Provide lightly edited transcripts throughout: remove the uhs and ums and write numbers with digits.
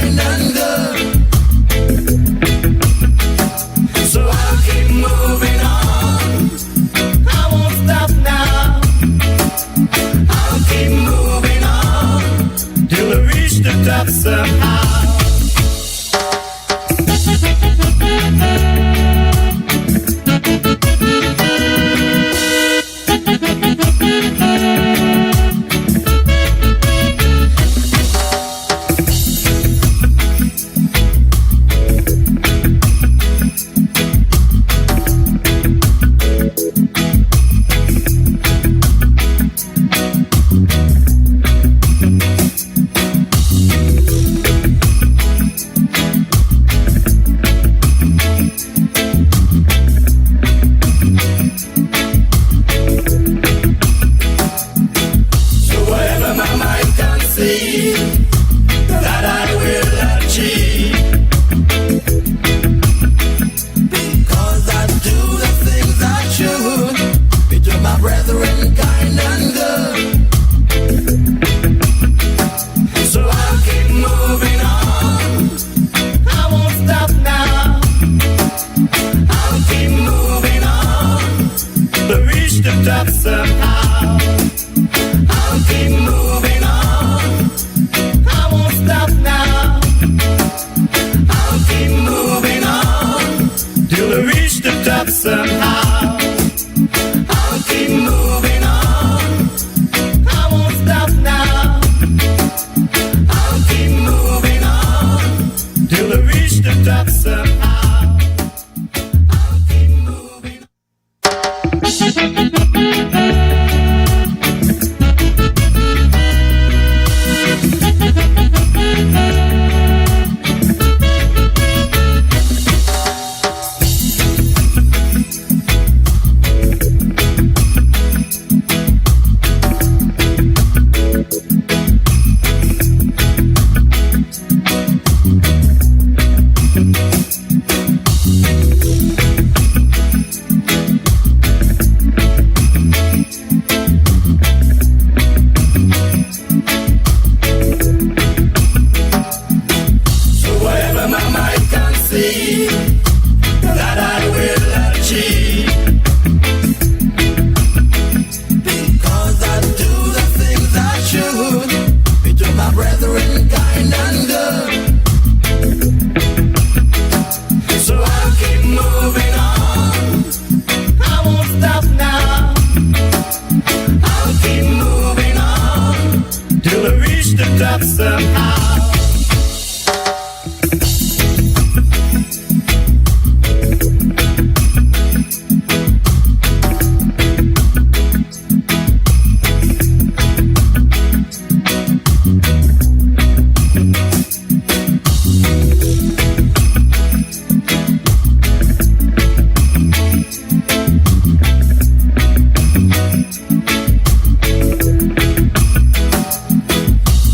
kind and good. So I'll keep moving on. I won't stop now. I'll keep moving on till I reach the top somehow.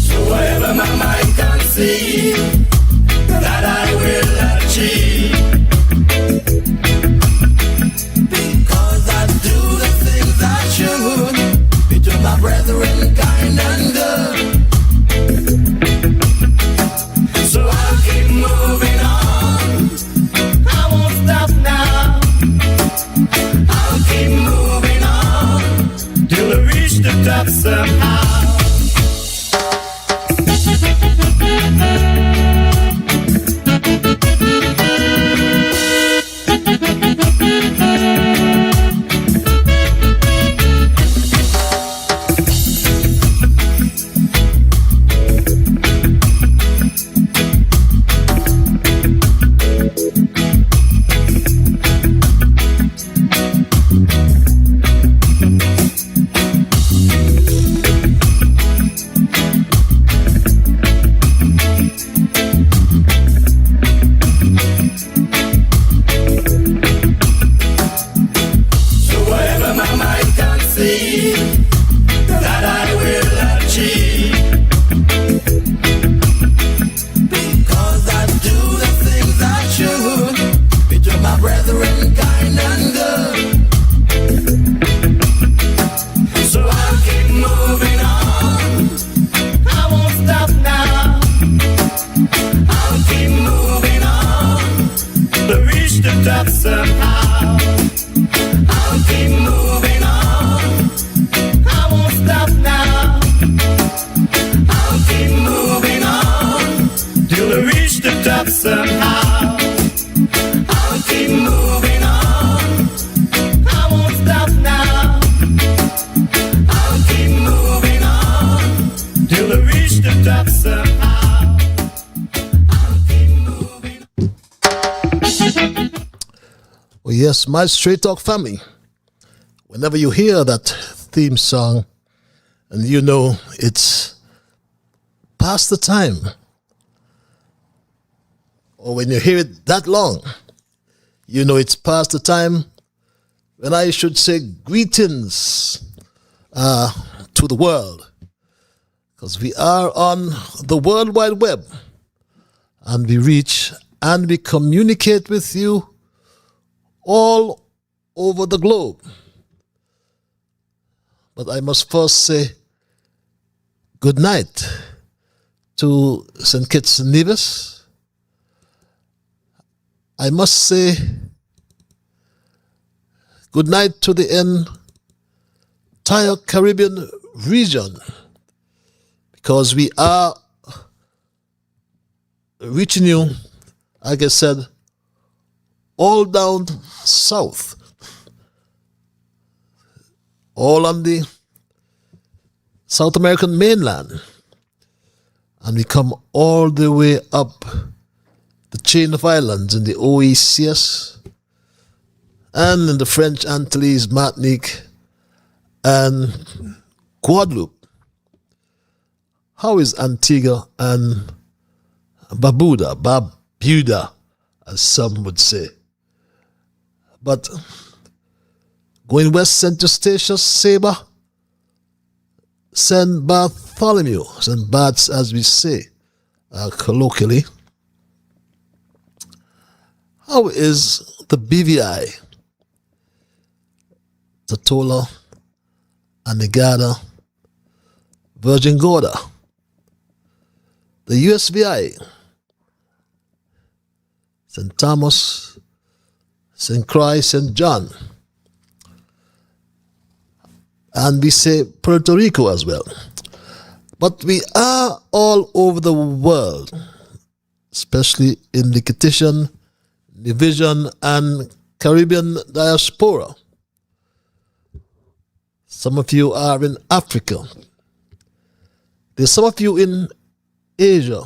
So wherever my mind stop somehow. I'll keep moving. Well, yes, my Straight Talk family, whenever you hear that theme song and you know it's past the time, or when you hear it that long, you know it's past the time when I should say greetings to the world, because we are on the World Wide Web and we reach and we communicate with you all over the globe. But I must first say good night to St. Kitts and Nevis. I must say good night to the entire Caribbean region, because we are reaching you, like I said, all down south, all on the South American mainland, and we come all the way up the chain of islands in the OECS and in the French Antilles, Martinique, and Guadeloupe. How is Antigua and Barbuda, as some would say? But going west, St. Eustatius, Saba, St. Bartholomew, St. Barts, as we say colloquially. How is the BVI, Totola, Anegada, Virgin Gorda, the USVI, St. Thomas, St. Croix, St. John, and we say Puerto Rico as well. But we are all over the world, especially in the Caucasian, Division, and Caribbean diaspora. Some of you are in Africa. There's some of you in Asia,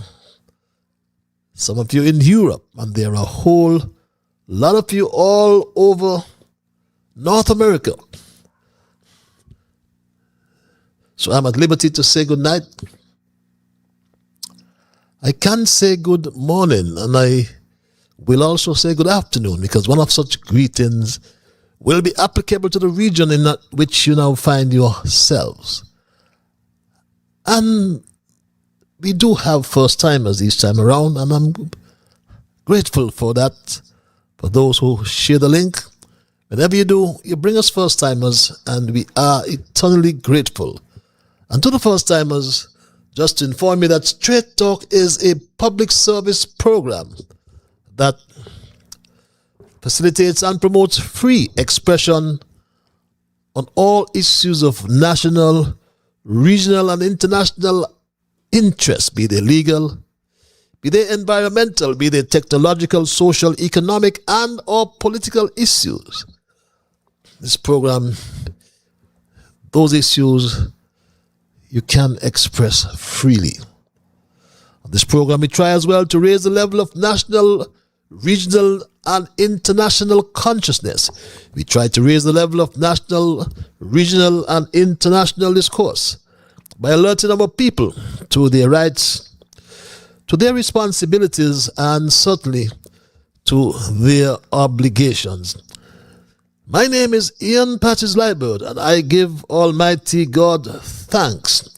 some of you in Europe, and there are a whole lot of you all over North America. So I'm at liberty to say good night. I can say good morning, and I will also say good afternoon, because one of such greetings will be applicable to the region in which you now find yourselves. And we do have first-timers each time around, and I'm grateful for that, for those who share the link. Whenever you do, you bring us first-timers, and we are eternally grateful. And to the first-timers, just to inform you that Straight Talk is a public service program that facilitates and promotes free expression on all issues of national, regional, and international interest, be they legal, be they environmental, be they technological, social, economic, and or political issues. This program, those issues you can express freely. On this program, we try as well to raise the level of national, regional, and international consciousness. We try to raise the level of national, regional, and international discourse by alerting our people to their rights, to their responsibilities, and certainly to their obligations. My name is Ian Patches Leopold, and I give Almighty God thanks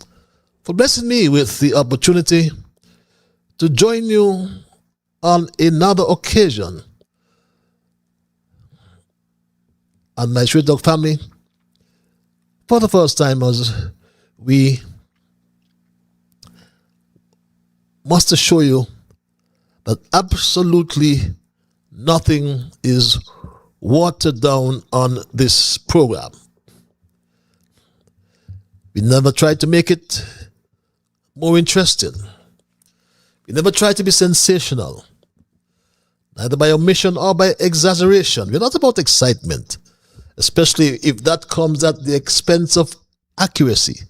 for blessing me with the opportunity to join you on another occasion. And my Straight Talk family, for the first timers, we must assure you that absolutely nothing is watered down on this program. We never try to make it more interesting. We never try to be sensational, neither by omission or by exaggeration. We're not about excitement, especially if that comes at the expense of accuracy,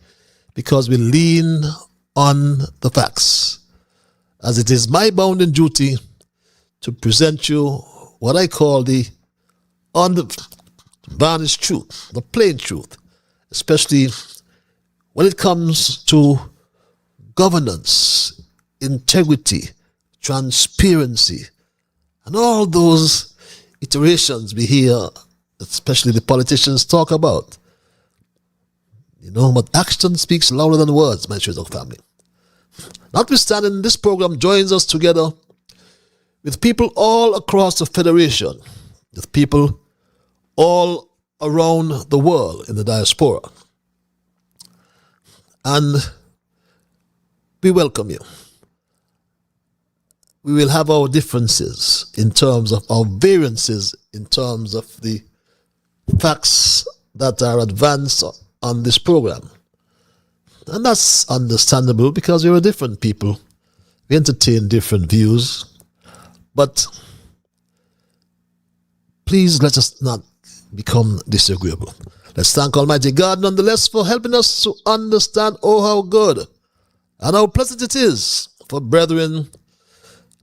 because we lean on the facts, as it is my bounden duty to present you what I call the unvarnished truth, the plain truth, especially when it comes to governance, integrity, transparency, and all those iterations we hear, especially the politicians talk about. But action speaks louder than words, my Shredog family. Notwithstanding, this program joins us together with people all across the Federation, with people all around the world in the diaspora. And we welcome you. We will have our differences in terms of our variances, in terms of the facts that are advanced on this program. And that's understandable because we're different people. We entertain different views. But please let us not become disagreeable. Let's thank Almighty God nonetheless for helping us to understand how good and how pleasant it is for brethren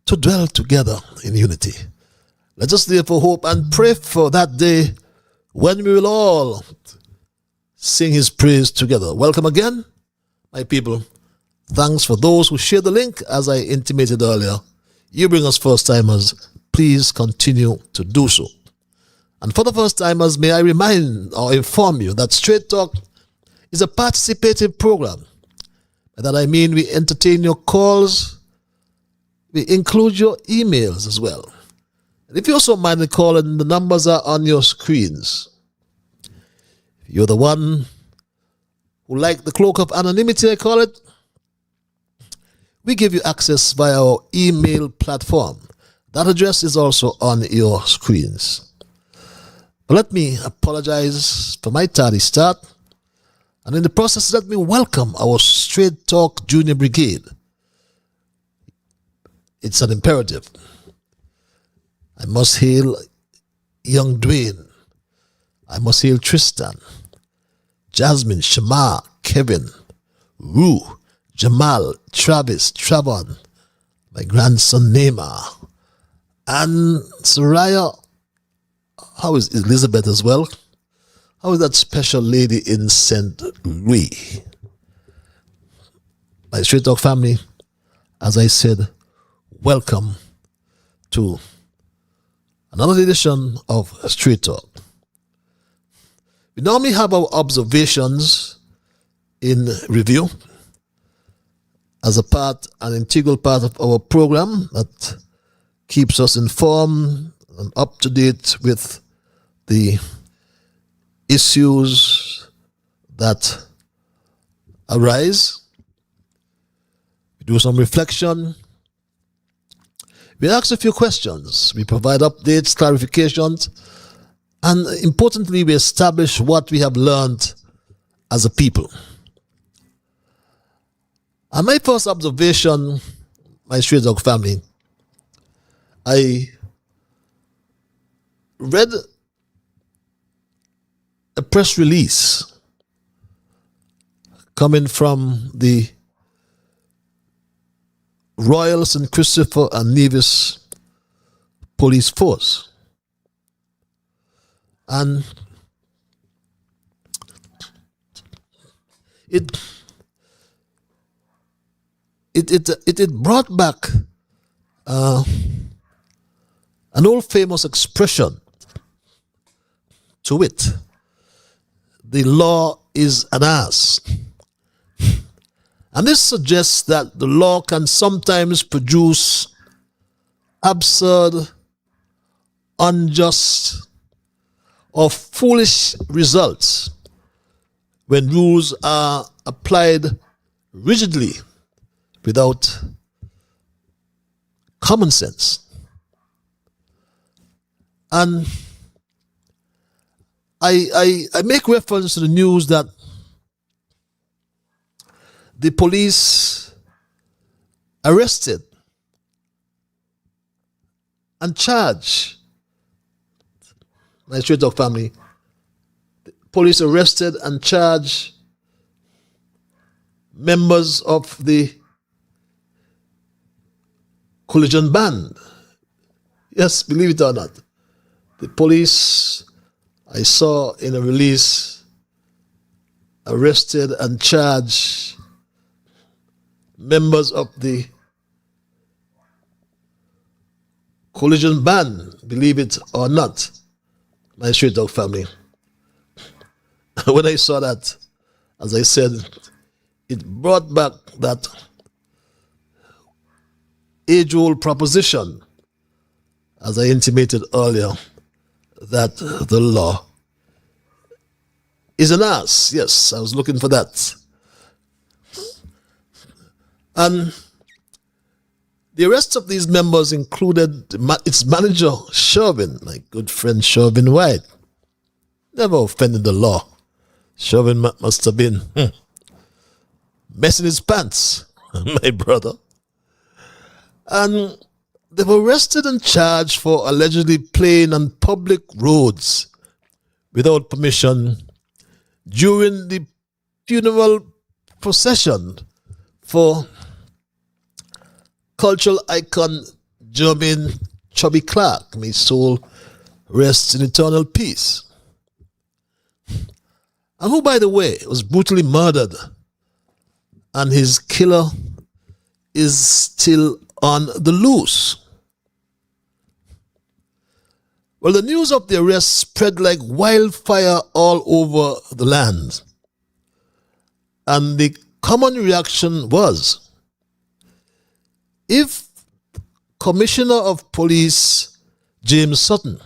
to dwell together in unity. Let us therefore hope and pray for that day when we will all sing his praise together. Welcome again, my people. Thanks for those who share the link. As I intimated earlier, you bring us first-timers. Please continue to do so. And for the first-timers, may I remind or inform you that Straight Talk is a participative program. By that I mean we entertain your calls, we include your emails as well. And if you also mind calling, the numbers are on your screens. If you're the one who like the cloak of anonymity, I call it, we give you access via our email platform. That address is also on your screens. But let me apologize for my tardy start. And in the process, let me welcome our Straight Talk Junior Brigade. It's an imperative. I must hail young Dwayne. I must hail Tristan, Jasmine, Shema, Kevin, Rue, Jamal, Travis, Travon, my grandson Neymar, and Soraya. How is Elizabeth as well? How is that special lady in St. Louis? My Straight Talk family, as I said, welcome to another edition of Straight Talk. We normally have our observations in review as an integral part of our program that keeps us informed and up to date with the issues that arise. We do some reflection. We ask a few questions. We provide updates, clarifications, and importantly, we establish what we have learned as a people. And my first observation, my Straight Dog family, I read a press release coming from the Royal St. Christopher and Nevis Police Force. And it brought back an old famous expression, to wit, the law is an ass. And this suggests that the law can sometimes produce absurd, unjust, or foolish results when rules are applied rigidly without common sense. And I make reference to the news that the police arrested and charged my Straight Dog family. The police arrested and charged members of the collision band. Yes, believe it or not. The police, I saw in a release, arrested and charged members of the collision band, believe it or not, my Street Dog family. When I saw that, as I said, it brought back that age-old proposition, as I intimated earlier, that the law is an ass. Yes, I was looking for that. And the arrest of these members included its manager, Shervin, my good friend Shervin White. Never offended the law. Shervin must have been messing his pants, my brother. And they were arrested and charged for allegedly playing on public roads without permission during the funeral procession for cultural icon Jermaine Chubby Clark. May his soul rest in eternal peace. And who, by the way, was brutally murdered, and his killer is still on the loose. Well, the news of the arrest spread like wildfire all over the land. And the common reaction was, if Commissioner of Police James Sutton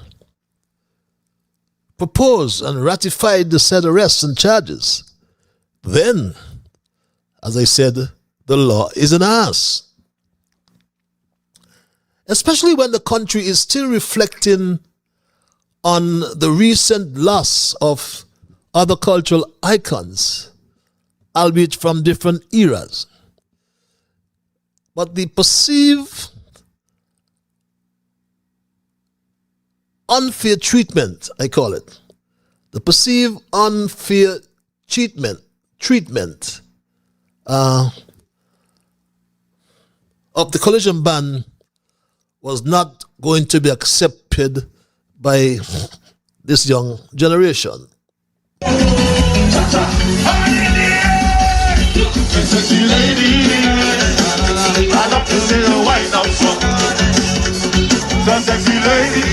proposed and ratified the said arrests and charges, then, as I said, the law is an ass. Especially when the country is still reflecting on the recent loss of other cultural icons, albeit from different eras. But the perceived unfair treatment, I call it, the perceived unfair treatment of the collision ban was not going to be accepted by this young generation. Sexy lady, I love to see her wind up so. The sexy lady,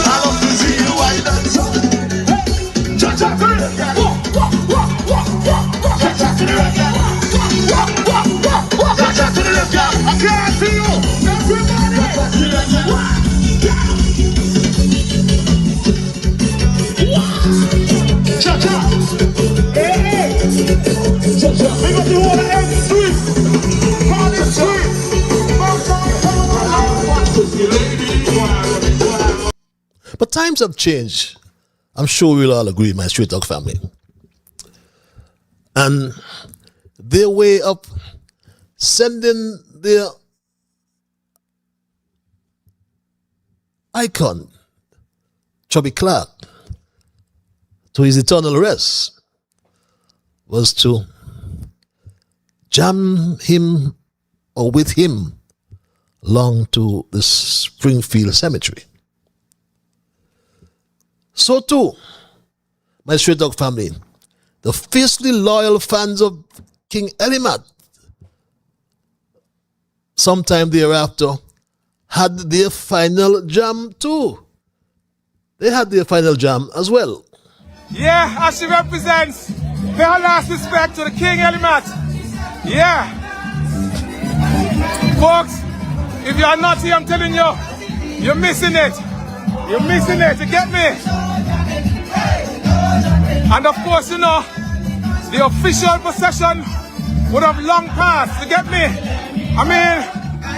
I love to see you wind up so. Cha-cha to the left, cha-cha to the left, cha-cha to the left, I can't see you, everybody. Cha-cha to the left, we got the water every street. On the street. But times have changed. I'm sure we'll all agree, my Street Dog family. And their way of sending their icon, Chubby Clark, to his eternal rest was to jam him or with him along to the Springfield Cemetery. So too, my Street Dog family, the fiercely loyal fans of King Elimat, sometime thereafter, had their final jam too. They had their final jam as well. Yeah, as she represents pay her last respect to the King Elimat. Yeah. Folks, if you are not here, I'm telling you, you're missing it. You're missing it, you get me? And of course, you know, the official procession would have long passed, you get me? I mean,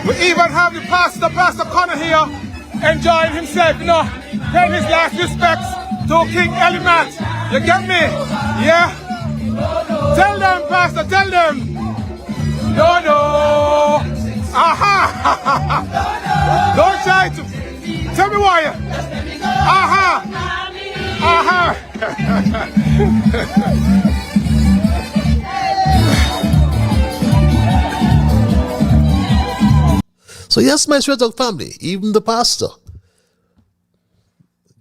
we even have the Pastor Connor here enjoying himself, you know, paying his last respects to King Elimat. You get me? Yeah? Tell them, Pastor, tell them. No. Aha! Don't try to. Tell me why. Aha! Aha! So yes, my Straight Talk family, even the pastor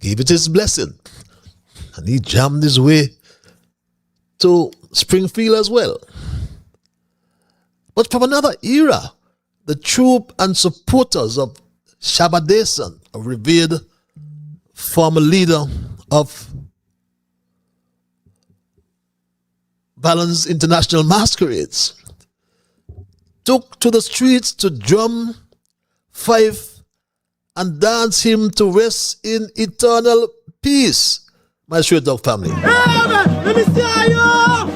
gave it his blessing. And he jammed his way to Springfield as well. But from another era, the troop and supporters of Shabba a revered former leader of Balance International Masquerades, took to the streets to drum, fife, and dance him to rest in eternal peace. My Straight Dog family. Let me see you!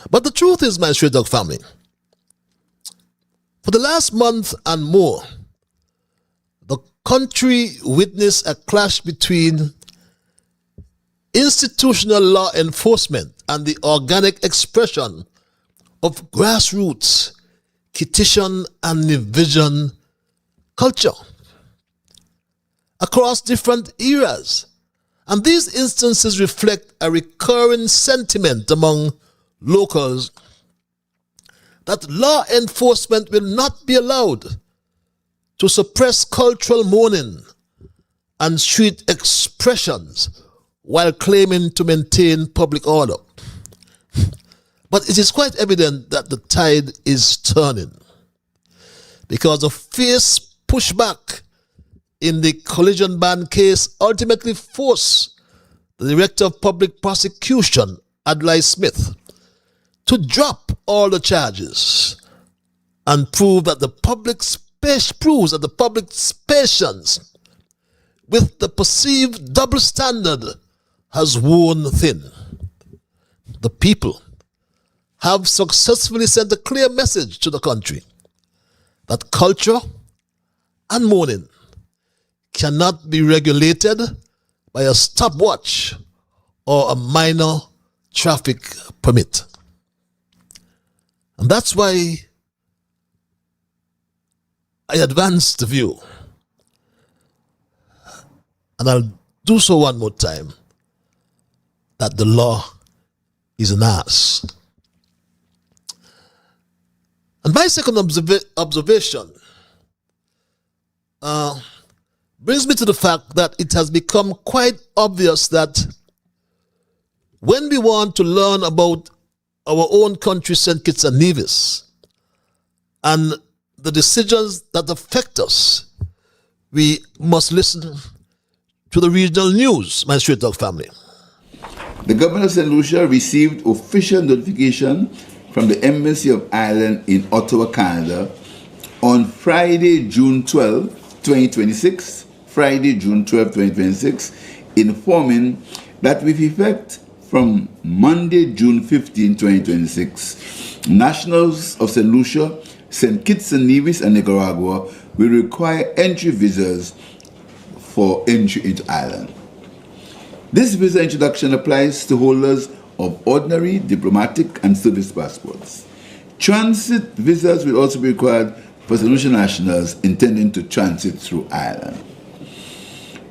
But the truth is, my Straight Dog family, for the last month and more, the country witnessed a clash between institutional law enforcement and the organic expression of grassroots Kittitian and Nevisian culture across different eras. And these instances reflect a recurring sentiment among locals that law enforcement will not be allowed to suppress cultural mourning and street expressions while claiming to maintain public order. But it is quite evident that the tide is turning because of fierce pushback in the collision ban case ultimately forced the Director of Public Prosecution, Adlai Smith, to drop all the charges and prove that the public's patience with the perceived double standard has worn thin. The people have successfully sent a clear message to the country that culture and mourning cannot be regulated by a stopwatch or a minor traffic permit. And that's why I advance the view, and I'll do so one more time, that the law is an ass. And my second observation brings me to the fact that it has become quite obvious that when we want to learn about our own country, St. Kitts and Nevis, and the decisions that affect us, we must listen to the regional news, my Straight Dog family. The governor of St. Lucia received official notification from the Embassy of Ireland in Ottawa, Canada, on Friday, June 12, 2026, informing that with effect from Monday, June 15, 2026, nationals of St. Lucia, St. Kitts and Nevis, and Nicaragua will require entry visas for entry into Ireland. This visa introduction applies to holders of ordinary, diplomatic, and service passports. Transit visas will also be required for St. Lucia nationals intending to transit through Ireland.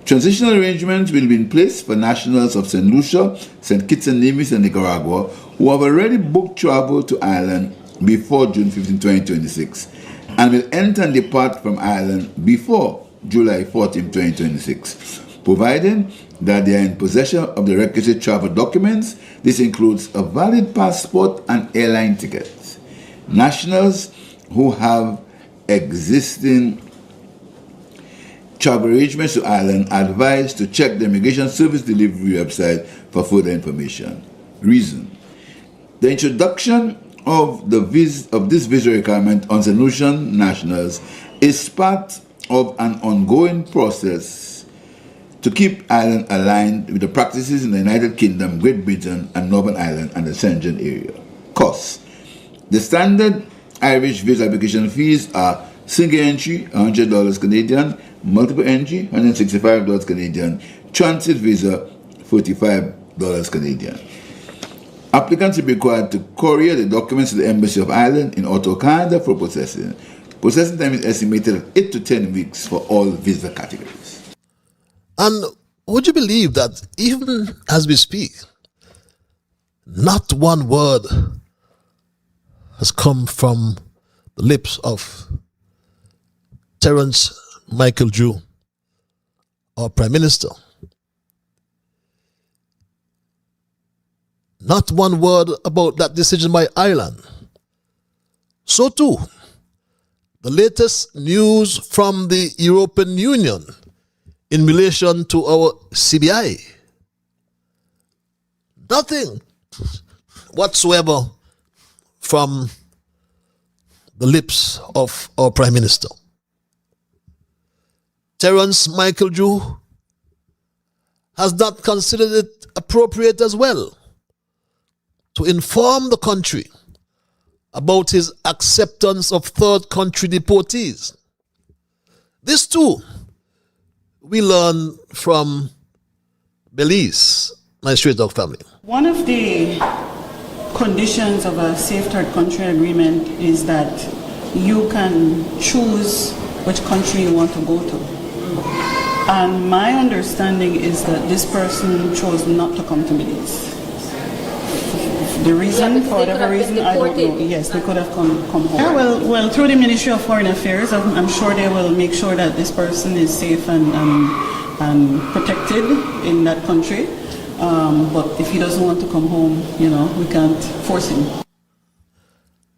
Transitional arrangements will be in place for nationals of St. Lucia, St. Kitts and Nevis, and Nicaragua who have already booked travel to Ireland before June 15, 2026, and will enter and depart from Ireland before July 14, 2026, providing that they are in possession of the requisite travel documents. This includes a valid passport and airline tickets. Nationals who have existing travel arrangements to Ireland are advised to check the Immigration Service Delivery website for further information. Reason: the introduction of this visa requirement on St. Lucian nationals is part of an ongoing process to keep Ireland aligned with the practices in the United Kingdom, Great Britain, and Northern Ireland and the Schengen area. Costs. The standard Irish visa application fees are single entry, $100 Canadian, multiple entry, $165 Canadian, transit visa, $45 Canadian. Applicants will be required to courier the documents to the Embassy of Ireland in Ottawa, Canada for processing. Processing time is estimated at 8 to 10 weeks for all visa categories. And would you believe that even as we speak, not one word has come from the lips of Terence Michael Drew, our Prime Minister? Not one word about that decision by Ireland. So too, the latest news from the European Union in relation to our CBI. Nothing whatsoever from the lips of our Prime Minister. Terence Michael Drew has not considered it appropriate as well to inform the country about his acceptance of third country deportees. This too, we learn from Belize, my straight dog family. One of the conditions of a safe third country agreement is that you can choose which country you want to go to. And my understanding is that this person chose not to come to Belize. The reason, for whatever reason, I don't know. Yes, they could have come home. Yeah, well, through the Ministry of Foreign Affairs, I'm sure they will make sure that this person is safe and protected in that country. But if he doesn't want to come home, we can't force him.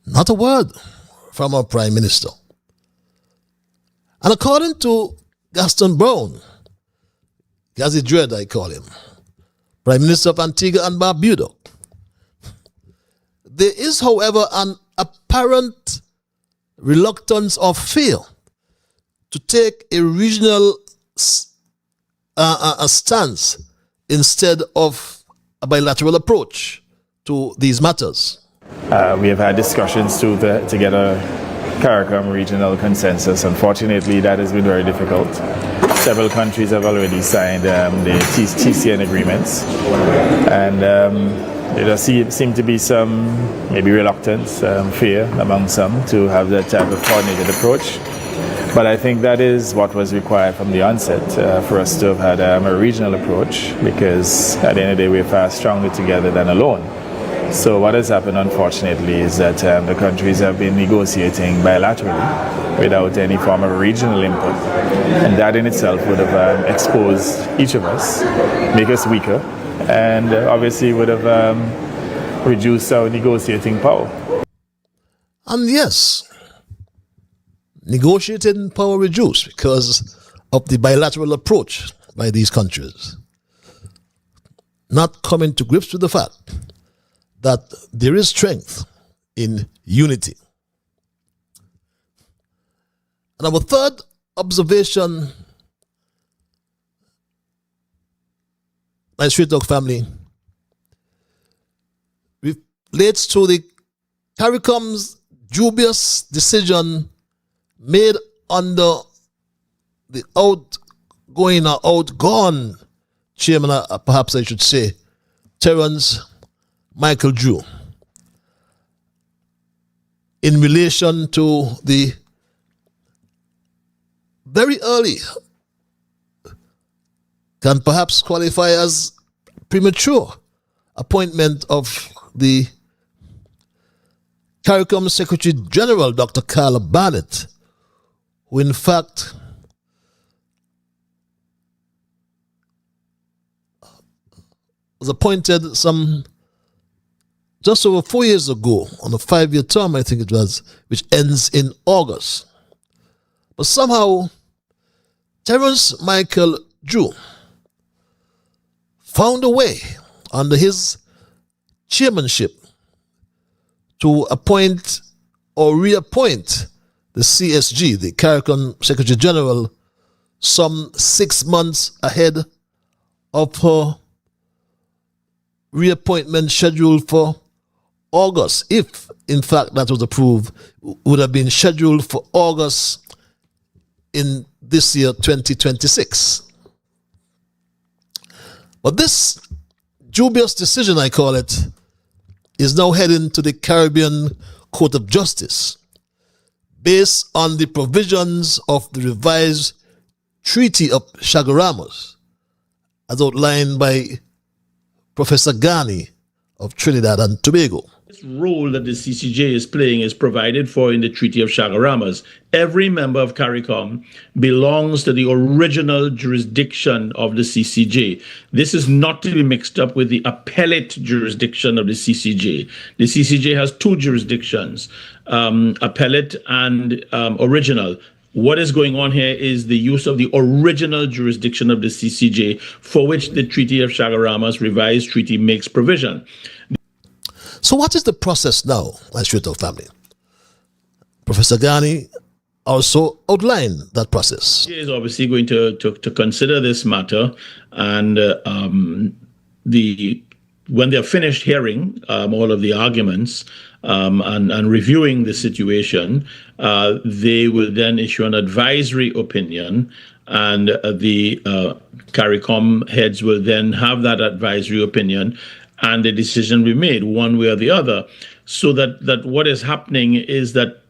Not a word from our Prime Minister. And according to Gaston Brown, Gazzy Dread I call him, Prime Minister of Antigua and Barbuda, there is, however, an apparent reluctance or fear to take a regional a stance instead of a bilateral approach to these matters. We have had discussions to get a CARICOM regional consensus. Unfortunately, that has been very difficult. Several countries have already signed the TCN agreements, and there does seem to be some maybe reluctance, fear among some to have that type of coordinated approach. But I think that is what was required from the onset for us to have had a regional approach, because at the end of the day we're far stronger together than alone. So what has happened, unfortunately, is that the countries have been negotiating bilaterally without any form of regional input. And that in itself would have exposed each of us, make us weaker, and obviously would have reduced our negotiating power. And yes, negotiating power reduced because of the bilateral approach by these countries. Not coming to grips with the fact that there is strength in unity. And our third observation, my Street Dog family, relates to the CARICOM's dubious decision made under the outgoing or outgone chairman, perhaps I should say, Terence Michael Drew, in relation to the very early, can perhaps qualify as premature, appointment of the CARICOM Secretary General, Dr. Carla Barnett, who in fact was appointed just over 4 years ago on a 5-year term, I think it was, which ends in August. But somehow, Terence Michael Drew found a way under his chairmanship to appoint or reappoint the CSG, the CARICOM Secretary General, some 6 months ahead of her reappointment scheduled for August. If, in fact, that was approved, would have been scheduled for August in this year, 2026. But this dubious decision, I call it, is now heading to the Caribbean Court of Justice based on the provisions of the revised Treaty of Chaguaramas, as outlined by Professor Ghani of Trinidad and Tobago. This role that the CCJ is playing is provided for in the Treaty of Chaguaramas. Every member of CARICOM belongs to the original jurisdiction of the CCJ. This is not to be mixed up with the appellate jurisdiction of the CCJ. The CCJ has two jurisdictions, appellate and original. What is going on here is the use of the original jurisdiction of the CCJ, for which the Treaty of Chaguaramas revised treaty makes provision. So what is the process now, my Straight-Talk family? Professor Ghani also outlined that process. He is obviously going to consider this matter, and when they're finished hearing all of the arguments and reviewing the situation, they will then issue an advisory opinion, and the CARICOM heads will then have that advisory opinion, and the decision will be made one way or the other. So that what is happening is that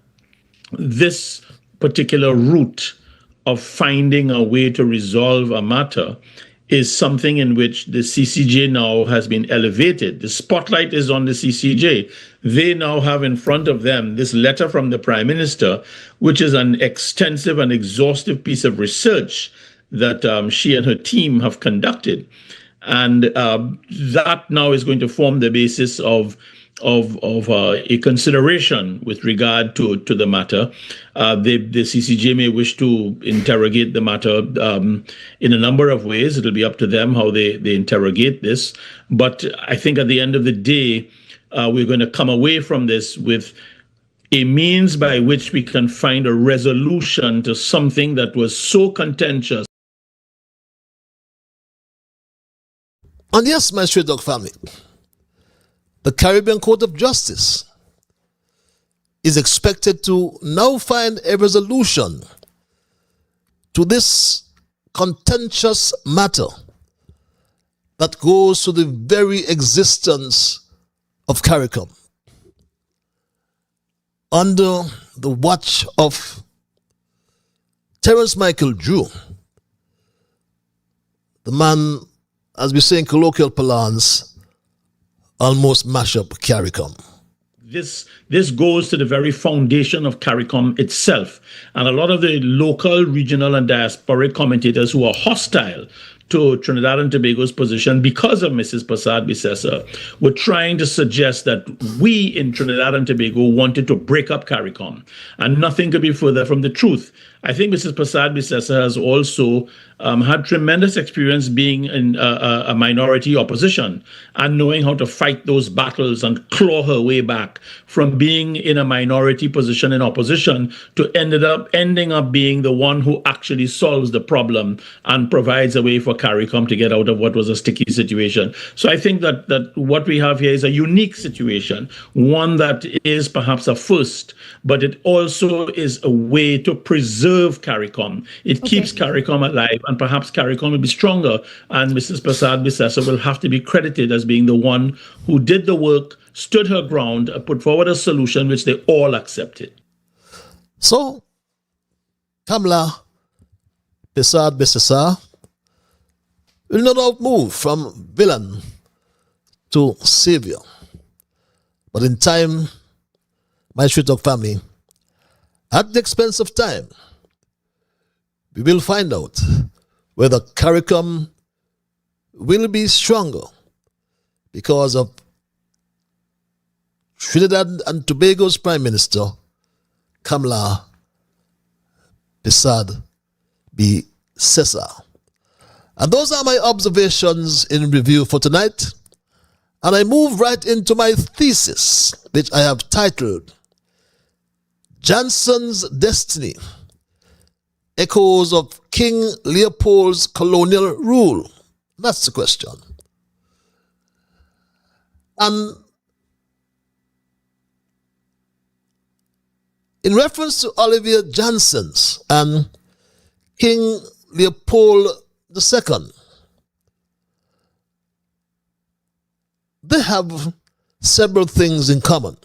this particular route of finding a way to resolve a matter is something in which the CCJ now has been elevated. The spotlight is on the CCJ. They now have in front of them this letter from the Prime Minister, which is an extensive and exhaustive piece of research that she and her team have conducted. And that now is going to form the basis of a consideration with regard to the matter. The CCJ may wish to interrogate the matter in a number of ways. It'll be up to them how they interrogate this. But I think at the end of the day, we're going to come away from this with a means by which we can find a resolution to something that was so contentious. And yes, my Straight-Talk family, the Caribbean Court of Justice is expected to now find a resolution to this contentious matter that goes to the very existence of CARICOM. Under the watch of Terence Michael Drew, the man, as we say in colloquial parlance, almost mash up CARICOM. This goes to the very foundation of CARICOM itself. And a lot of the local, regional, and diasporic commentators who are hostile to Trinidad and Tobago's position because of Mrs. Prasad-Bissessar were trying to suggest that we in Trinidad and Tobago wanted to break up CARICOM. And nothing could be further from the truth. I think Mrs. Prasad-Bissessar has also had tremendous experience being in a minority opposition and knowing how to fight those battles and claw her way back from being in a minority position in opposition to ending up being the one who actually solves the problem and provides a way for CARICOM to get out of what was a sticky situation. So I think that what we have here is a unique situation, one that is perhaps a first, but it also is a way to preserve CARICOM. It keeps CARICOM alive, and perhaps CARICOM will be stronger, and Mrs. Prasad-Bissessar will have to be credited as being the one who did the work, stood her ground, put forward a solution which they all accepted. So, Kamla Prasad-Bissessar will no doubt move from villain to savior. But in time, my Straight-Talk family, at the expense of time, we will find out whether CARICOM will be stronger because of Trinidad and Tobago's Prime Minister, Kamla Prasad-Bissessar. And those are my observations in review for tonight. And I move right into my thesis, which I have titled, JANSSENS' Destiny echoes of King Leopold's colonial rule? That's the question. And in reference to Oliver JANSSENS and King Leopold II, they have several things in common.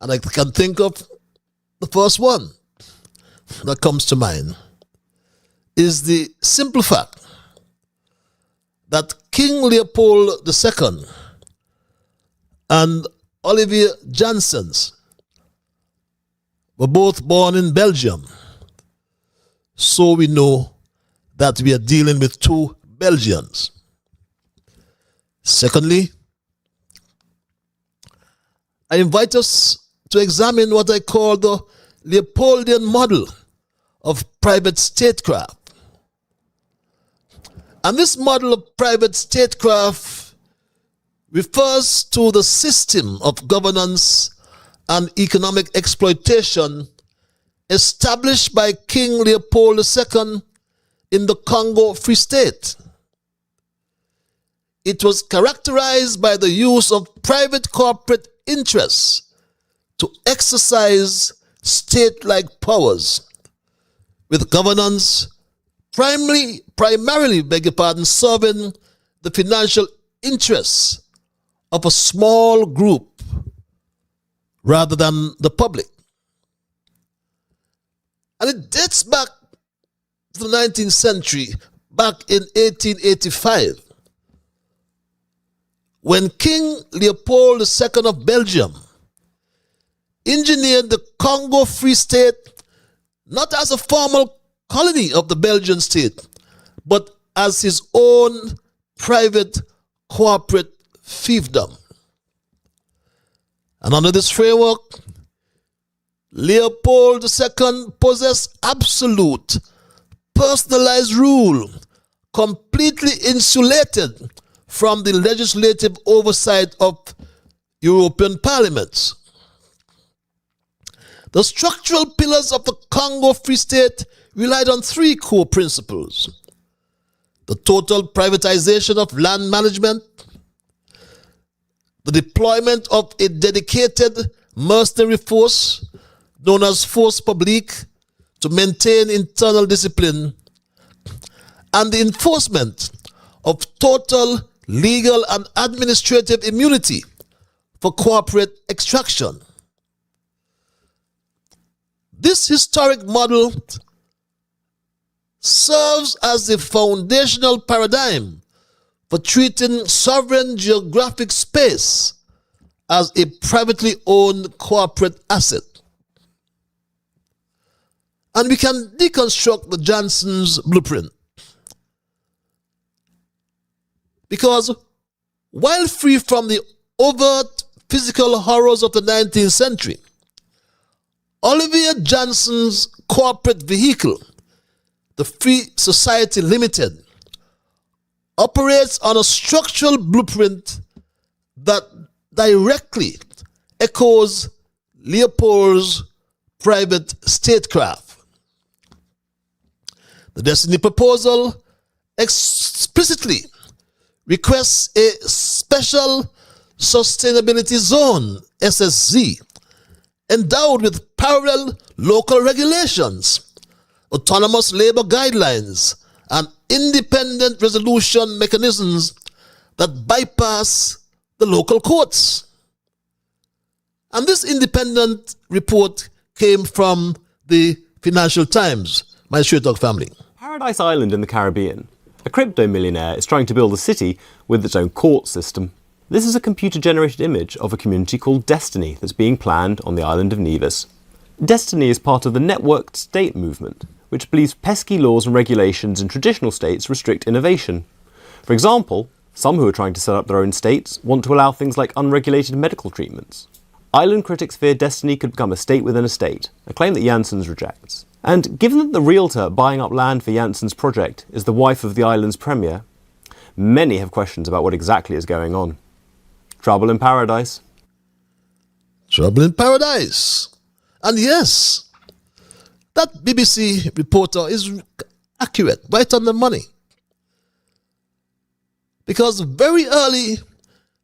And I can think of the first one that comes to mind is the simple fact that King Leopold II and Olivier JANSSENS were both born in Belgium. So we know that we are dealing with two Belgians. Secondly, I invite us to examine what I call the Leopoldian model of private statecraft. And this model of private statecraft refers to the system of governance and economic exploitation established by King Leopold II in the Congo Free State. It was characterized by the use of private corporate interests to exercise state-like powers, with governance primarily, serving the financial interests of a small group rather than the public. And it dates back to the 19th century, back in 1885, when King Leopold II of Belgium engineered the Congo Free State not as a formal colony of the Belgian state, but as his own private corporate fiefdom. And under this framework, Leopold II possessed absolute, personalized rule, completely insulated from the legislative oversight of European parliaments. The structural pillars of the Congo Free State relied on three core principles: the total privatization of land management, the deployment of a dedicated mercenary force known as Force Publique to maintain internal discipline, and the enforcement of total legal and administrative immunity for corporate extraction. This historic model serves as the foundational paradigm for treating sovereign geographic space as a privately owned corporate asset. And we can deconstruct the JANSSENS blueprint. Because while free from the overt physical horrors of the 19th century, Olivier JANSSENS' corporate vehicle, the Free Society Limited, operates on a structural blueprint that directly echoes Leopold's private statecraft. The Destiny proposal explicitly requests a special sustainability zone, SSZ, endowed with parallel local regulations, autonomous labor guidelines, and independent resolution mechanisms that bypass the local courts. And this independent report came from the Financial Times, my Straight Talk family. Paradise Island in the Caribbean. A crypto millionaire is trying to build a city with its own court system. This is a computer-generated image of a community called Destiny that's being planned on the island of Nevis. Destiny is part of the networked state movement, which believes pesky laws and regulations in traditional states restrict innovation. For example, some who are trying to set up their own states want to allow things like unregulated medical treatments. Island critics fear Destiny could become a state within a state, a claim that JANSSENS rejects. And given that the realtor buying up land for JANSSENS' project is the wife of the island's premier, many have questions about what exactly is going on. Trouble in paradise. Trouble in paradise. And yes, That BBC reporter is accurate, right on the money. Because very early,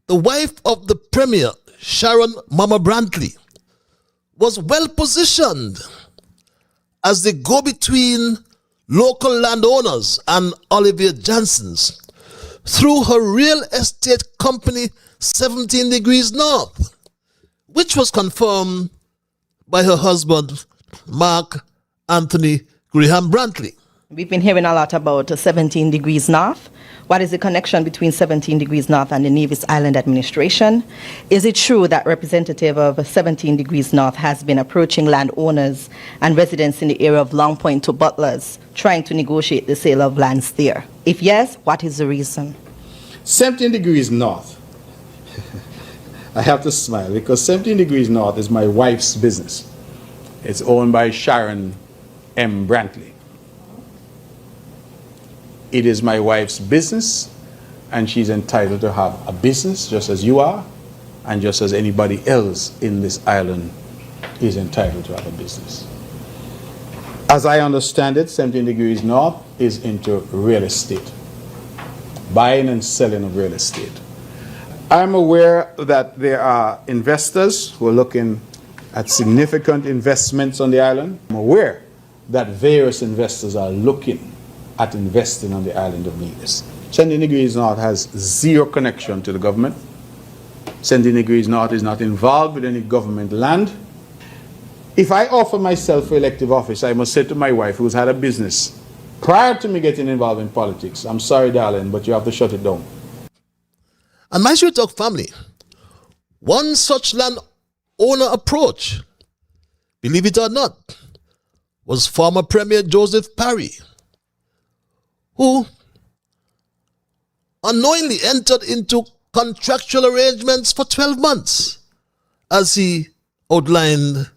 the wife of the Premier, Sharon Mama Brantley, was well positioned as the go-between local landowners and Olivier JANSSENS through her real estate company 17 Degrees North, which was confirmed by her husband, Mark Anthony Graham Brantley. We've been hearing a lot about 17 Degrees North. What is the connection between 17 Degrees North and the Nevis Island administration? Is it true that representative of 17 Degrees North has been approaching landowners and residents in the area of Long Point to Butlers, trying to negotiate the sale of lands there? If yes, what is the reason? 17 Degrees North. I have to smile because 17 Degrees North is my wife's business. It's owned by Sharon M. Brantley. It is my wife's business, and she's entitled to have a business just as you are, and just as anybody else in this island is entitled to have a business. As I understand it, 17 Degrees North is into real estate, buying and selling of real estate. I'm aware that there are investors who are looking at significant investments on the island. I'm aware that various investors are looking at investing on the island of Nevis. 17 Degrees North has zero connection to the government. 17 Degrees North is not involved with any government land. If I offer myself for elective office, I must say to my wife, who's had a business prior to me getting involved in politics, I'm sorry, darling, but you have to shut it down. And my Sweet Talk family, one such land owner approach, believe it or not, was former Premier Joseph Parry, who unknowingly entered into contractual arrangements for 12 months, as he outlined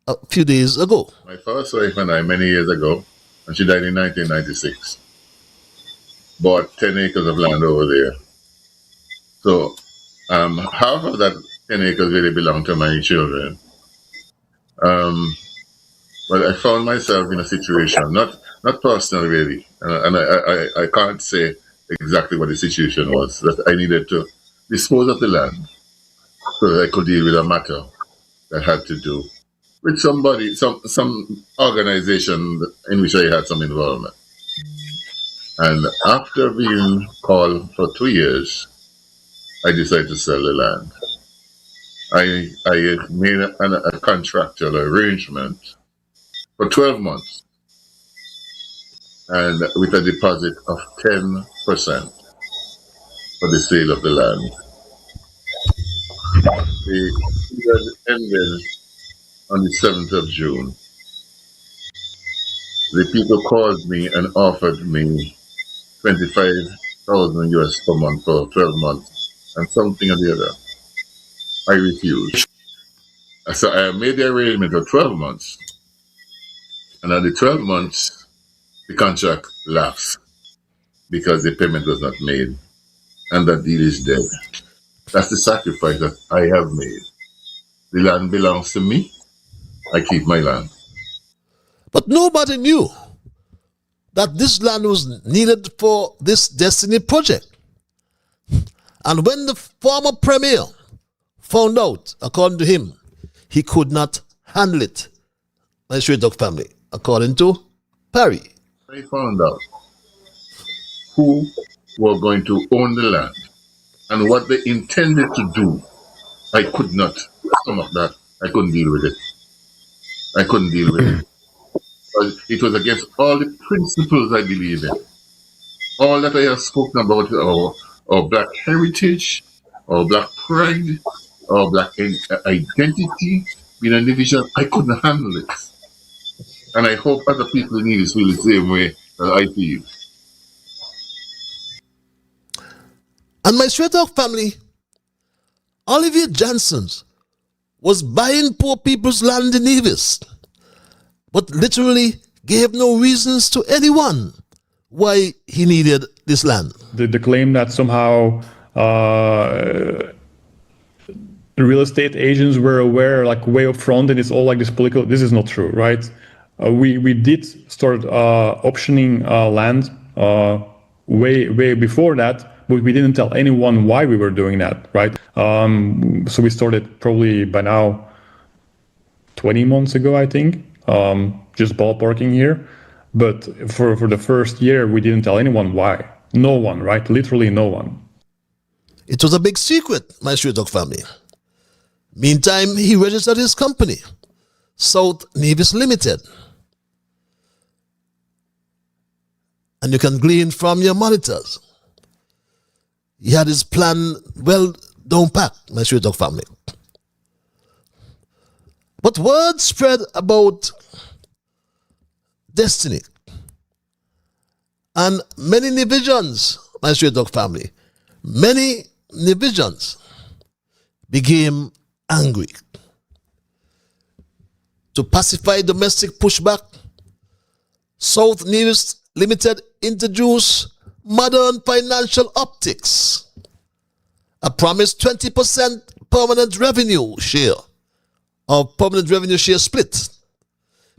a few days ago. My first wife and I, many years ago, and she died in 1996, bought 10 acres of land over there. So half of that 10 acres really belonged to my children. But I found myself in a situation, not personal really, and I can't say exactly what the situation was, that I needed to dispose of the land so that I could deal with a matter that had to do with somebody, some organization in which I had some involvement. And after being called for 2 years, I decided to sell the land. I made a contractual arrangement for 12 months and with a deposit of 10% for the sale of the land. The period ended on the 7th of June. The people called me and offered me $25,000 US per month for 12 months and something or the other. I refused. So I made the arrangement for 12 months. And at the 12 months, the contract lapsed because the payment was not made. And that deal is dead. That's the sacrifice that I have made. The land belongs to me. I keep my land. But nobody knew that this land was needed for this Destiny project. And when the former Premier found out, according to him, he could not handle it. My Sweet Talk family, according to Parry. I found out who were going to own the land and what they intended to do. I could not sum up that. I couldn't deal with it. I couldn't deal with it. It was against all the principles I believe in. All that I have spoken about, our black heritage, our black pride, our black identity, being a division, I couldn't handle it. And I hope other people in Nevis feel the same way that I feel. And my Sweet Talk family, Olivier JANSSENS was buying poor people's land in Nevis, but literally gave no reasons to anyone why he needed this land. The claim that somehow the real estate agents were aware, like way up front, and it's all like this political. This is not true, right? we did start optioning land way before that, but we didn't tell anyone why we were doing that, right? So we started probably by now 20 months ago, I think, just ballparking here. But for the first year, we didn't tell anyone why. No one, right? Literally no one. It was a big secret, my Street Dog family. Meantime, he registered his company, South Nevis Limited. And you can glean from your monitors. He had his plan well down pat, my Street Dog family. But word spread about Destiny. And many Nevisians, my Street Dog family, many Nevisians became angry. To pacify domestic pushback, South Nevis Limited introduced modern financial optics, a promised 20% permanent revenue share split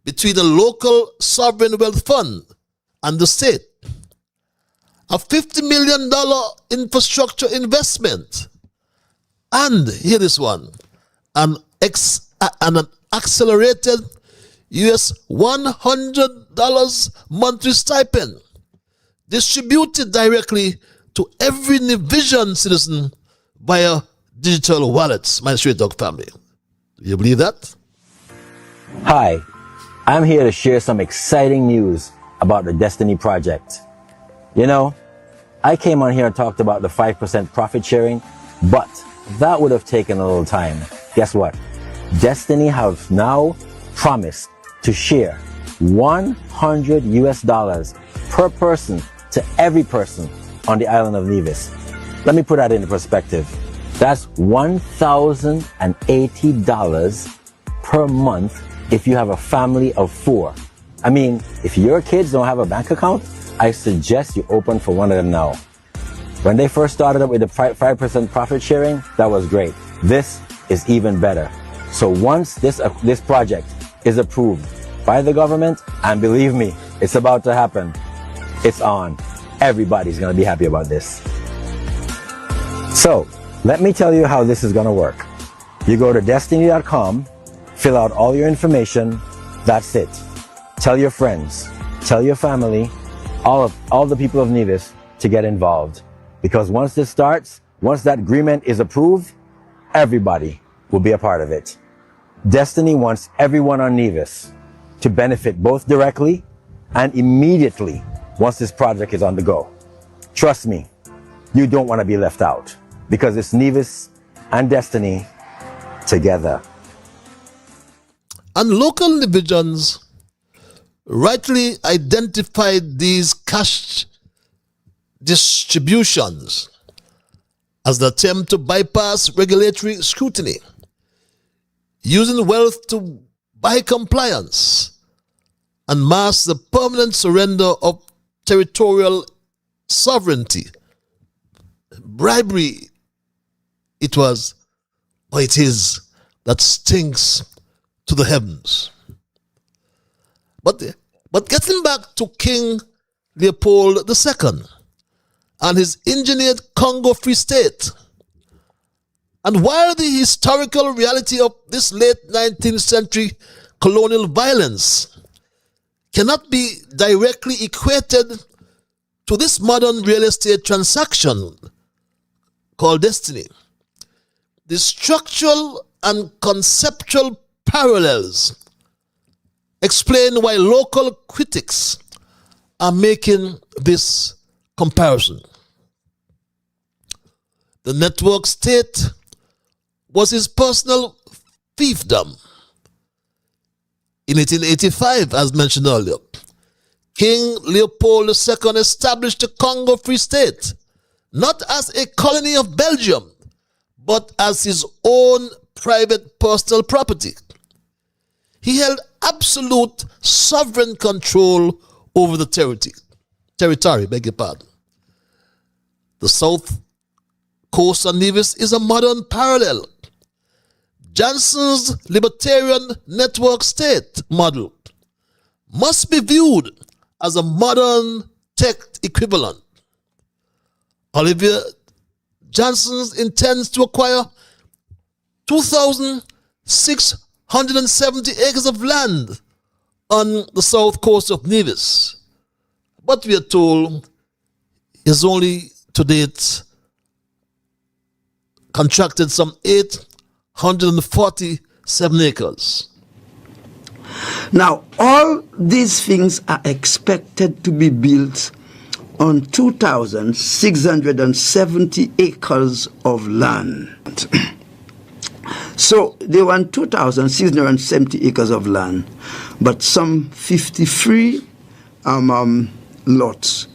between the local sovereign wealth fund and the state, a $50 million infrastructure investment, and hear this one, an accelerated US $100 monthly stipend distributed directly to every Nevisian citizen via digital wallets, my Street Dog family. Do you believe that? Hi, I'm here to share some exciting news about the Destiny Project. You know, I came on here and talked about the 5% profit sharing, but that would have taken a little time. Guess what? Destiny has now promised to share 100 US dollars per person to every person on the island of Nevis. Let me put that into perspective. That's $1,080 per month if you have a family of 4. I mean, if your kids don't have a bank account, I suggest you open for one of them now. When they first started up with the 5% profit sharing, that was great. This is even better. So once this project is approved by the government, and believe me, it's about to happen, it's on. Everybody's going to be happy about this. So, let me tell you how this is going to work. You go to destiny.com, fill out all your information, that's it. Tell your friends, tell your family, all the people of Nevis to get involved. Because once this starts, once that agreement is approved, everybody will be a part of it. Destiny wants everyone on Nevis to benefit both directly and immediately once this project is on the go. Trust me, you don't want to be left out because it's Nevis and Destiny together. And local Nevisians rightly identified these cash distributions as the attempt to bypass regulatory scrutiny, using wealth to buy compliance and mask the permanent surrender of territorial sovereignty. Bribery, it was, or it is, that stinks to the heavens. But getting back to King Leopold II and his engineered Congo Free State, and while the historical reality of this late 19th century colonial violence cannot be directly equated to this modern real estate transaction called Destiny, the structural and conceptual parallels explain why local critics are making this comparison. The network state was his personal fiefdom. In 1885, as mentioned earlier, King Leopold II established the Congo Free State, not as a colony of Belgium, but as his own private personal property. He held absolute sovereign control over the territory, beg your pardon. The south coast of Nevis is a modern parallel. JANSSENS libertarian network state model must be viewed as a modern tech equivalent. Olivia JANSSENS intends to acquire 2,670 acres of land on the south coast of Nevis. But we are told is only to date contracted some 847 acres. Now, all these things are expected to be built on 2,670 acres of land. So they want 2,670 acres of land, but some 53 lots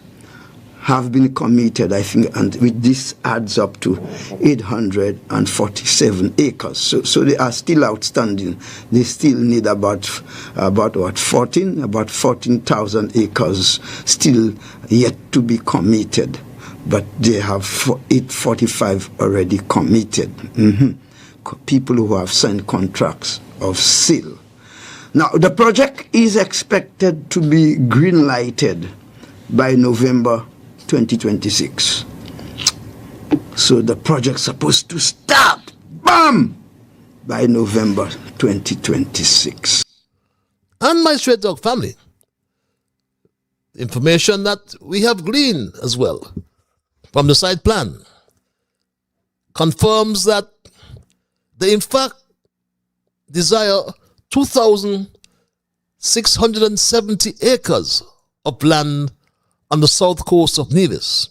have been committed, I think, and with this adds up to 847 acres. So they are still outstanding. They still need about 14,000 acres still yet to be committed. But they have 845 already committed. People who have signed contracts of sale. Now, the project is expected to be green-lighted by November 2026. So the project's supposed to start, bam, by November 2026. And my Straight Dog family, information that we have gleaned as well from the site plan confirms that they in fact desire 2,670 acres of land on the south coast of Nevis.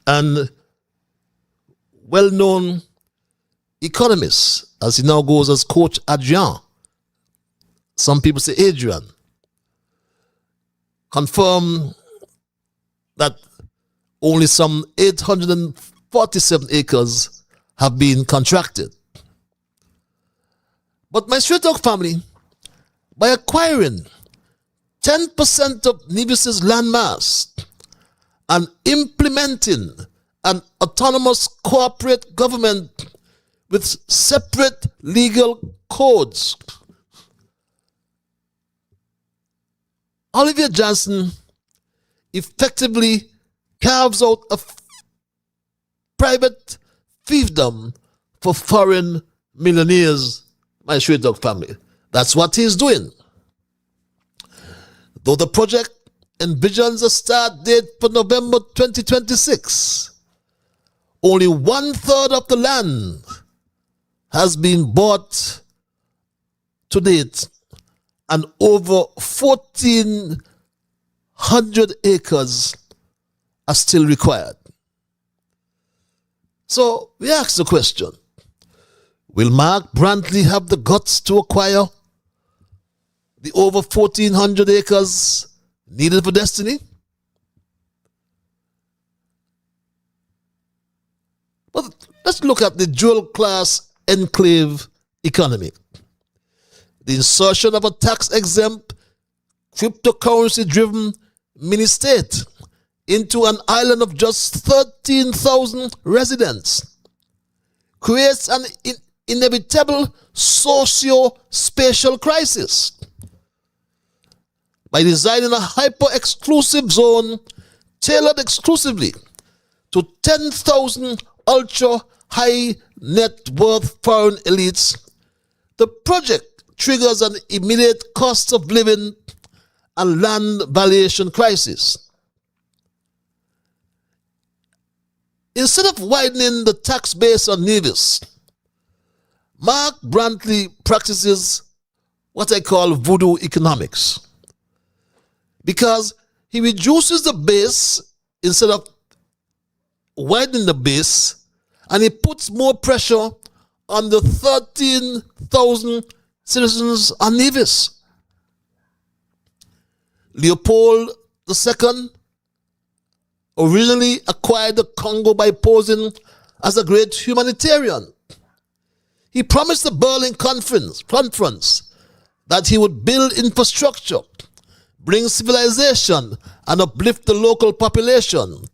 And well-known economist, as he now goes as Coach Adrian, some people say Adrian, confirm that only some 847 acres have been contracted. But my Straight Dog family, by acquiring 10% of Nevis's landmass and implementing an autonomous corporate government with separate legal codes, Olivia JANSSENS effectively carves out a private fiefdom for foreign millionaires, my Straight Dog family. That's what he's doing. Though the project envisions a start date for November 2026, only 1/3 of the land has been bought to date, and over 1,400 acres are still required. So we ask the question, will Mark Brantley have the guts to acquire the over 1,400 acres needed for Destiny? But let's look at the dual-class enclave economy. The insertion of a tax-exempt, cryptocurrency-driven mini-state into an island of just 13,000 residents creates an inevitable socio-spatial crisis. By designing a hyper-exclusive zone tailored exclusively to 10,000 ultra-high net worth foreign elites, the project triggers an immediate cost of living and land valuation crisis. Instead of widening the tax base on Nevis, Mark Brantley practices what I call voodoo economics, because he reduces the base instead of widening the base, and he puts more pressure on the 13,000 citizens on Nevis. Leopold II originally acquired the Congo by posing as a great humanitarian. He promised the Berlin Conference that he would build infrastructure, bring civilization, and uplift the local population,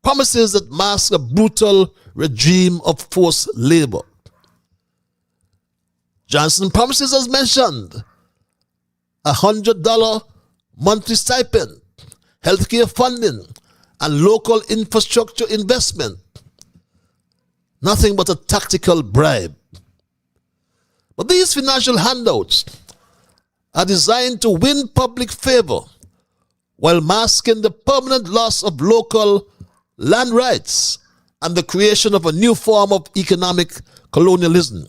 promises that mask a brutal regime of forced labor. JANSSENS promises, as mentioned, $100 monthly stipend, healthcare funding, and local infrastructure investment. Nothing but a tactical bribe. But these financial handouts are designed to win public favor while masking the permanent loss of local land rights and the creation of a new form of economic colonialism.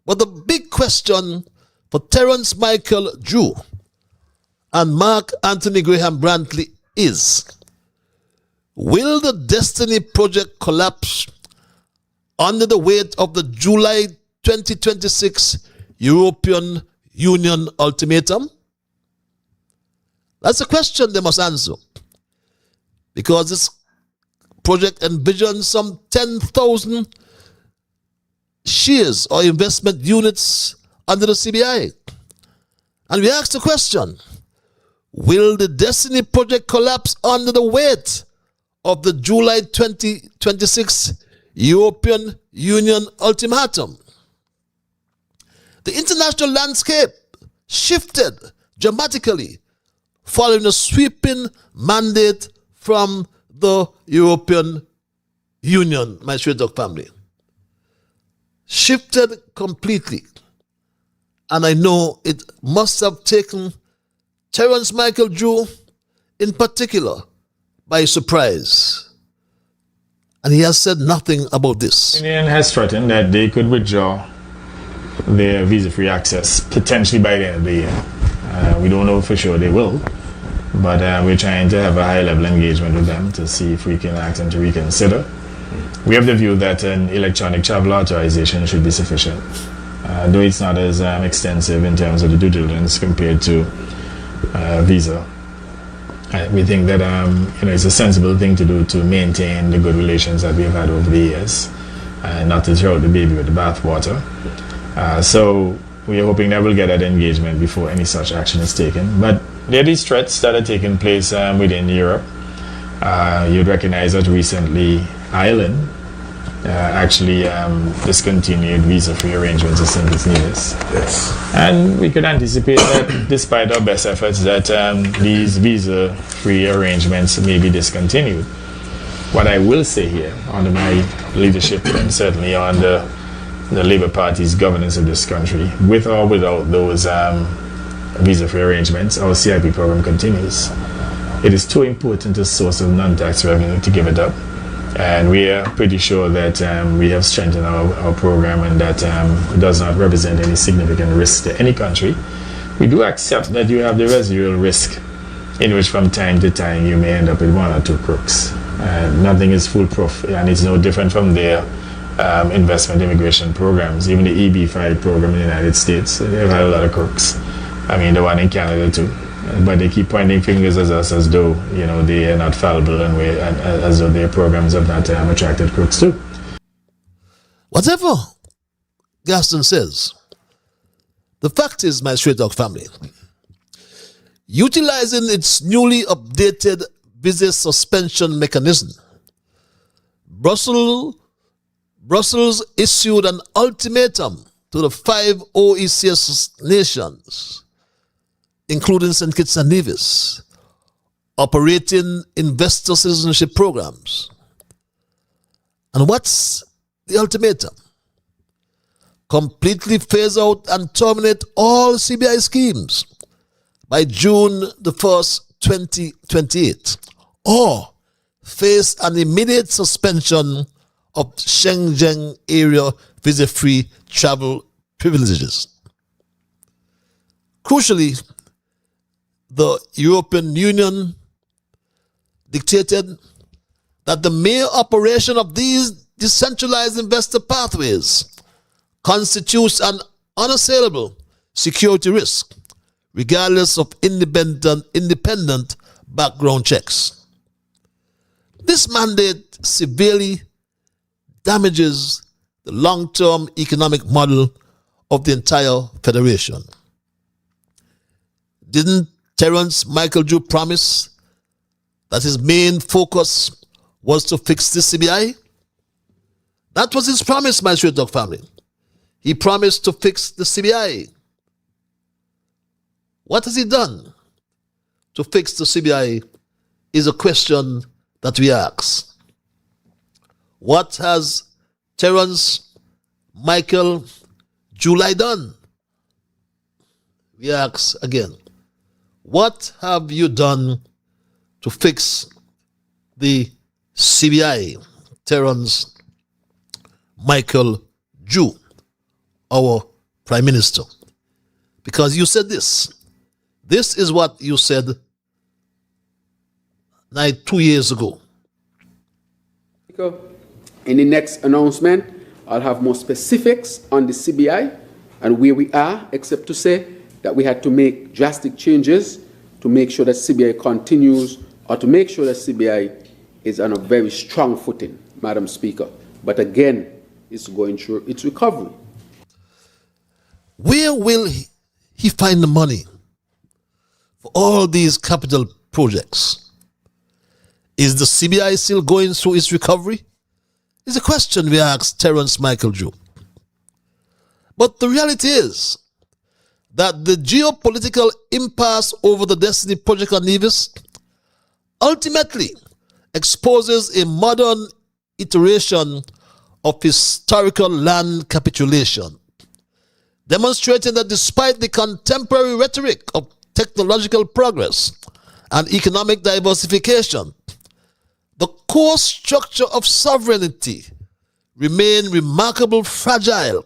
But the big question for Terence Michael Drew and Mark Anthony Graham Brantley is, will the Destiny Project collapse under the weight of the July 2026 European Union ultimatum? That's a question they must answer, because this project envisions some 10,000 shares or investment units under the CBI. And we ask the question, will the Destiny Project collapse under the weight of the July 2026 European Union ultimatum? The international landscape shifted dramatically following a sweeping mandate from the European Union, my straight dog family. Shifted completely. And I know it must have taken Terence Michael Drew in particular by surprise. And he has said nothing about this. The Union has threatened that they could withdraw their visa-free access potentially by the end of the year. We don't know for sure they will, but we're trying to have a high-level engagement with them to see if we can ask them to reconsider. We have the view that an electronic travel authorization should be sufficient, though it's not as extensive in terms of the due diligence compared to visa. We think that it's a sensible thing to do to maintain the good relations that we've had over the years, not to throw out the baby with the bathwater. So we are hoping that we'll get that engagement before any such action is taken. But there are these threats that are taking place within Europe. You'd recognize that recently Ireland actually discontinued visa-free arrangements with St. Nevis. Yes. And we could anticipate that despite our best efforts that these visa-free arrangements may be discontinued. What I will say here, under my leadership and certainly on the Labour Party's governance of this country, with or without those visa-free arrangements, our CIP program continues. It is too important a source of non-tax revenue to give it up. And we are pretty sure that we have strengthened our program and that it does not represent any significant risk to any country. We do accept that you have the residual risk in which from time to time you may end up with one or two crooks. Nothing is foolproof, and it's no different from their investment immigration programs. Even the EB-5 program in the United States, they've had a lot of crooks. I mean, the one in Canada too. But they keep pointing fingers at us as though, they are not fallible and as though their programs have not attracted crooks too. Whatever Gaston says, the fact is, my straight dog family, utilizing its newly updated visa suspension mechanism, Brussels issued an ultimatum to the 5 OECS nations, including St. Kitts and Nevis, operating investor citizenship programs. And what's the ultimatum? Completely phase out and terminate all CBI schemes by June the 1st, 2028, or face an immediate suspension of Schengen area visa-free travel privileges. Crucially, the European Union dictated that the mere operation of these decentralized investor pathways constitutes an unassailable security risk, regardless of independent background checks. This mandate severely damages the long-term economic model of the entire federation. Didn't Terence Michael Drew promise that his main focus was to fix the CBI? That was his promise, my straight dog family. He promised to fix the CBI. What has he done to fix the CBI is a question that we ask. What has Terence Michael July done? We ask again. What have you done to fix the CBI? Terence Michael Jew, our Prime Minister. Because you said this. This is what you said 2 years ago. In the next announcement, I'll have more specifics on the CBI and where we are, except to say that we had to make drastic changes to make sure that CBI continues, or to make sure that CBI is on a very strong footing, Madam Speaker. But again, it's going through its recovery. Where will he find the money for all these capital projects? Is the CBI still going through its recovery? Is a question we asked Terence Michael Jew. But the reality is that the geopolitical impasse over the Destiny Project on Nevis ultimately exposes a modern iteration of historical land capitulation, demonstrating that despite the contemporary rhetoric of technological progress and economic diversification, the core structure of sovereignty remains remarkably fragile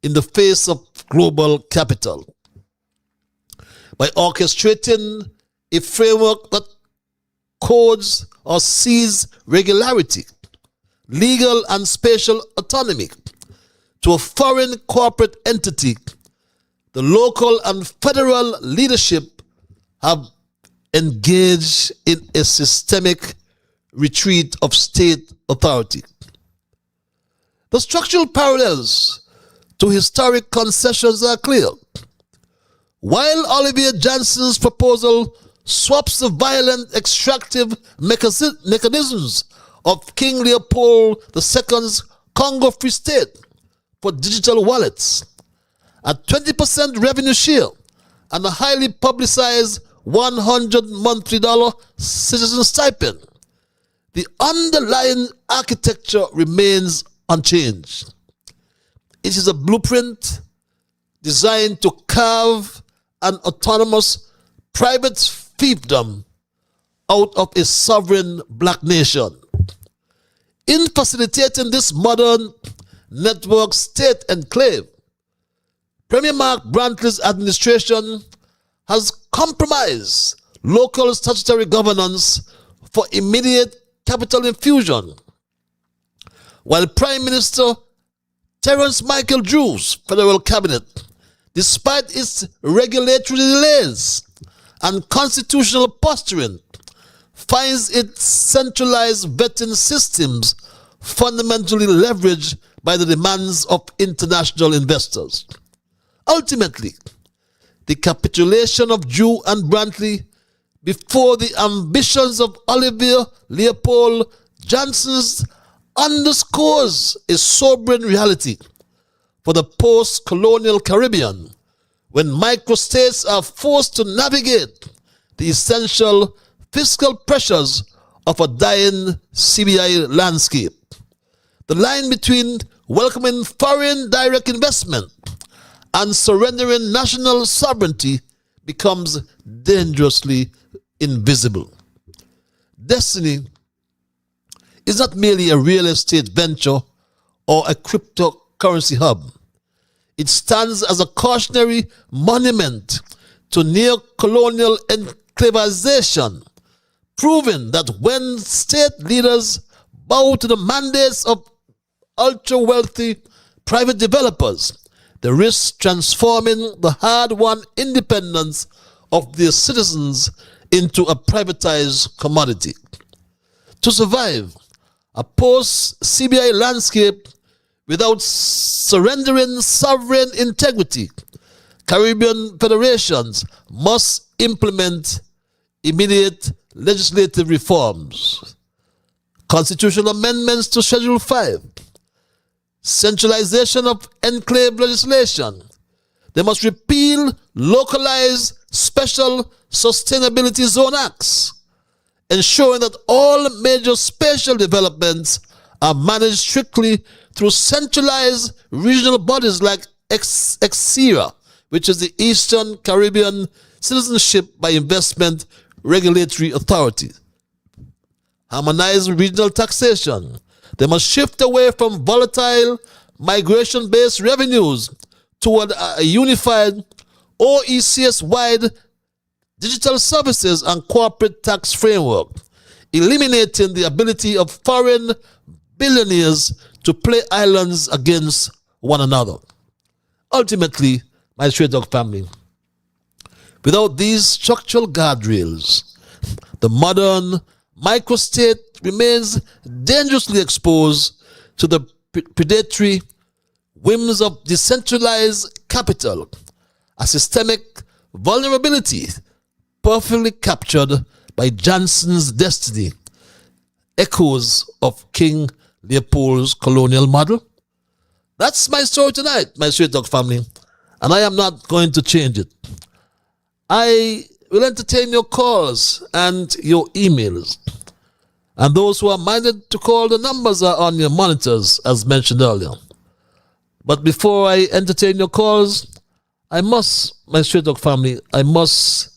in the face of global capital. By orchestrating a framework that codes or sees regularity, legal and spatial autonomy to a foreign corporate entity, the local and federal leadership have engaged in a systemic retreat of state authority. The structural parallels to historic concessions are clear. While Olivier Janssens' proposal swaps the violent extractive mechanisms of King Leopold II's Congo Free State for digital wallets, a 20% revenue share, and a highly publicized $100 monthly citizen stipend, the underlying architecture remains unchanged. It is a blueprint designed to carve an autonomous private fiefdom out of a sovereign black nation. In facilitating this modern network state enclave, Premier Mark Brantley's administration has compromised local statutory governance for immediate capital infusion, while Prime Minister Terence Michael Jew's federal cabinet, despite its regulatory delays and constitutional posturing, finds its centralized vetting systems fundamentally leveraged by the demands of international investors. Ultimately, the capitulation of Jew and Brantley before the ambitions of Olivier Leopold Janssens underscores a sobering reality for the post-colonial Caribbean, when microstates are forced to navigate the essential fiscal pressures of a dying CBI landscape. The line between welcoming foreign direct investment and surrendering national sovereignty becomes dangerously invisible. Destiny is not merely a real estate venture or a cryptocurrency hub. It stands as a cautionary monument to neo-colonial enclavization, proving that when state leaders bow to the mandates of ultra-wealthy private developers, they risk transforming the hard-won independence of their citizens into a privatized commodity. To survive a post-CBI landscape without surrendering sovereign integrity, Caribbean federations must implement immediate legislative reforms, constitutional amendments to Schedule 5, centralization of enclave legislation. They must repeal localized Special Sustainability Zone Acts, ensuring that all major spatial developments are managed strictly through centralized regional bodies like EXIRA, which is the Eastern Caribbean Citizenship by Investment Regulatory Authority. Harmonize regional taxation. They must shift away from volatile migration-based revenues toward a unified OECS-wide digital services and corporate tax framework, eliminating the ability of foreign billionaires to play islands against one another. Ultimately, my Straight Dog family, without these structural guardrails, the modern microstate remains dangerously exposed to the predatory whims of decentralized capital, a systemic vulnerability perfectly captured by JANSSENS' destiny, echoes of King Leopold's colonial model. That's my story tonight, my Straight Dog family, and I am not going to change it. I will entertain your calls and your emails. And those who are minded to call, the numbers are on your monitors, as mentioned earlier. But before I entertain your calls, I must, my Straight Dog family, I must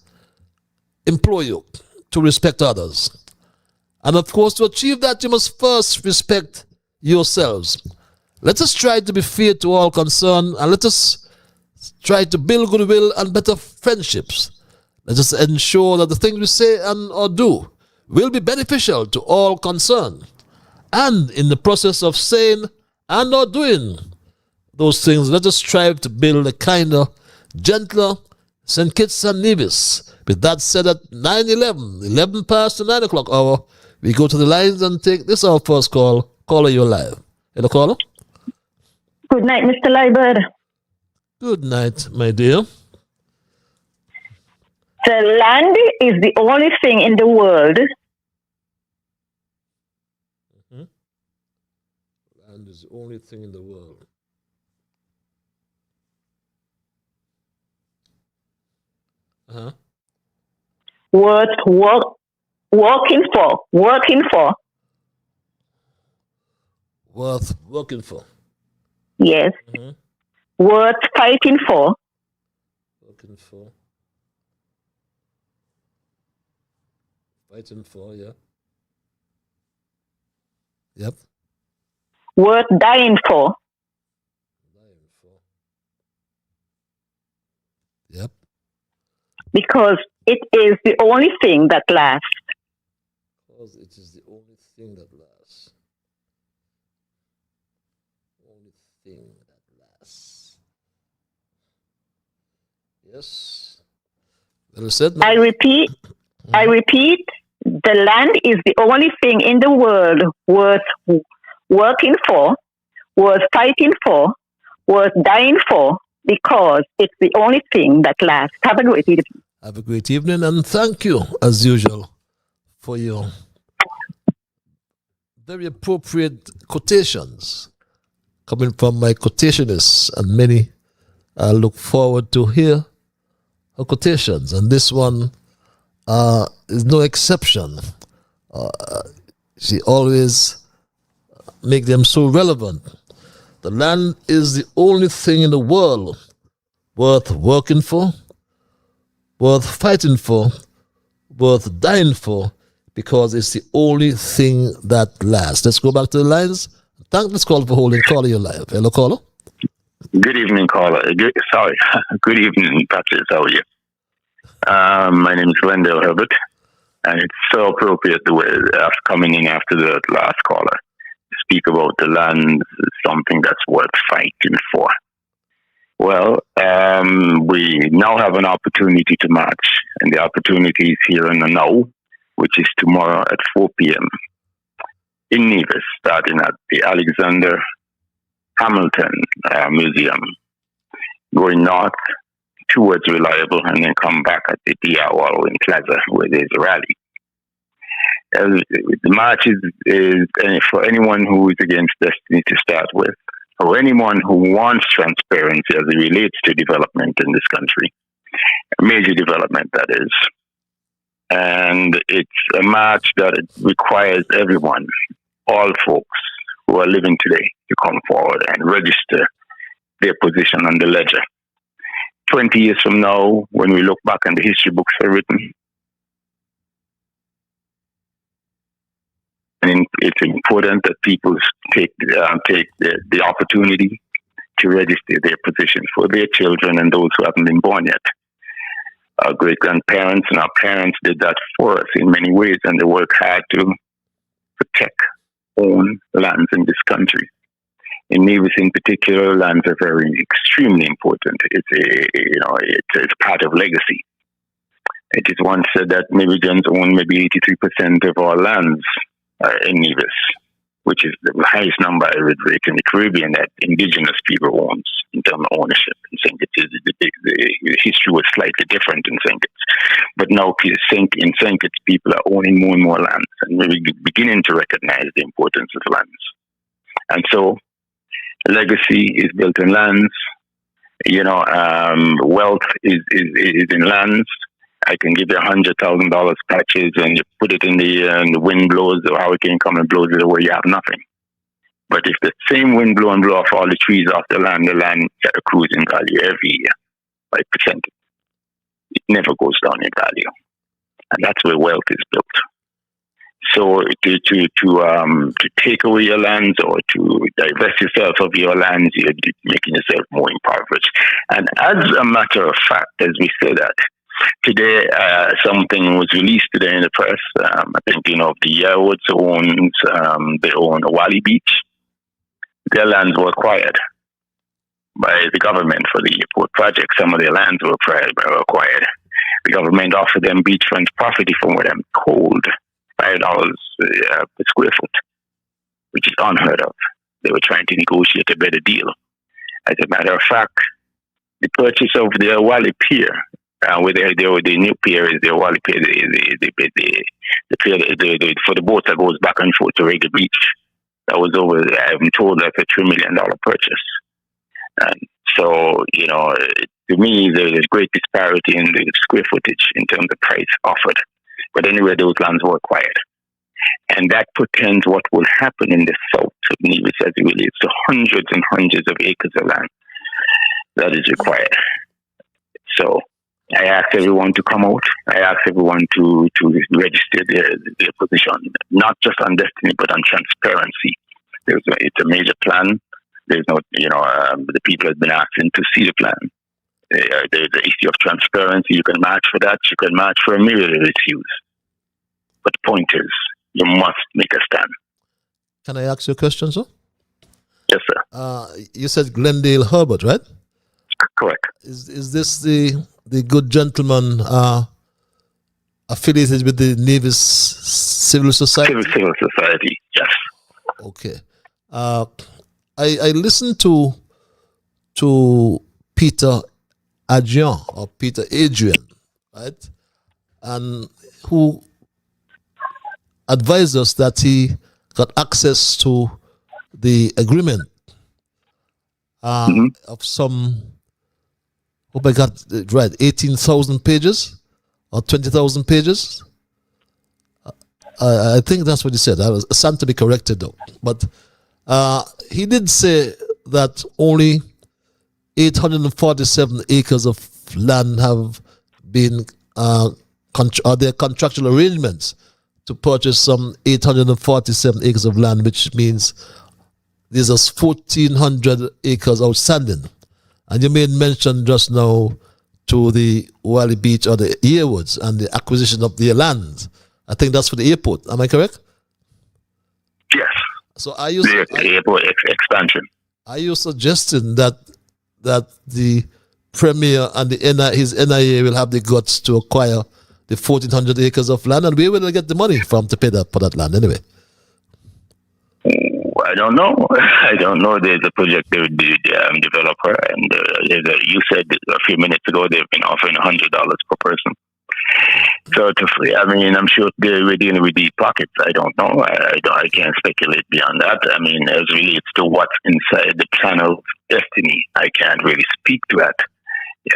implore you to respect others. And of course, to achieve that, you must first respect yourselves. Let us try to be fair to all concerned, and let us try to build goodwill and better friendships. Let us ensure that the things we say and or do will be beneficial to all concerned. And in the process of saying and or doing those things, let us strive to build a kinder, gentler St. Kitts and Nevis. With that said, at 9:11, 11 past the 9 o'clock hour, we go to the lines and take this our first call. Caller, you're live. Hello, caller. Good night, Mr. Leopold. Good night, my dear. The land is the only thing in the world. Land is the only thing in the world. Worth working for. Worth working for. Yes. Worth fighting for. Working for. Fighting for, yeah. Yep. Worth dying for. Dying for. Yep. Because it is the only thing that lasts. Because it is the only thing that lasts. Only thing that lasts. Yes. Well said. I repeat, the land is the only thing in the world worth working for, worth fighting for, worth dying for, because it's the only thing that lasts. Have a great evening. Have a great evening, and thank you, as usual, for your very appropriate quotations coming from my quotationists, and many look forward to hear her quotations, and this one is no exception. She always make them so relevant. The land is the only thing in the world worth working for, worth fighting for, worth dying for, because it's the only thing that lasts. Let's go back to the lines. Thank this caller for holding. Caller, you're live. Hello, caller. Good evening, caller. Good evening, Patrick. How are you? My name is Glendale Herbert, and it's so appropriate the way after coming in after the last caller to speak about the land, something that's worth fighting for. Well, we now have an opportunity to march, and the opportunity is here and now, which is tomorrow at 4 p.m. in Nevis, starting at the Alexander Hamilton Museum, going north towards Reliable, and then come back at the DR Wall in Plaza, where there's a rally. The march is for anyone who is against destiny to start with, or anyone who wants transparency as it relates to development in this country. A major development, that is. And it's a march that it requires everyone, all folks who are living today, to come forward and register their position on the ledger. 20 years from now, when we look back and the history books are written, and it's important that people take the opportunity to register their position for their children and those who haven't been born yet. Our great-grandparents and our parents did that for us in many ways, and they worked hard to protect own lands in this country. In Nevis, in particular, lands are very extremely important. It's part of legacy. It is once said that Nevisians own maybe 83% of our lands in Nevis, which is the highest number I read in the Caribbean that indigenous people owns in terms of ownership. In St. Kitts, the history was slightly different in St. Kitts. But now in St. Kitts, people are owning more and more lands, and we're beginning to recognize the importance of lands. And so, legacy is built in lands. Wealth is in lands. I can give you $100,000 patches, and you put it in the wind blows, or hurricane come and blows it away, you have nothing. But if the same wind blow off all the trees off the land accrues in value every year by percentage. It never goes down in value, and that's where wealth is built. So to take away your lands or to divest yourself of your lands, you're making yourself more impoverished. And as a matter of fact, as we say that, today, something was released today in the press. I think, the Yarwoods they own Wally Beach. Their lands were acquired by the government for the airport project. Some of their lands were acquired. The government offered them beachfront property for them cold $5 per square foot, which is unheard of. They were trying to negotiate a better deal. As a matter of fact, the purchase of the Wally Pier, where the new pier is the Wally Pier, the pier for the boat that goes back and forth to Reggae Beach. That was over, I'm told, that's a $3 million purchase. And so, to me, there's a great disparity in the square footage in terms of price offered. But anyway, those lands were acquired. And that portends what will happen in the south of Nevis as it relates to hundreds and hundreds of acres of land that is required. So I ask everyone to come out. I ask everyone to register their position, not just on destiny, but on transparency. It's a major plan. There's no, the people have been asking to see the plan. The issue of transparency, you can march for that. You can march for a myriad of issues. But the point is, you must make a stand. Can I ask you a question, sir? Yes, sir. You said Glendale Herbert, right? Correct. Is this the good gentleman affiliated with the Nevis Civil Society? Civil Society, yes. Okay. I listened to Peter Adrian, right? And who advised us that he got access to the agreement of some, hope I got it right, 18,000 pages or 20,000 pages. I think that's what he said. I was stand to be corrected though. But he did say that only 847 acres of land have been their contractual arrangements to purchase some 847 acres of land, which means there's 1,400 acres outstanding. And you made mention just now to the Wally Beach or the Yarwoods and the acquisition of their land. I think that's for the airport. Am I correct? Yes. So are you the airport expansion? Are you suggesting that the Premier and his NIA will have the guts to acquire the 1,400 acres of land, and where will they get the money from to pay for that land anyway? I don't know. I don't know. There's a project developer, and you said a few minutes ago they've been offering $100 per person. So, I'm sure they're dealing with deep pockets. I don't know. I can't speculate beyond that. As relates to what's inside the plan of destiny, I can't really speak to that.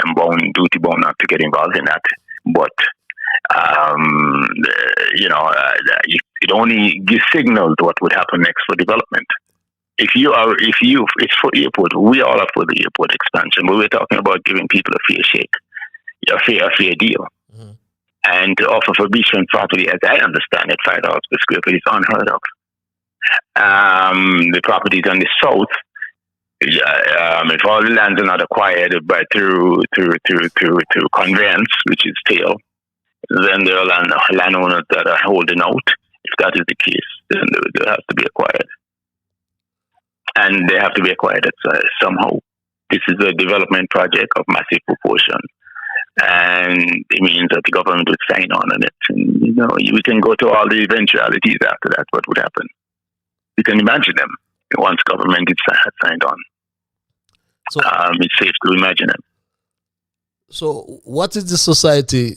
I'm duty bound not to get involved in that. But it only gives signals to what would happen next for development. It's for airport. We all are for the airport expansion, but we're talking about giving people a fair shake, a fair deal. Mm-hmm. And to offer for beachfront property, as I understand it, $5 per square foot is unheard of. The properties on the south, if all the lands are not acquired through conveyance, which is tail, then there are landowners that are holding out. If that is the case, then they have to be acquired. And they have to be acquired somehow. This is a development project of massive proportion. And it means that the government would sign on it. And, we can go to all the eventualities after that, what would happen. You can imagine them once government has signed on. So, it's safe to imagine them. So what is the society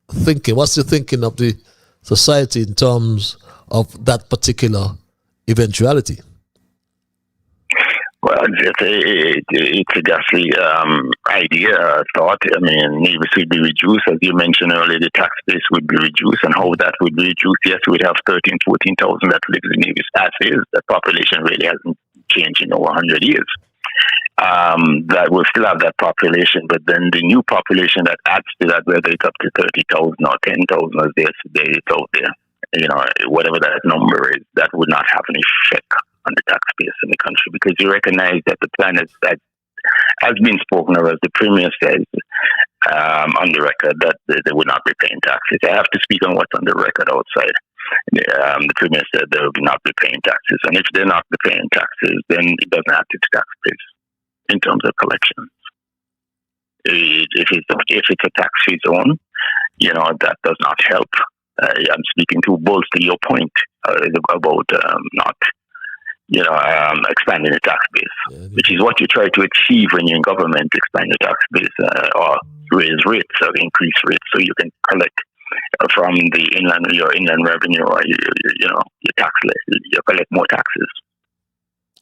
thinking? What's the thinking of the society in terms of that particular eventuality? Well, it's a ghastly idea, thought. I mean, Nevis would be reduced. As you mentioned earlier, the tax base would be reduced. And how that would be reduced, yes, we'd have 13,000, 14,000 that lives in Nevis. As is, the population really hasn't changed in over 100 years. That will still have that population, but then the new population that adds to that, whether it's up to 30,000 or 10,000 as it's out there, whatever that number is, that would not have an effect on the tax base in the country, because you recognize that the plan has been spoken of, as the Premier says on the record, that they would not be paying taxes. I have to speak on what's on the record outside. The Premier said they will not be paying taxes, and if they're not paying taxes, then it doesn't add to the tax base in terms of collections. If it's a tax-free zone, that does not help. I'm speaking to bolster your point about not expanding the tax base, which is what you try to achieve when you're in government, expand the tax base or raise rates or increase rates so you can collect from your inland revenue or your tax list, you collect more taxes.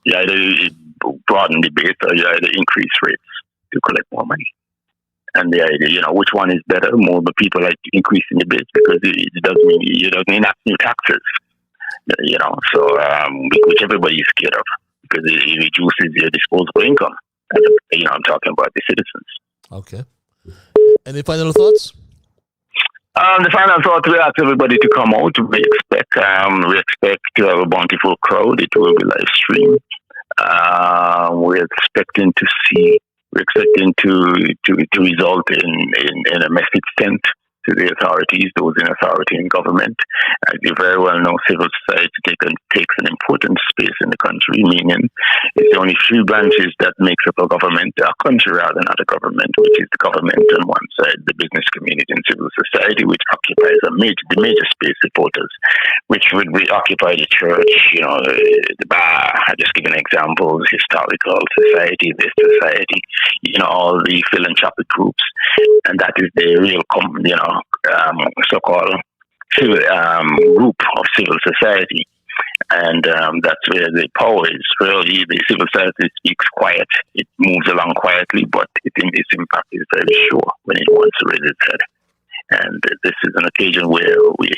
You either broaden the base or you either increase rates to collect more money. And the idea, which one is better? More the people like increasing the base because it doesn't enact new taxes. So which everybody is scared of because it reduces your disposable income. I'm talking about the citizens. Okay. Any final thoughts? The final thought, we ask everybody to come out. We expect to have a bountiful crowd. It will be live streamed. We're expecting to result in a message sent to the authorities, those in authority and government. As you very well know, civil society takes an important space in the country, meaning it's the only three branches that makes up a government, a country rather, not a government, which is the government on one side, the business community and civil society, which occupies the major space supporters, which would occupy the church, the bar, I just give an example, the historical society, this society, all the philanthropic groups, and that is the real so-called group of civil society, and that's where the power is. Really, the civil society speaks quiet; it moves along quietly, but its impact is very sure when it wants to raise its head. And this is an occasion where we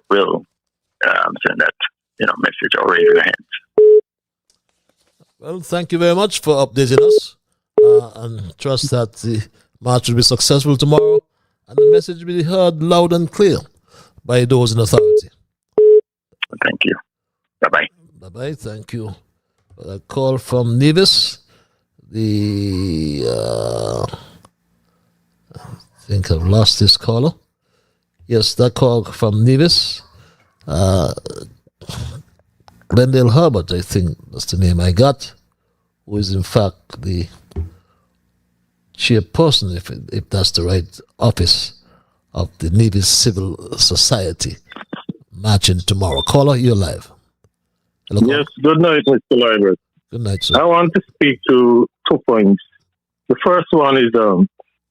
will send that message or raise our hands. Well, thank you very much for updating us, and trust that the march will be successful tomorrow. And the message will be heard loud and clear by those in authority. Thank you. Bye-bye. Bye-bye. Thank you. A call from Nevis. I think I've lost this caller. Yes, that call from Nevis. Glendale Herbert, I think that's the name I got, who is in fact the chairperson, if that's the right office, of the Nevis Civil Society marching tomorrow. Caller, you're live. Hello, yes, good night, Mr. Library. Good night, sir. I want to speak to 2 points. The first one is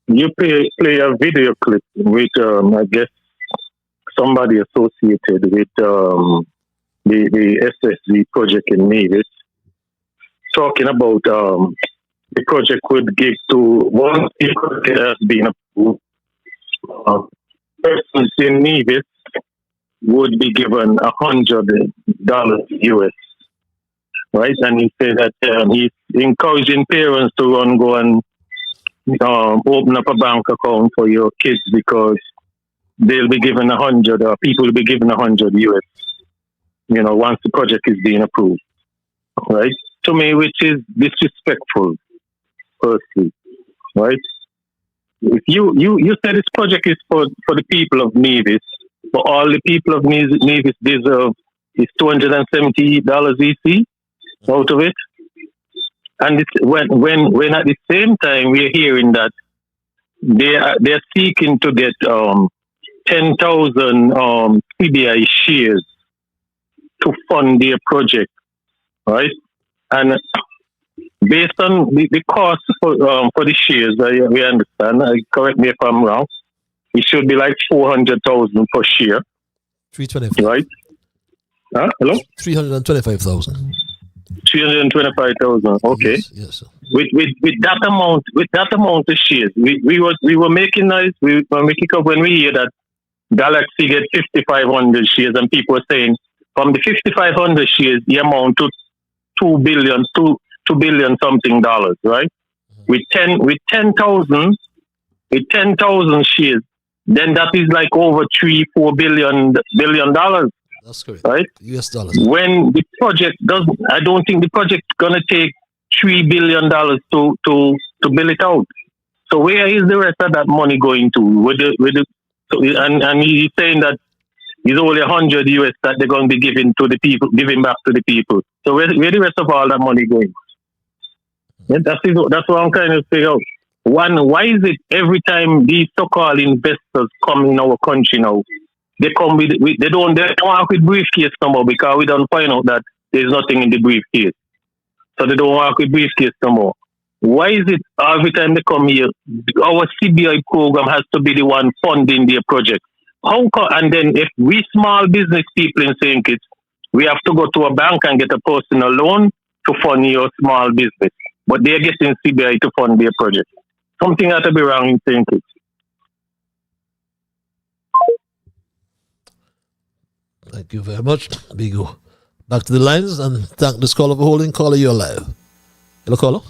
you play a video clip with, I guess, somebody associated with the SSG project in Nevis, talking about the project would give to once the project has been approved, persons in Nevis would be given $100 US, right? And he said that he's encouraging parents to go and open up a bank account for your kids because they'll be given 100, or people will be given 100 US, once the project is being approved, right? To me, which is disrespectful, firstly, right? If you said this project is for the people of Nevis, but all the people of Nevis deserve is $270 EC out of it. And it's when at the same time we're hearing that they're seeking to get 10,000 CBI shares to fund their project, right? And based on the cost for the shares, we understand. Correct me if I'm wrong. It should be like 400,000 per share. 325. Right? Hello. 325,000. 325,000. Okay. Yes, sir. With that amount of shares, we were making noise. We were making up when we hear that Galaxy get 5,500 shares, and people were saying from the 5,500 shares, the amount to $2 billion something dollars, right? With 10,000 shares, then that is like over $3-4 billion dollars. That's correct. Right? US dollars. When the project doesn't, I don't think the project gonna take $3 billion to build it out. So where is the rest of that money going to? And he's saying that it's only 100 US that they're going to be giving back to the people. So where the rest of all that money going? Yeah, that's what I'm kind of figure out. One, why is it every time these so-called investors come in our country now, they come they don't work with briefcase no more because we don't find out that there's nothing in the briefcase. So they don't work with briefcase no more. Why is it every time they come here, our CBI program has to be the one funding their project? And then if we small business people in St. Kitts, we have to go to a bank and get a personal loan to fund your small business. But they're getting CBI to fund their project. Something has to be wrong in St. Kitts. Thank you very much. We go back to the lines and thank this caller for holding. Caller, you're live. Hello, caller.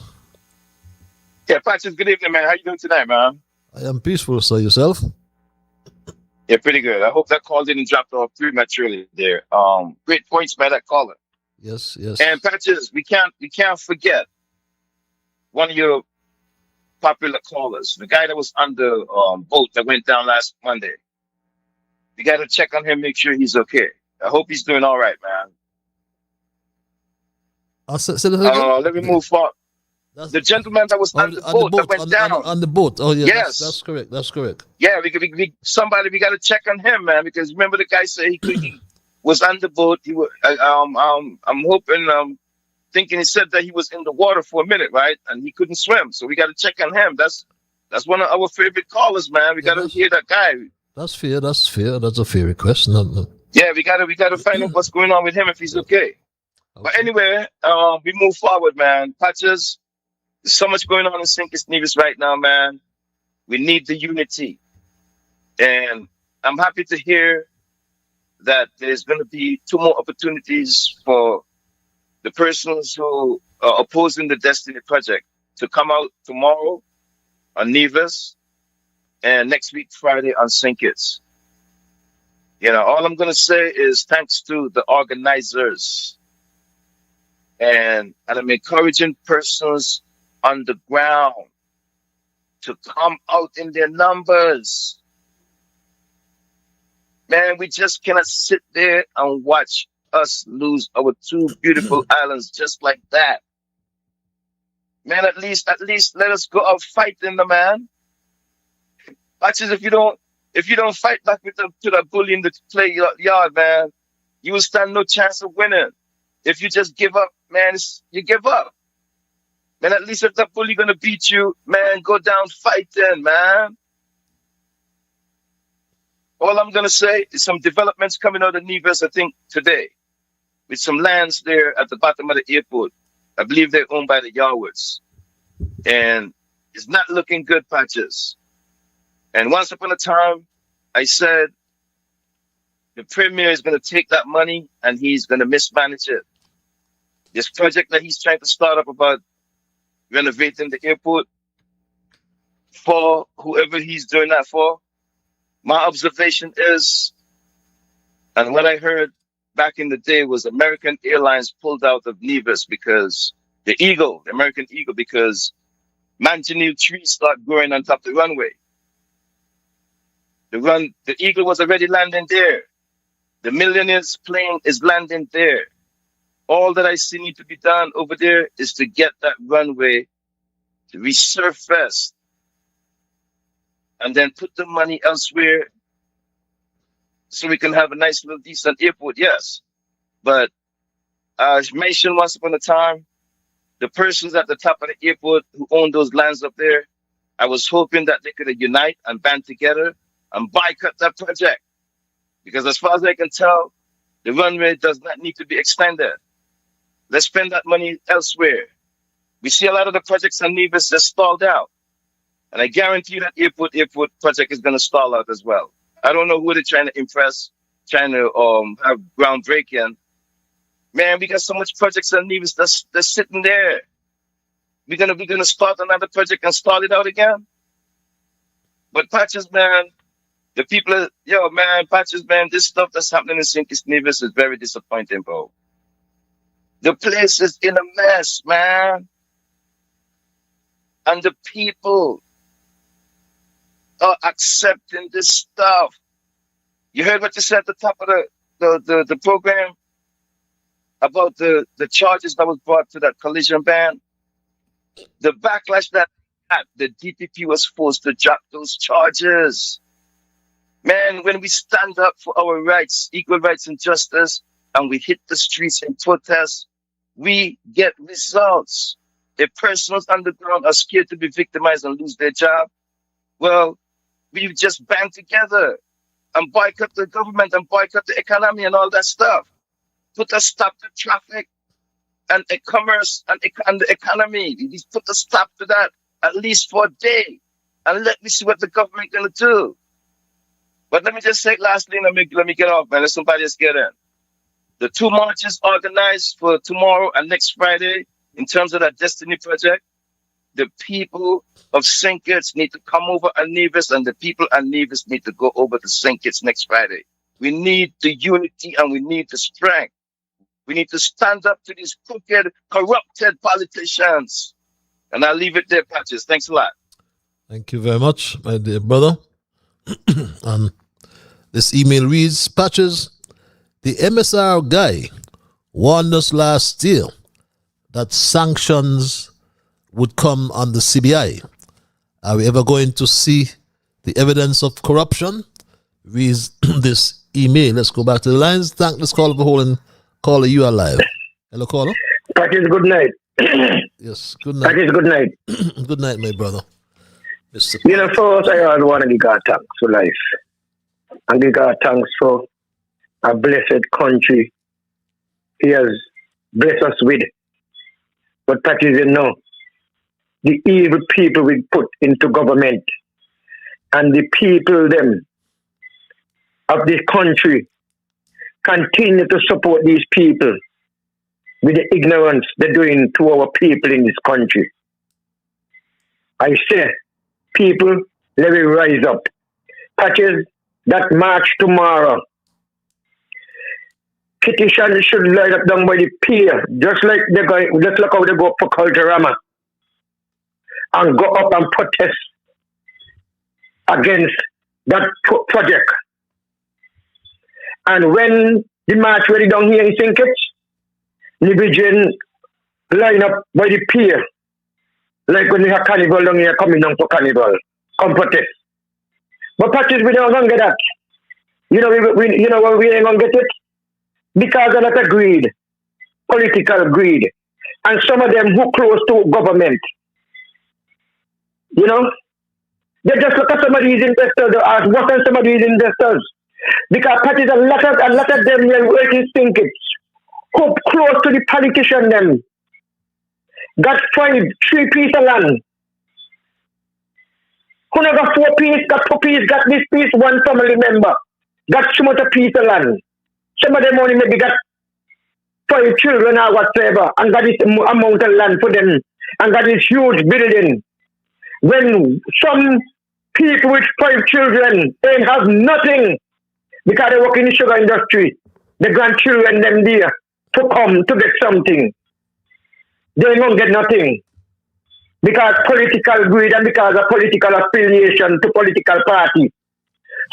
Yeah, Patrick, good evening, man. How you doing tonight, man? I am peaceful, sir. Yourself? Yeah, pretty good. I hope that call didn't drop off prematurely there. Great points by that caller. Yes, yes. And Patrick, we can't forget one of your popular callers, the guy that was on the boat that went down last Monday. You got to check on him, make sure he's okay. I hope he's doing all right, man. Let me move forward. The gentleman that was on the boat that went down. On the boat. Oh, yeah. Yes. That's correct. That's correct. Yeah, we got to check on him, man, because remember the guy said he was on the boat. He was, I'm hoping, thinking he said that he was in the water for a minute, right? And he couldn't swim. So we got to check on him. That's one of our favorite callers, man. We got to hear that guy. That's fair. That's fair. That's a fair request. No. Yeah, we gotta find out what's going on with him if he's okay. But anyway, we move forward, man. Patches, there's so much going on in St. Kitts Nevis right now, man. We need the unity. And I'm happy to hear that there's going to be 2 more opportunities for the persons who are opposing the Destiny Project to come out tomorrow on Nevis and next week, Friday, on St. Kitts. All I'm going to say is thanks to the organizers. And I'm encouraging persons on the ground to come out in their numbers. Man, we just cannot sit there and watch us lose our 2 beautiful islands just like that. Man, at least let us go out fighting the man. Actually, if you don't fight back to the bully in the play yard, man, you will stand no chance of winning. If you just give up, man, you give up. Man, at least if that bully gonna beat you, man, go down fighting, man. All I'm gonna say is some developments coming out of Nevis, I think, today, with some lands there at the bottom of the airport. I believe they're owned by the Yarwoods. And it's not looking good, Patches. And once upon a time, I said the premier is going to take that money and he's going to mismanage it. This project that he's trying to start up about renovating the airport, for whoever he's doing that for, my observation is, and what I heard back in the day was American Airlines pulled out of Nevis because the American Eagle, because manganill trees start growing on top of the runway. The Eagle was already landing there. The Millionaire's plane is landing there. All that I see need to be done over there is to get that runway to resurface and then put the money elsewhere so we can have a nice little decent airport, yes. But as mentioned once upon a time, the persons at the top of the airport who own those lands up there, I was hoping that they could unite and band together and boycott that project. Because as far as I can tell, the runway does not need to be extended. Let's spend that money elsewhere. We see a lot of the projects on Nevis just stalled out. And I guarantee that airport project is going to stall out as well. I don't know who they're trying to impress, trying to have groundbreaking. Man, we got so much projects on Nevis that's sitting there. We're gonna start another project and start it out again. But Patches, man, the people, Patches, man, this stuff that's happening in St. Kitts Nevis is very disappointing, bro. The place is in a mess, man. And the people are accepting this stuff. You heard what you said at the top of the program about the charges that was brought to that collision ban? The backlash that the DPP was forced to drop those charges. Man, when we stand up for our rights, equal rights and justice, and we hit the streets in protest, we get results. If persons on the ground are scared to be victimized and lose their job, well, we just band together and boycott the government and boycott the economy and all that stuff. Put a stop to traffic and commerce and the economy. We put a stop to that at least for a day. And let me see what the government going to do. But let me just say lastly, let me get off, man. Let somebody else get in. The 2 marches organized for tomorrow and next Friday in terms of that Destiny project, the people of St. Kitts need to come over to Nevis, and the people at Nevis need to go over to St. Kitts next Friday. We need the unity and we need the strength. We need to stand up to these crooked, corrupted politicians. And I'll leave it there, Patches. Thanks a lot. Thank you very much, my dear brother. And this email reads, Patches, the MSR guy warned us last year that sanctions would come on the CBI. Are we ever going to see the evidence of corruption? Reads this email. Let's go back to the lines. Thank this caller for holding. Caller, you are live. Hello, caller. Patches, good night. Yes, good night. Patches, good night. Good night, my brother. Mr. You know, first I always want to give God thanks for life. And give God thanks for a blessed country He has blessed us with. But Patches, you know, the evil people we put into government and the people them of this country continue to support these people with the ignorance they're doing to our people in this country. I say, people, let me rise up. Patches, that march tomorrow, petition should line up down by the pier, just like they're going, just like how they go up for Culturama, and go up and protest against that project. And when the march ready down here in St. Kitts, the region line up by the pier, like when we have carnival down here coming down for carnival, come protest. But Patches, we don't gonna get that. You know, we ain't gonna get it because of that greed, political greed, and some of them who close to government. You know, they just look at some of these investors. They ask, what are some of these investors? Because Patches, a lot of them here working St. Kitts, who close to the politician them. got 3 pieces of land. Who got 4 pieces, got 2 pieces, got this piece, 1 family member. Got so much a piece of land. Some of them only maybe got 5 children or whatever, and got this amount of land for them, and got this huge building. When some people with 5 children, they have nothing because they work in the sugar industry. The grandchildren them there to come to get something. They don't get nothing because political greed and because of political affiliation to political party.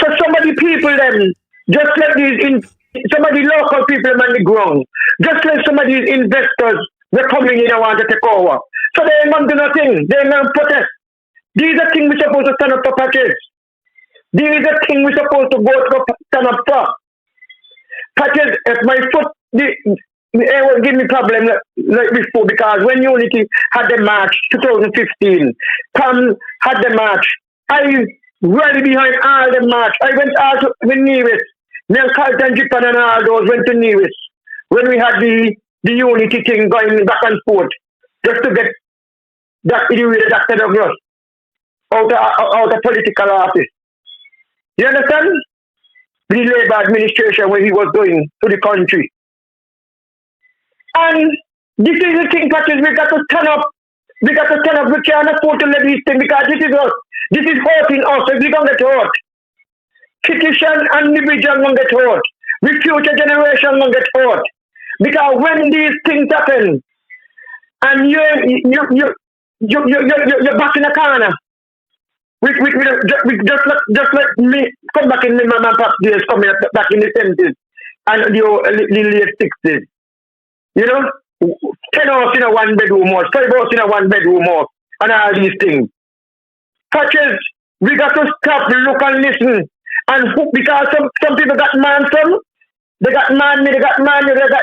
So some of the people them, just like some of the local people on the ground, just like some of these investors, they're coming in and want to take over. So they don't do nothing. They don't protest. These are things we're supposed to stand up for patches. These are things we're supposed to go to stand up for. Patches, if my foot, it will give me problem like before because when Unity had the march 2015, Tom had the march. I rally behind all the march. I went out to Nevis. Nel Carlton, Japan and all those went to Nevis when we had the Unity thing going back and forth just to get Dr. Douglas out of political office. You understand? The Labour administration when he was going to the country. And this is the thing, Patrick, we got to stand up. We got to stand up. We can't afford to let these things because this is us. This is hurting us. If we don't get hurt. Citizen and individual won't get hurt. The future generation won't get hurt. Because when these things happen and you're back in the corner, just like me come back in my past days, coming back in the 70s and the late 60s. You know, 10 hours in a 1 bedroom house, 5 hours in a 1 bedroom house, and all these things. Patches, we got to stop, look and listen. And because some people got man, they got man, they got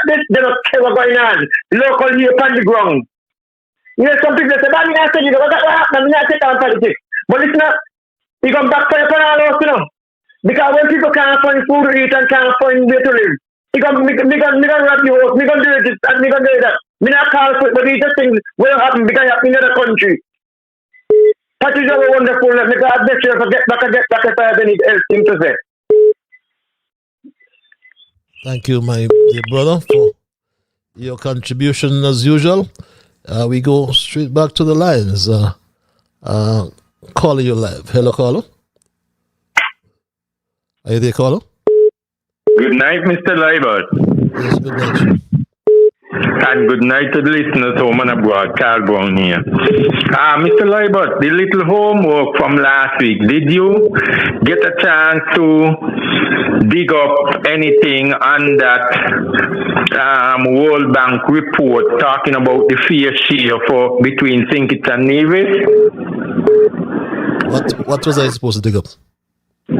this, they don't care what's going on. Local here on the ground. You know, some people say, but I said, you know, what happened? I take on politics. But it's not, you come back for all of us, you know. Because when people can't find food to eat and can't find way to live, me gonna rob the house, me gonna do this and me gonna do that. Me not call for it, but these things will happen because it happen in other country. That is our wonderfulness. May God bless you. Get back if I have anything to say. Thank you, my dear brother, for your contribution as usual. We go straight back to the lines. Caller, you live. Hello, caller. Are you there, caller? Good night, Mr. Leopold. Yes, good night. And good night to the listeners home and abroad. Carl Brown here. Mr. Leopold, the little homework from last week, did you get a chance to dig up anything on that World Bank report talking about the fair share for between St. Kitts and Nevis? What was I supposed to dig up?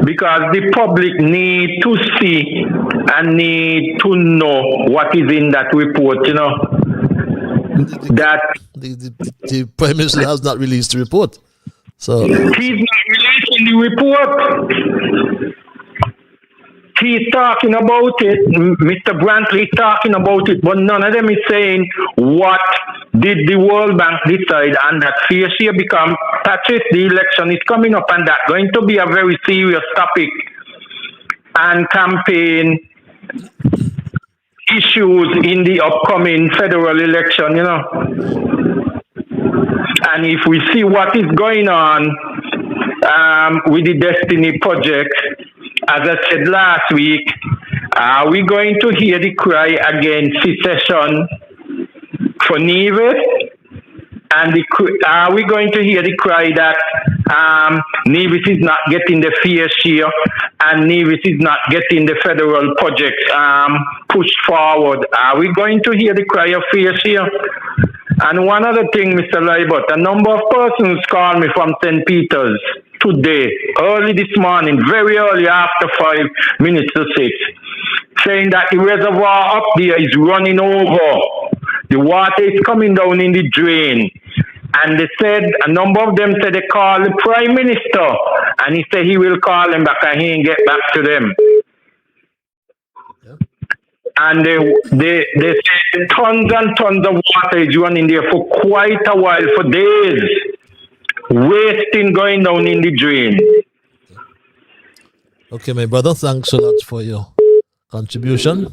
Because the public need to see and need to know what is in that report, you know. The Prime Minister has not released the report. So he's not releasing the report. He's talking about it. Mr. Brantley is talking about it, but none of them is saying what did the World Bank decide and that fair share become. Patrice, the election is coming up and that's going to be a very serious topic and campaign issues in the upcoming federal election, you know. And if we see what is going on with the Destiny project, as I said last week, are we going to hear the cry against secession for Nevis? And are we going to hear the cry that Nevis is not getting the fair share and Nevis is not getting the federal project pushed forward? Are we going to hear the cry of fair share? And one other thing, Mr. Leibert, a number of persons called me from St. Peter's today, early this morning, very early after 5 minutes to 6, saying that the reservoir up there is running over. The water is coming down in the drain. And they said, a number of them said they called the Prime Minister, and he said he will call them back and he ain't get back to them. and they say tons and tons of water is running there for quite a while, for days, wasting going down in the drain. Okay, my brother, thanks a lot for your contribution.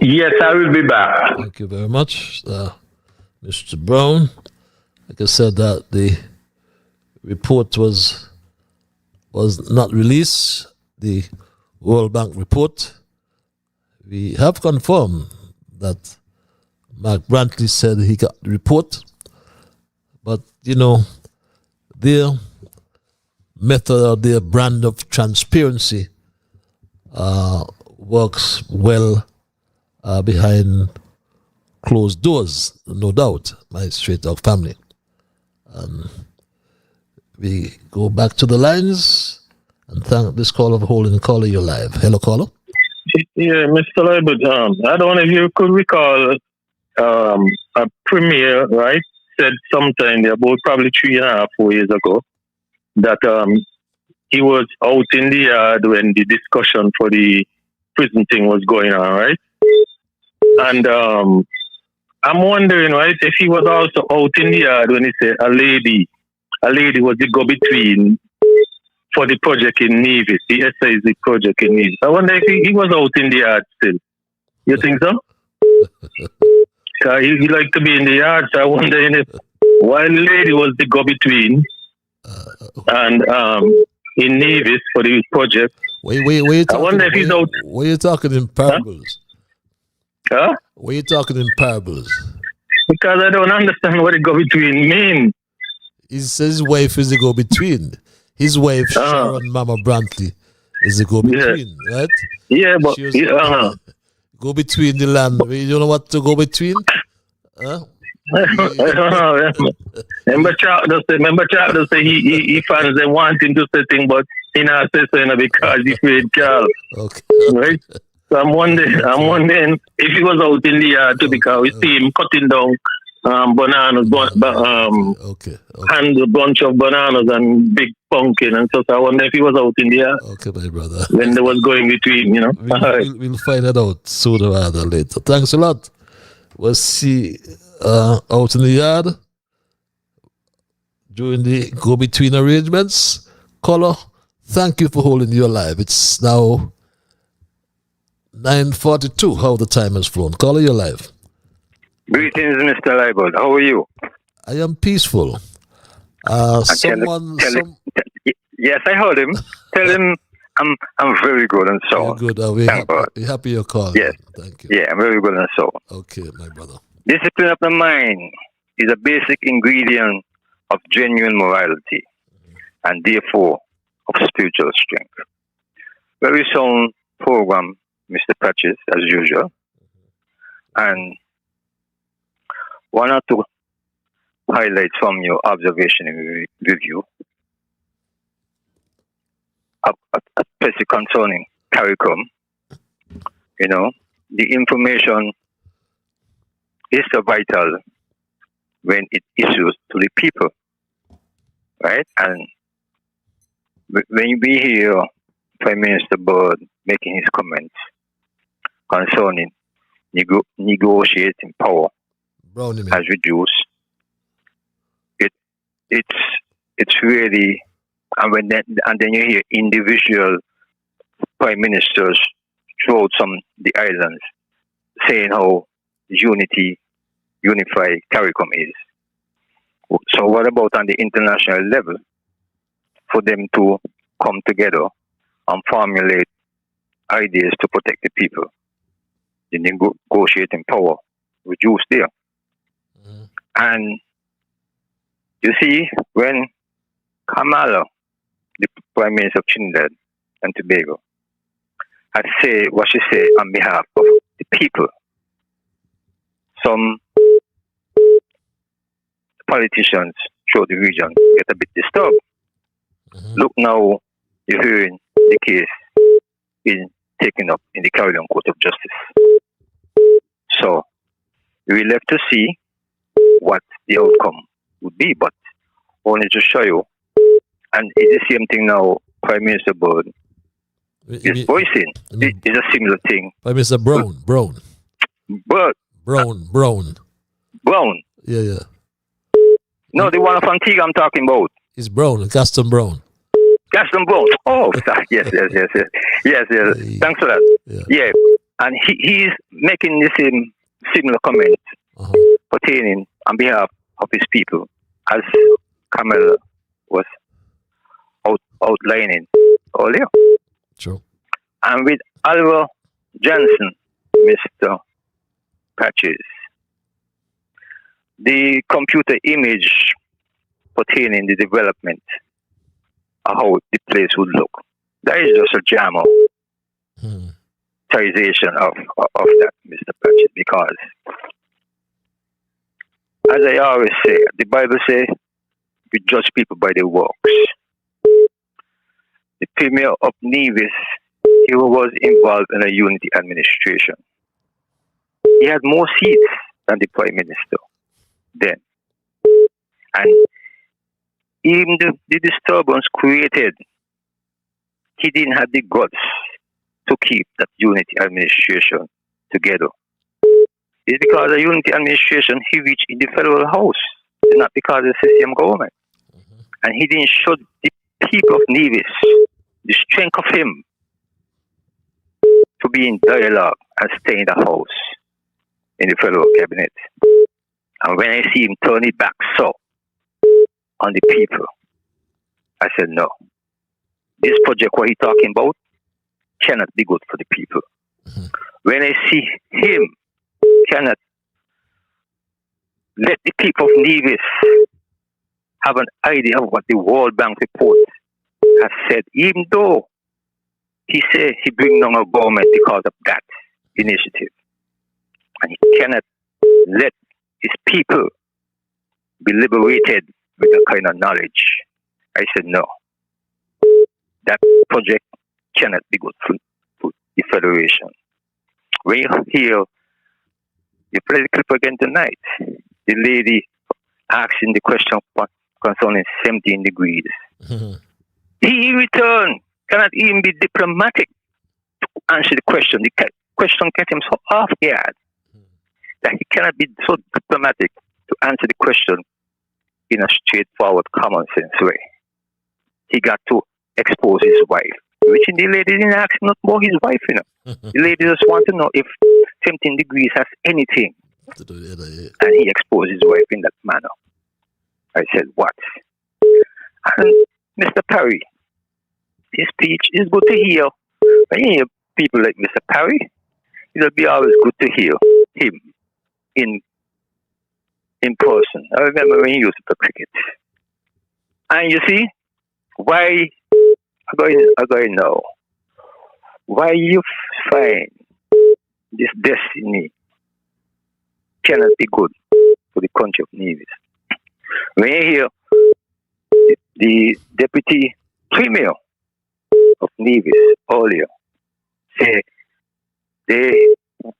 Yes, I will be back. Thank you very much, Mr. Brown. Like I said, that the report was not released, the World Bank report. We have confirmed that Mark Brantley said he got the report, but their method or their brand of transparency works well behind closed doors, no doubt, my Straight Talk family. We go back to the lines and thank this caller for holding the caller. You're live. Hello, caller. Yeah, Mr. Leopold, I don't know if you could recall a premier, right, said sometime there, about probably 3.5, 4 years ago, that he was out in the yard when the discussion for the prison thing was going on, right? And I'm wondering, right, if he was also out in the yard when he said a lady was the go-between for the project in Nevis, the SIZ project in Nevis. I wonder if he was out in the yard still. You think so? He liked to be in the yard, so I wonder if while the lady was the go-between and in Nevis for the project, Wait, I wonder if he's out. Were you talking in parables? Huh? Were you talking in parables? Because I don't understand what the go-between means. He says his wife is the go-between. His wife, Sharon Mama Brantley, is the go-between, right? Yeah, but go between the land. You know what to go between? Huh? Remember Charles say he fans they want him to say thing, but he not say so because he afraid Carl. Okay. Right? So I'm wondering if he was out in the yard too, because we see him cutting down bananas, and a bunch of bananas and big pumpkin and so I wonder if he was out in the yard. Okay, my brother. When they was going between, We'll find that out sooner rather than later. Thanks a lot. We'll see out in the yard during the go-between arrangements. Caller, thank you for holding your live. It's now 9:42. How the time has flown. Caller, you're live. Greetings, Mr. Leopold. How are you? I am peaceful. Yes, I heard him. Tell him I'm very good and so on. Good. We're happy you're calling. Yes. Thank you. Yeah, I'm very good and so on. Okay, my brother. Discipline of the mind is a basic ingredient of genuine morality and therefore of spiritual strength. Very sound program, Mr. Patches, as usual. And one or two highlights from your observation and review, especially concerning CARICOM. The information is so vital when it issues to the people, right? And when we hear Prime Minister Bird making his comments concerning negotiating power has reduced, it's really, and then you hear individual prime ministers throughout the islands saying how unified CARICOM is. So what about on the international level for them to come together and formulate ideas to protect the people? The negotiating power reduced there. And you see, when Kamala, the Prime Minister of Trinidad and Tobago, had said what she said on behalf of the people, some politicians throughout the region get a bit disturbed. Look now, you're hearing the case being taken up in the Colonial Court of Justice. So, we left to see what the outcome would be, but only to show you, and it's the same thing now, Prime Minister Bird His voicing is a similar thing. By Mr. Brown. But Brown. Yeah. No, the one of Antigua I'm talking about. It's Brown, Gaston Brown. Gaston Brown. Oh, yes. Thanks for that. Yeah. And he's making the same similar comments pertaining on behalf of his people, as Kamala was outlining earlier. True. And with Oliver Johnson, Mr. Patches, the computer image pertaining the development of how the place would look, that is just a dramatization of that, Mr. Patches, because as I always say, the Bible says we judge people by their works. The premier of Nevis, he was involved in a unity administration. He had more seats than the prime minister then. And even the disturbance created, he didn't have the guts to keep that unity administration together. It's because the unity administration he reached in the federal house, not because of the system government. And he didn't show the people of Nevis the strength of him to be in dialogue and stay in the house, in the federal cabinet. And when I see him turn it back so on the people, I said, no. This project, what he's talking about, cannot be good for the people. When I see him cannot let the people of Nevis have an idea of what the World Bank report has said, even though he said he bring down a government because of that initiative. And he cannot let his people be liberated with that kind of knowledge. I said, no. That project cannot be good for the Federation. When you hear, you play the clip again tonight, the lady asking the question concerning 17 degrees. He in return cannot even be diplomatic to answer the question. The question gets him so off guard that he cannot be so diplomatic to answer the question in a straightforward, common sense way. He got to expose his wife, which the lady didn't ask him not about his wife, you know. The lady just want to know if 17 degrees has anything. And he exposed his wife in that manner. I said, what? And Mr. Perry, his speech is good to hear. When you hear people like Mr. Perry, it'll be always good to hear him in person. I remember when he used to play cricket. And you see, why I'm going to know why you find this destiny cannot be good for the country of Nevis. When you hear the deputy premier of Nevis earlier say they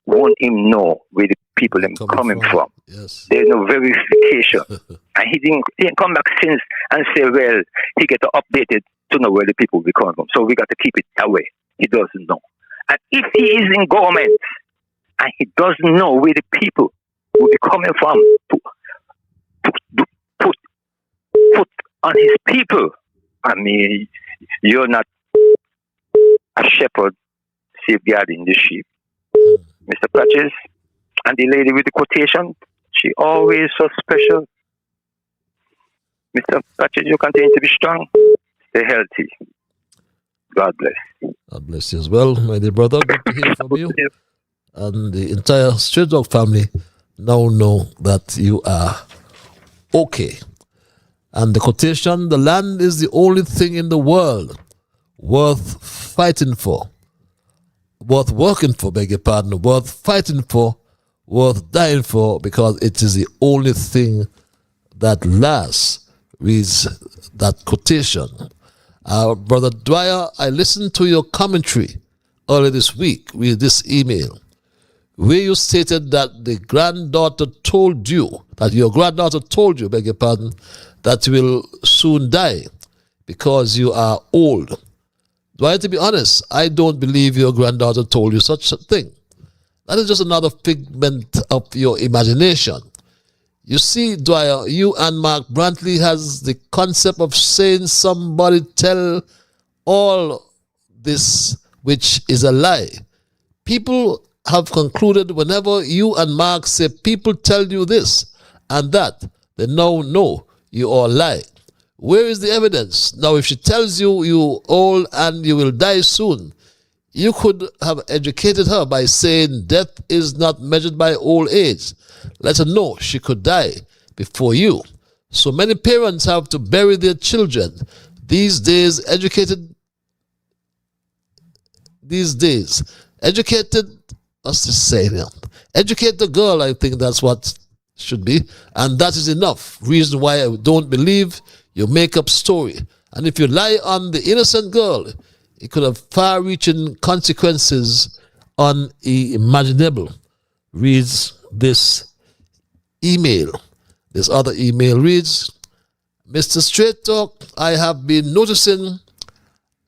want him know where the people are coming from. Yes. There's no verification. And he didn't come back since and say, well, he get updated to know where the people will be coming from. So we got to keep it that way. He doesn't know. And if he is in government and he doesn't know where the people will be coming from to put on his people, I mean, you're not a shepherd safeguarding the sheep. Mr. Patches, and the lady with the quotation, she always so special. Mr. Patches, you continue to be strong, stay healthy. God bless. God bless you as well, my dear brother. Good to hear from you. And the entire Straight Dog family now know that you are okay. And the quotation, the land is the only thing in the world worth fighting for, worth working for, beg your pardon, worth fighting for, worth dying for, because it is the only thing that lasts, reads that quotation. Brother Dwyer, I listened to your commentary earlier this week with this email, where you stated that your granddaughter told you, beg your pardon, that you will soon die because you are old. Dwight, to be honest, I don't believe your granddaughter told you such a thing. That is just another figment of your imagination. You see, Dwyer, you and Mark Brantley has the concept of saying somebody tell all this, which is a lie. People have concluded whenever you and Mark say people tell you this and that, they now know you all lie. Where is the evidence? Now, if she tells you you old and you will die soon, you could have educated her by saying death is not measured by old age. Let her know she could die before you. So many parents have to bury their children. These days, educated, what's this saying here? Educate the girl, I think that's what should be. And that is enough. Reason why I don't believe your make-up story. And if you lie on the innocent girl, it could have far-reaching consequences unimaginable. Reads this email. This other email reads, Mr. Straight Talk, I have been noticing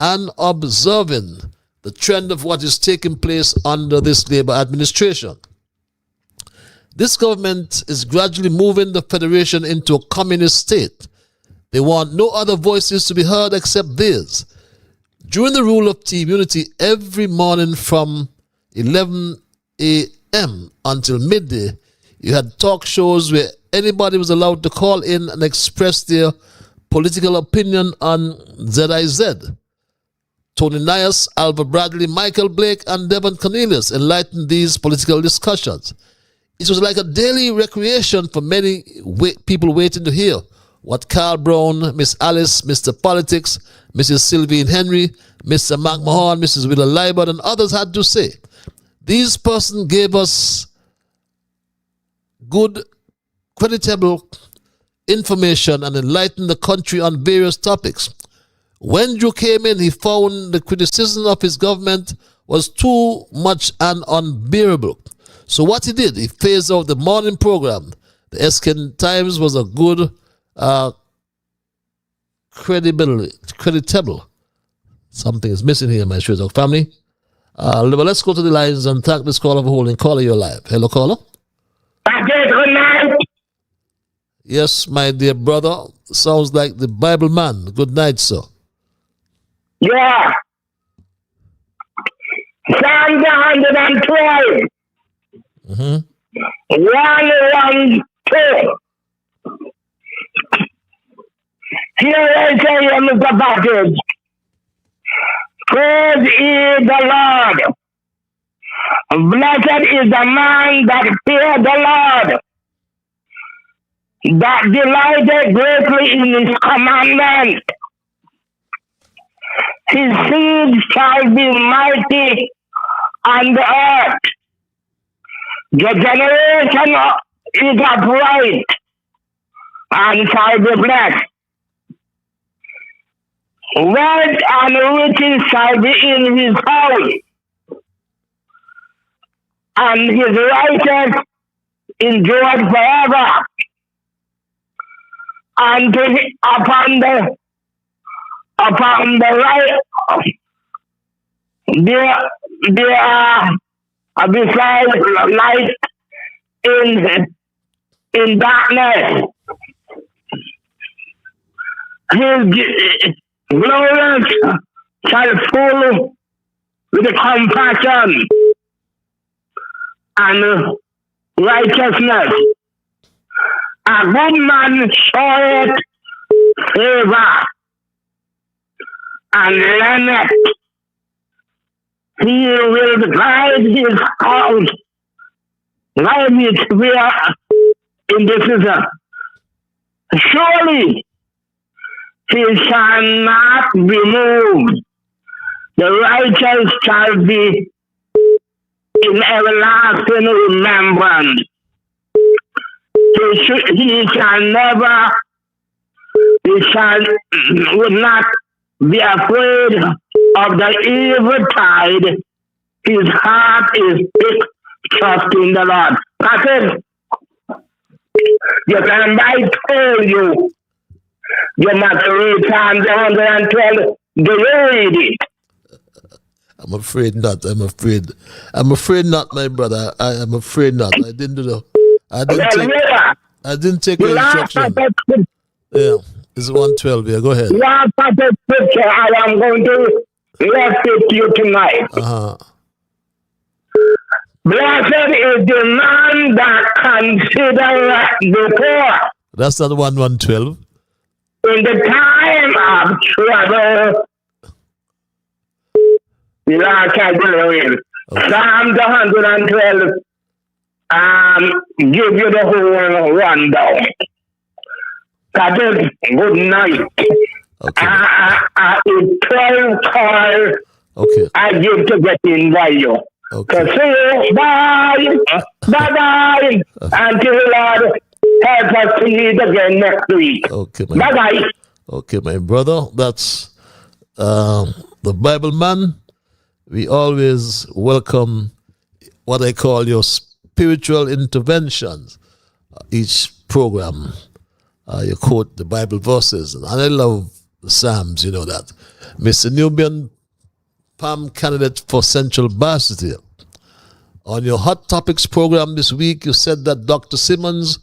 and observing the trend of what is taking place under this Labour administration. This government is gradually moving the Federation into a communist state. They want no other voices to be heard except theirs. During the rule of Team Unity, every morning from 11 a.m. until midday, you had talk shows where anybody was allowed to call in and express their political opinion on ZIZ. Tony Nias, Alva Bradley, Michael Blake, and Devon Cornelius enlightened these political discussions. It was like a daily recreation for many people waiting to hear what Carl Brown, Miss Alice, Mr. Politics, Mrs. Sylvine Henry, Mr. Mark Mahon, Mrs. Willa Libert, and others had to say. These persons gave us good, creditable information and enlightened the country on various topics. When Drew came in, he found the criticism of his government was too much and unbearable. So what he did, he phased out the morning program. The Eskin Times was a good, creditable. Something is missing here, my Straight Talk family. Let's go to the lines and thank this caller for holding. Caller, you're live. Hello, caller. Good night. Yes, my dear brother. Sounds like the Bible man. Good night, sir. Yeah. Psalm 112. 112. Here I tell you, Mr. Package. Praise ye the Lord. Blessed is the man that fear the Lord, that delighted greatly in his commandment. His seed shall be mighty on the earth. The generation is upright and shall be blessed. Wealth and riches shall be in his house, and his righteousness endured forever. And upon the right there are beside light in darkness. His glorious shall full with compassion and righteousness. A good man showeth favor and learneth. He will guide his house, guide it where in the future. Surely he shall not be moved. The righteous shall be in everlasting remembrance. He would not be afraid of the evil tide. His heart is big, trust in the Lord. That's it. You can I tell you must read Psalm 112. Do you read it? I'm afraid not. I'm afraid not, my brother. I am afraid not. I didn't take your instruction. Yeah, it's 112 here. Go ahead. Last scripture I am going to left it to you tonight. Blessed is the man that considereth the poor. That's not 112. In the time of trouble, the Lord shall deliver him. Psalms 112 give you the whole rundown. That is good night. It's 12 calls I give to get in by you. To say bye, bye-bye, until Lord help us to meet again next week. Bye-bye. Okay, my brother, that's the Bible man. We always welcome what I call your spiritual interventions. Each program, you quote the Bible verses, and I love the Psalms, you know that. Mr. Nubian, Palm candidate for Central Varsity. On your Hot Topics program this week, you said that Dr. Simmons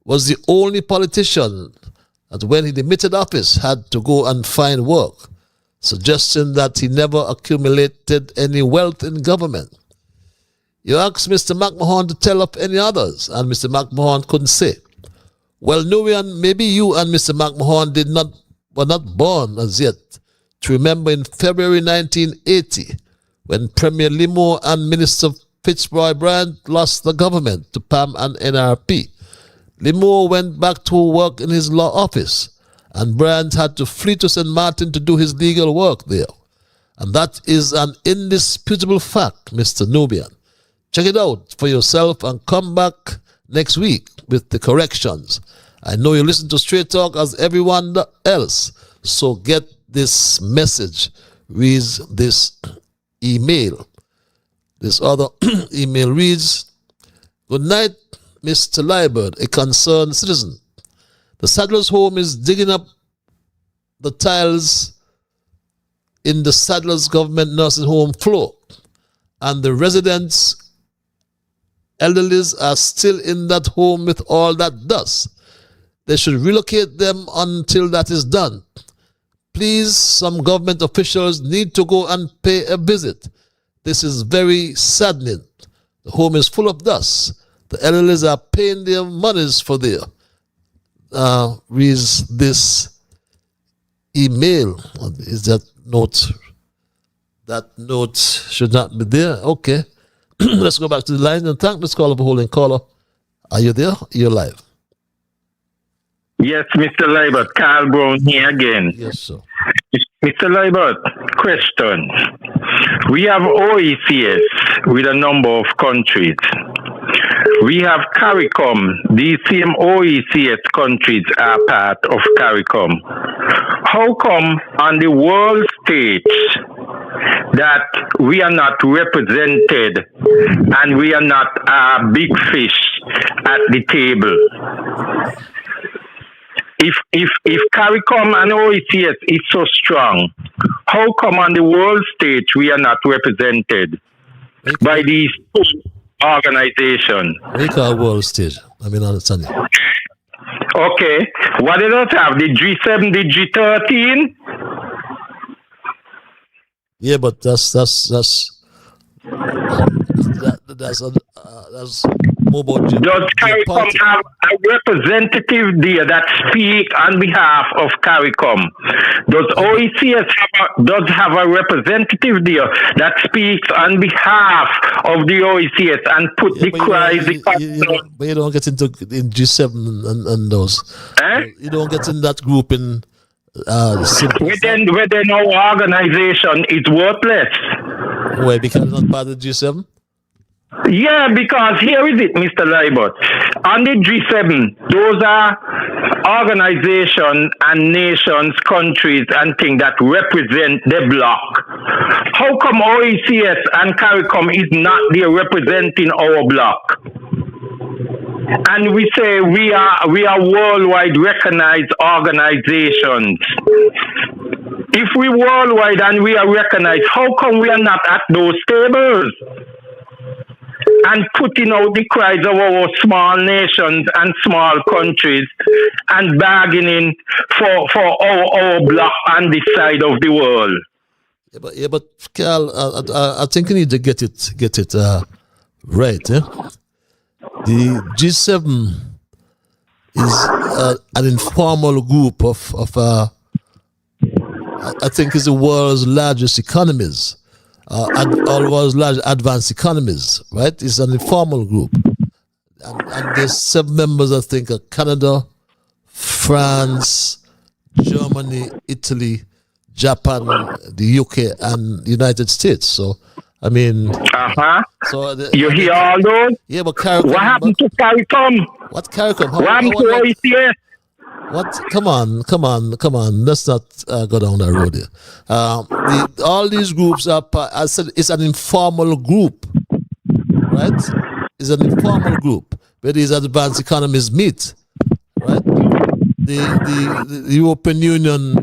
was the only politician that when he demitted office had to go and find work, suggesting that he never accumulated any wealth in government. You asked Mr. McMahon to tell of any others, and Mr. McMahon couldn't say. Well, Nubian, maybe you and Mr. McMahon were not born as yet to remember in February 1980 when Premier Limo and Minister Fitzroy Brand lost the government to PAM and NRP. Limo went back to work in his law office, and Brand had to flee to St. Martin to do his legal work there. And that is an indisputable fact, Mr. Nubian. Check it out for yourself and come back next week with the corrections. I know you listen to Straight Talk as everyone else, so get this message. Reads this email. This other email reads, good night, Mr. Leopold, a concerned citizen. The Sadler's home is digging up the tiles in the Sadler's government nursing home floor, and the residents, elderlies, are still in that home with all that dust. They should relocate them until that is done. Please, some government officials need to go and pay a visit. This is very saddening. The home is full of dust. The elderlies are paying their monies for their reads this email. Is that note? That note should not be there. Okay. Let's go back to the line and thank this caller for holding. Caller, are you there? You're live. Yes, Mr. Leibert, Carl Brown here again. Yes, sir. Mr. Leibert, question. We have OECS with a number of countries. We have CARICOM. These same OECS countries are part of CARICOM. How come on the world stage that we are not represented and we are not a big fish at the table? If CARICOM and OECS is so strong, how come on the world stage we are not represented by these organizations? What do you call world stage? I mean, understand you. Okay. What do they have? The G7, the G13? Yeah, but that's more about Does CARICOM have a representative there that speak on behalf of CARICOM? Does OECS have a representative there that speaks on behalf of the OECS and put the cries? But you don't get into in G7 and those. You don't get in that group in within our organization is worthless. Why? Because it's not part of the G7? Yeah, because here is it, Mr. Leibert. On the G7, those are organizations and nations, countries, and things that represent the bloc. How come OECS and CARICOM is not there representing our bloc? And we say we are worldwide recognized organizations. If we worldwide and we are recognized, how come we are not at those tables and putting out the cries of our small nations and small countries and bargaining for our block on this side of the world? But Carl, I think you need to get it right. Eh? The G7 is an informal group of I think is the world's largest economies, all world's large advanced economies, right? It's an informal group. And there's 7 members, I think, are Canada, France, Germany, Italy, Japan, the UK, and the United States. So, I mean... So you hear all those? Yeah, but CARICOM... What happened to CARICOM? What CARICOM? What happened to OECS? What? Come on. Let's not go down that road here. All these groups are, I said, it's an informal group, right? It's an informal group where these advanced economies meet, right? The European Union,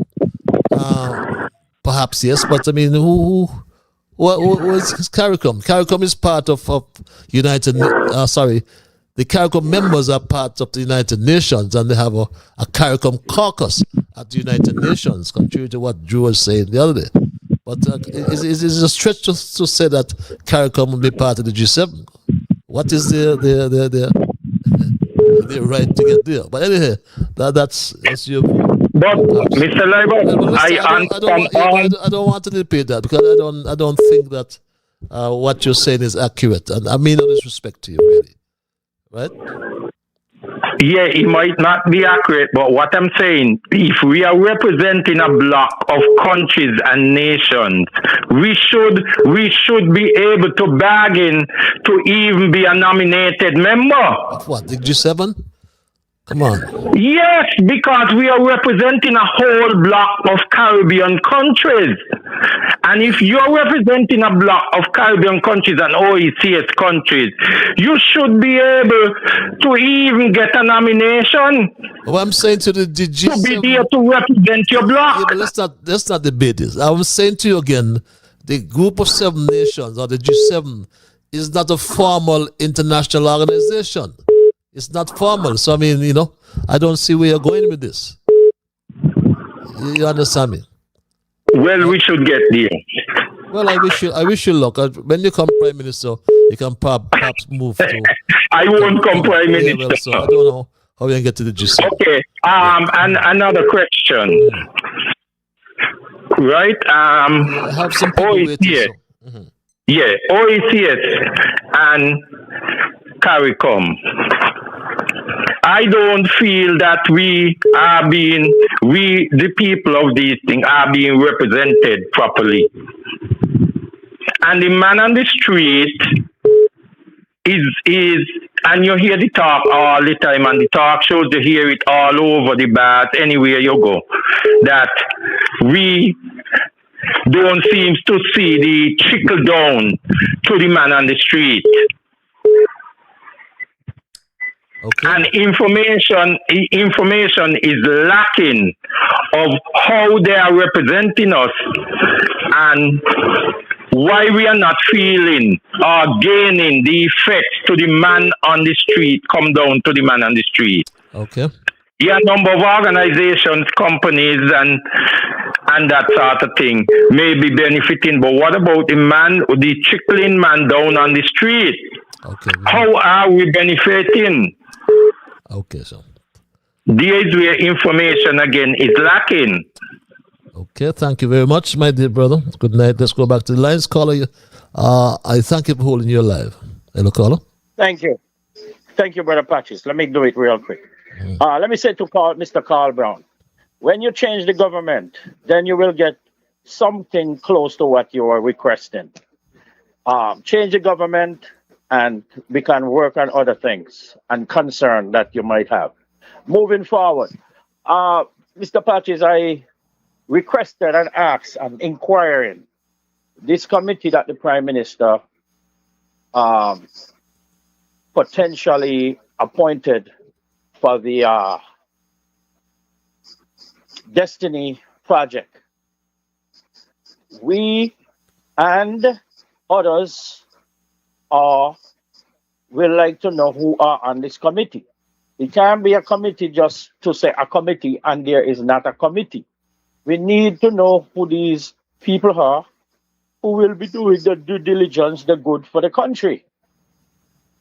perhaps yes, but I mean, who is CARICOM? CARICOM is part of the CARICOM members are part of the United Nations, and they have a CARICOM caucus at the United Nations, contrary to what Drew was saying the other day. But it's a stretch to say that CARICOM will be part of the G7. What is their right to get there? But anyway, that's your view. But Mr. Leopold, I don't want to debate that because I don't think that what you're saying is accurate, and I mean no disrespect to you, really. Right? Yeah, it might not be accurate, but what I'm saying, if we are representing a bloc of countries and nations, we should be able to bargain to even be a nominated member. Of what, the G7? Come on. Yes, because we are representing a whole bloc of Caribbean countries. And if you're representing a bloc of Caribbean countries and OECS countries, you should be able to even get a nomination. Well, I'm saying to the G7... To be there to represent your bloc. Yeah, but let's not debate this. I'm saying to you again, the group of 7 nations, or the G7, is not a formal international organization. It's not formal. So, I mean, I don't see where you're going with this. You understand me? Well, we should get there. Well, I wish you luck. When you come Prime Minister, you can perhaps move to... I won't come Prime Minister. Well, so I don't know how we can get to the G7. Okay. And another question. Right? I have some people waiting. So. Yeah, OECS and CARICOM. I don't feel that the people of these things are being represented properly. And the man on the street is and you hear the talk all the time, and the talk shows, you hear it all over the bars, anywhere you go, that we don't seem to see the trickle down to the man on the street. Okay. And information is lacking of how they are representing us and why we are not feeling or gaining the effects to the man on the street, come down to the man on the street. Okay. Yeah, a number of organizations, companies, and that sort of thing may be benefiting, but what about the trickling man down on the street? Okay. How are we benefiting? Okay, so there is where information again is lacking. Okay, thank you very much, my dear brother. Good night. Let's go back to the lines. Caller, I thank you for holding your live. Hello, caller. Thank you. Thank you, Brother Patches. Let me do it real quick. Let me say to Mr. Carl Brown, when you change the government, then you will get something close to what you are requesting. Change the government, and we can work on other things and concern that you might have. Moving forward, Mr. Patches, I requested and asked and inquiring this committee that the Prime Minister potentially appointed for the Destiny project. we and others will like to know who are on this committee. It can't be a committee just to say a committee and there is not a committee. We need to know who these people are who will be doing the due diligence, the good for the country.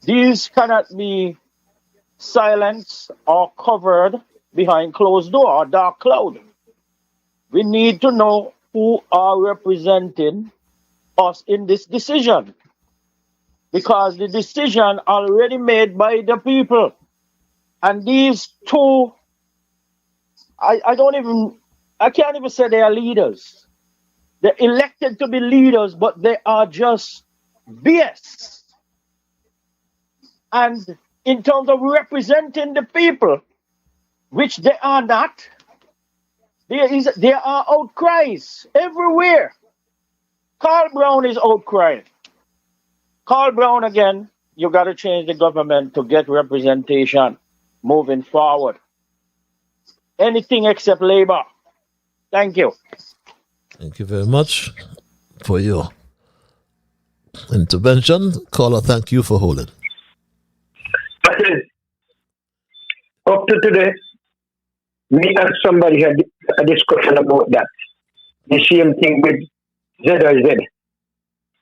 These cannot be silenced or covered behind closed door or dark cloud. We need to know who are representing us in this decision, because the decision already made by the people. And these two, I can't even say they are leaders. They're elected to be leaders, but they are just BS. And in terms of representing the people, which they are not, there are outcries everywhere. Carl Brown is outcrying. Carl Brown, again, you got to change the government to get representation moving forward. Anything except labor. Thank you. Thank you very much for your intervention. Caller, thank you for holding. Up to today, me and somebody had a discussion about that. The same thing with ZRZ.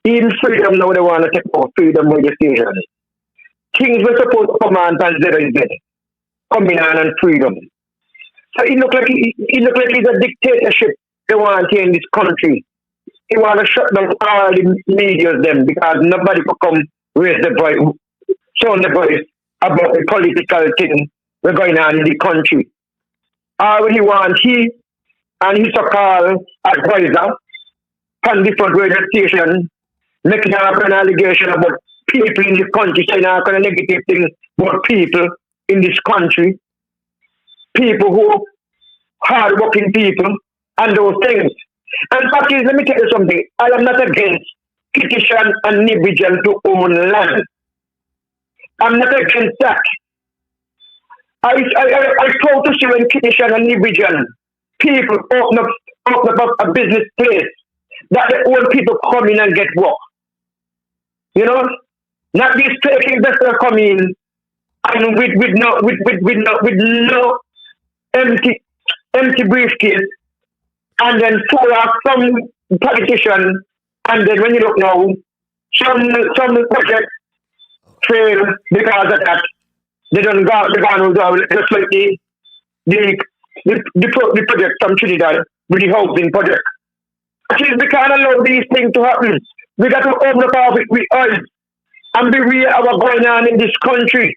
Even freedom now they want to take over freedom legislation. Things were supposed to come on ZRZ. Coming on and freedom. So it looked like it's a dictatorship they want here in this country. They want to shut down all the media then because nobody could come raise the voice, sound the voice about the political thing that's going on in the country. All he wants, he and his so-called advisor on different radio stations making an allegation about people in the country, saying all kind of negative things about people in this country, people who hard-working people, and those things. And Pakis, let me tell you something. I am not against Kitishan and Nibijan to own land. I'm not against that. I proud to see when Kitishan and Nibijan people open up a business place that the old people come in and get work. You know, not these fake investors come in and with no empty briefcase, and then pull off some politician, and then when you look now, some project fail because of that. They don't go just like the project from Trinidad with the housing project. We can't allow these things to happen. We got to open up our with us and be real about what's going on in this country.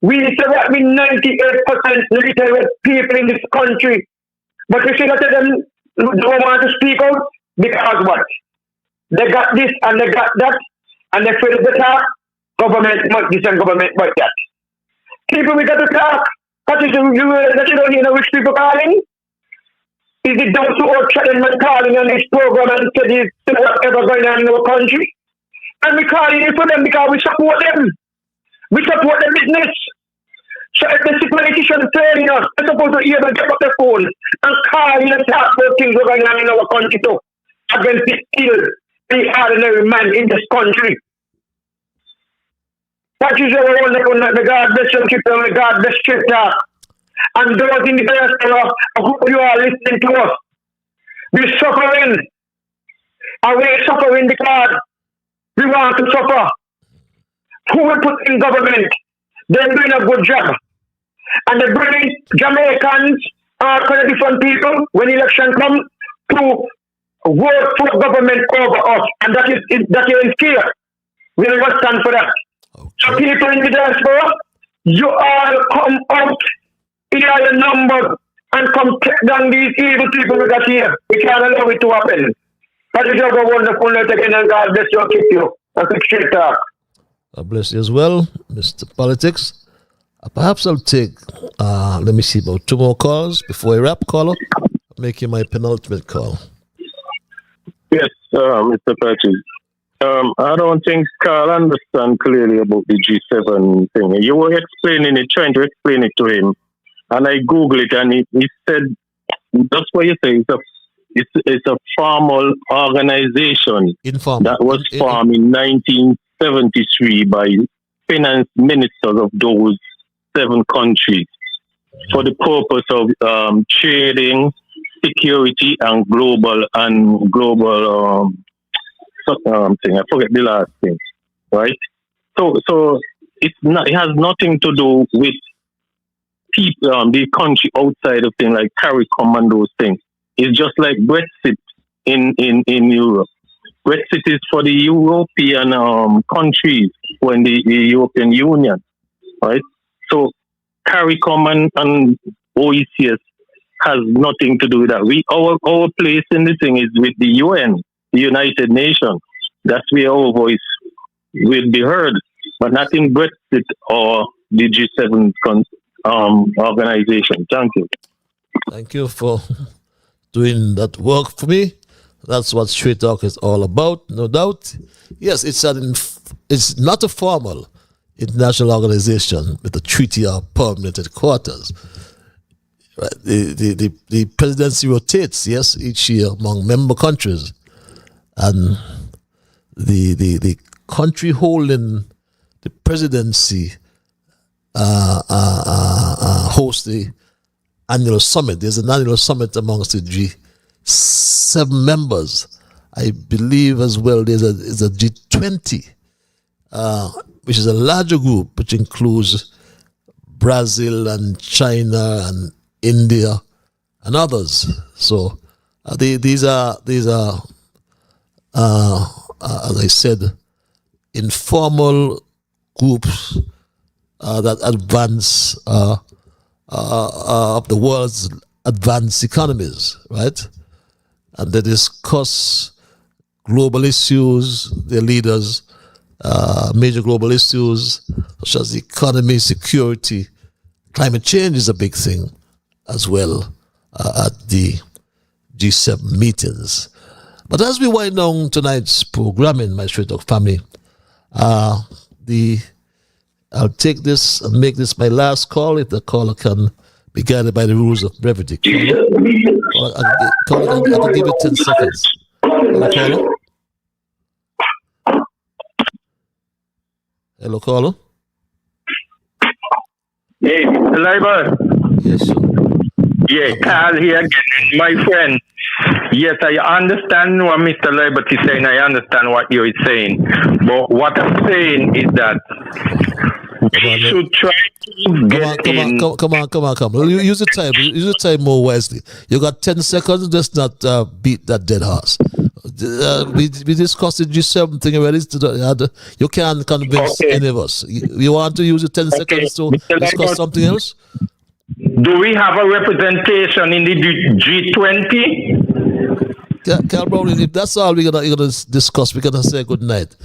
We say that we 98% literate people in this country. But you see that them don't want to speak out because what? They got this and they got that and they feel better. Government must this and government must that. People, we got to talk. That you don't hear which people calling? Is it down to our children calling on this program and say this whatever going on in our country? And we calling it for them because we support them. We support the business. So if the politicians telling us, they're supposed to even get up the phone and call in and talk about things going on in our country too. Against the ordinary man in this country. That is our wonderful night. May God bless you, keep them. May God bless you, talk. And those in the diaspora, I hope you are listening to us. We're suffering. And we're suffering because we want to suffer. Who will put in government? They're doing a good job. And they're bringing Jamaicans, all kind of different people, when election comes, to work for government over us. And that is fear. We will not stand for that. Okay. So people in the diaspora, you all come out in your numbers and come take down these evil people we got here. We can't allow it to happen. That is a wonderful night again, and God bless you, keep you. And keep straight talk. God bless you as well, Mr. Politics. Perhaps I'll take, let me see, about 2 more calls before I wrap, caller. Making my penultimate call. Yes, Mr. Patches. I don't think Carl understands clearly about the G7 thing. You were explaining it, trying to explain it to him. And I Googled it, and he said, that's what you say, it's a formal organization informal. that was formed in 1973 by finance ministers of those 7 countries for the purpose of trading, security, and global thing. I forget the last thing, right? So it's not. It has nothing to do with people, the country outside of things like CARICOM and those things. It's just like Brexit in Europe. Brexit is for the European countries when the European Union, right? So CARICOM and OECS has nothing to do with that. Our place in the thing is with the UN, the United Nations. That's where our voice will be heard, but not in Brexit or the G7 organization. Thank you. Thank you for doing that work for me. That's what Straight Talk is all about, no doubt. Yes, it's not a formal international organization with a treaty or permanent headquarters. Right. The presidency rotates, yes, each year among member countries, and the country holding the presidency hosts the annual summit. There's an annual summit amongst the G7 members. I believe as well there's a G20, which is a larger group, which includes Brazil and China and India and others. So these are as I said, informal groups that advance of the world's advanced economies, right? And they discuss global issues, their leaders, major global issues such as economy, security, climate change is a big thing as well at the G7 meetings. But as we wind down tonight's programming, my Straight Talk family, I'll take this and make this my last call if the caller can be guided by the rules of brevity. Caller, I can give you 10 seconds. Hello, caller. Hello, caller. Hey, Mr. Leiber. Yes, sir. Yeah, Carl here again, my friend. Yes, I understand what Mr. Leiber is saying. I understand what you're saying. But what I'm saying is that we should try to get in. Come on. Use the time more wisely. You got 10 seconds. Let's not beat that dead horse. We discussed the G7 thing already. You can't convince any of us. You want to use the 10 seconds to discuss something else? Do we have a representation in the G20? Carl Brown, if that's all we're gonna discuss, we're gonna say good night.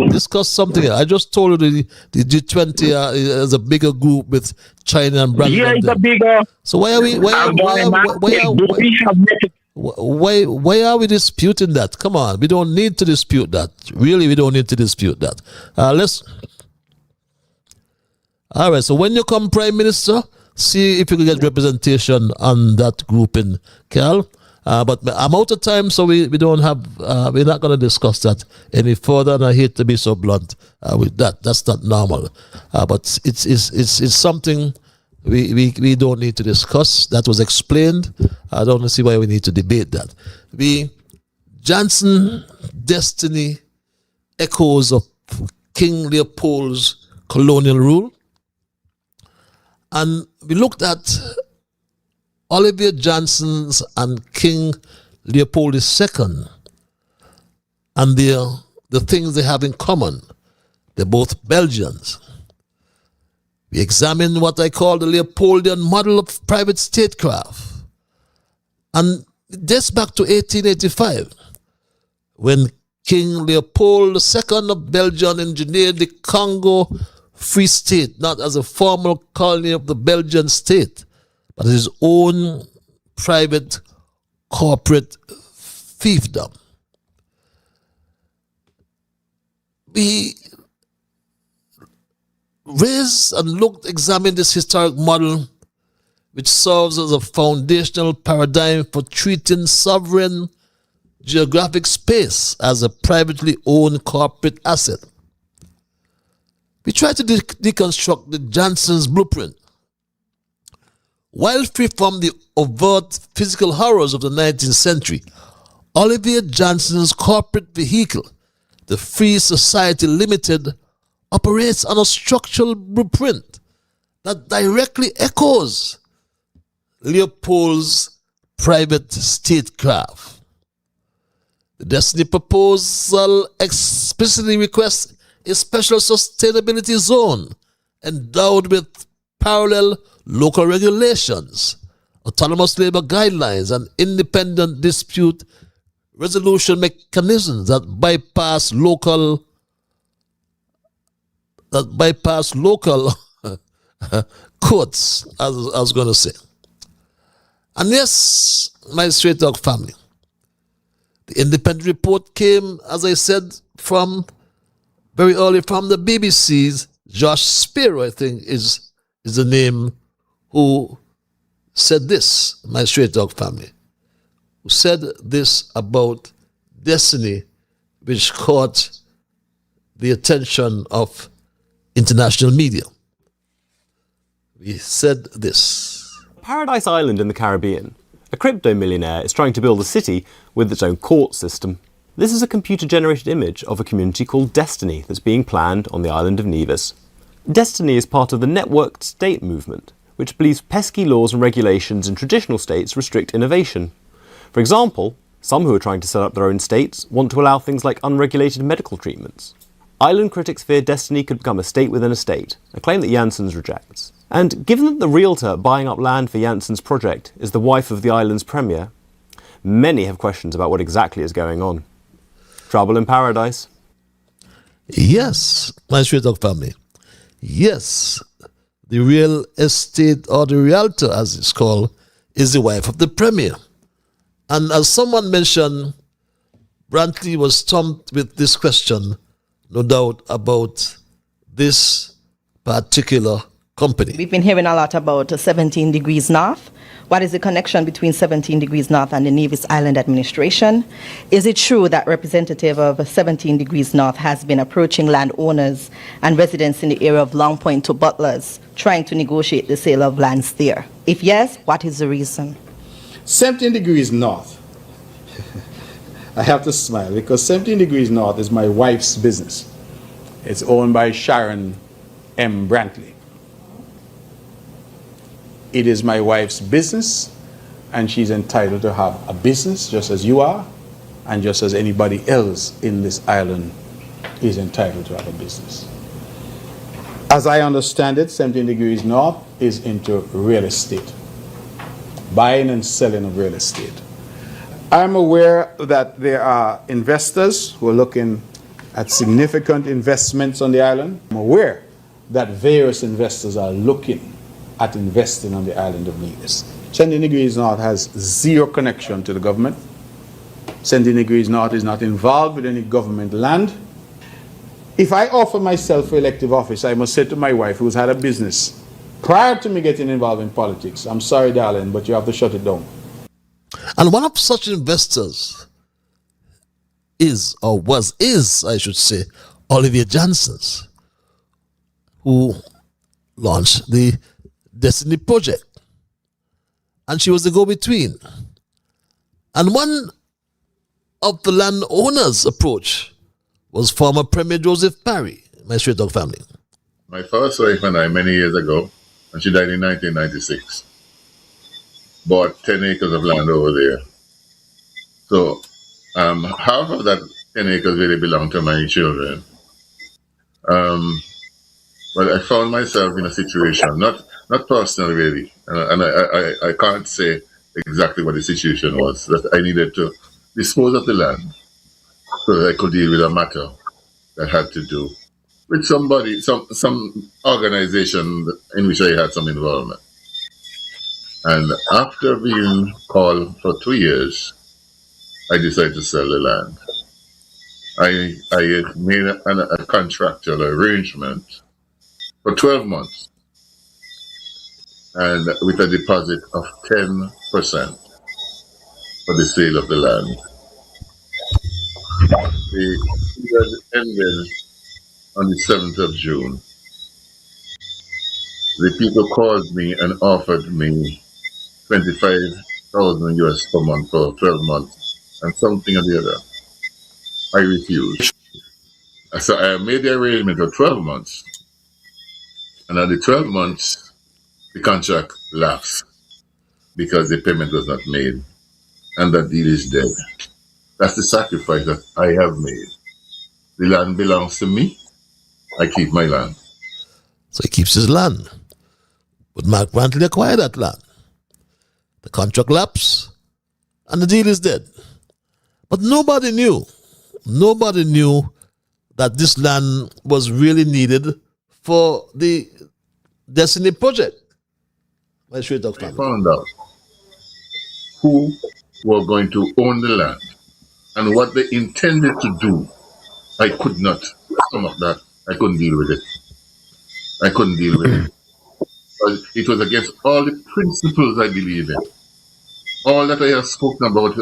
Discuss something else. I just told you the G20 is a bigger group with China and Brazil. Yeah, it's a bigger. So why are we disputing that? Come on, we don't need to dispute that. Really, we don't need to dispute that. All right. So when you come Prime Minister, see if you can get representation on that grouping, Carl. But I'm out of time, so we don't have. We're not going to discuss that any further. And I hate to be so blunt with that. That's not normal. But it's something we don't need to discuss. That was explained. I don't see why we need to debate that. Janssen destiny echoes of King Leopold's colonial rule. And we looked at Oliver Janssens and King Leopold II and the things they have in common. They're both Belgians. We examined what I call the Leopoldian model of private statecraft. And it dates back to 1885 when King Leopold II of Belgium engineered the Congo Free State, not as a formal colony of the Belgian state, but his own private corporate fiefdom. We examined this historic model which serves as a foundational paradigm for treating sovereign geographic space as a privately owned corporate asset. We try to deconstruct the JANSSENS blueprint. While free from the overt physical horrors of the 19th century, Olivier Janssens' corporate vehicle, the Free Society Limited, operates on a structural blueprint that directly echoes Leopold's private statecraft. The Destiny proposal explicitly requests a special sustainability zone endowed with parallel local regulations, autonomous labor guidelines, and independent dispute resolution mechanisms that bypass local courts, as I was going to say. And yes, my straight dog family, the independent report came, as I said, from very early from the BBC's Josh Spiro, I think is the name, who said this, my straight dog family, who said this about Destiny, which caught the attention of international media. He said this. Paradise Island in the Caribbean. A crypto millionaire is trying to build a city with its own court system. This is a computer-generated image of a community called Destiny that's being planned on the island of Nevis. Destiny is part of the networked state movement, which believes pesky laws and regulations in traditional states restrict innovation. For example, some who are trying to set up their own states want to allow things like unregulated medical treatments. Island critics fear Destiny could become a state within a state, a claim that JANSSENS rejects. And given that the realtor buying up land for JANSSEN's project is the wife of the island's premier, many have questions about what exactly is going on. Trouble in paradise? Yes, my straight dog family. Yes, the real estate, or the realtor as it's called, is the wife of the premier. And as someone mentioned, Brantley was stumped with this question, no doubt, about this particular company. We've been hearing a lot about 17 degrees north. What is the connection between 17 degrees north and the Nevis Island administration? Is it true that representative of 17 degrees north has been approaching landowners and residents in the area of Long Point to Butlers, trying to negotiate the sale of lands there? If yes, what is the reason? 17 degrees north. I have to smile because 17 degrees north is my wife's business. It's owned by Sharon M. Brantley. It is my wife's business, and she's entitled to have a business just as you are, and just as anybody else in this island is entitled to have a business. As I understand it, 17 degrees north is into real estate, buying and selling of real estate. I'm aware that there are investors who are looking at significant investments on the island. I'm aware that various investors are looking at investing on the island of Nevis. 17 degrees north has zero connection to the government. 17 degrees north is not involved with any government land. If I offer myself for elective office, I must say to my wife, who's had a business prior to me getting involved in politics, I'm sorry, darling, but you have to shut it down. And one of such investors is, I should say, Olivier Janssens, who launched the Destiny project. And she was the go-between. And one of the landowners' approach was former Premier Joseph Parry, my straight dog family. My first wife and I, many years ago, and she died in 1996, bought 10 acres of land over there. So half of that 10 acres really belonged to my children. But I found myself in a situation, not personal really, and I can't say exactly what the situation was, that I needed to dispose of the land so that I could deal with a matter that had to do with somebody, some organization in which I had some involvement. And after being called for 2 years, I decided to sell the land. I made a contractual arrangement for 12 months. and with a deposit of 10% for the sale of the land. The period ended on the 7th of June. The people called me and offered me 25,000 US per month for 12 months and something or the other. I refused. So I made the arrangement for 12 months. And at the 12 months, the contract lapsed because the payment was not made. And that deal is dead. That's the sacrifice that I have made. The land belongs to me. I keep my land. So he keeps his land. But Mark Brantley acquired that land. The contract lapsed and the deal is dead. But nobody knew that this land was really needed for the Destiny project. My straight dog family. Found out who were going to own the land and what they intended to do. I could not stomach that. I couldn't deal with it. It was against all the principles I believe in. All that I have spoken about,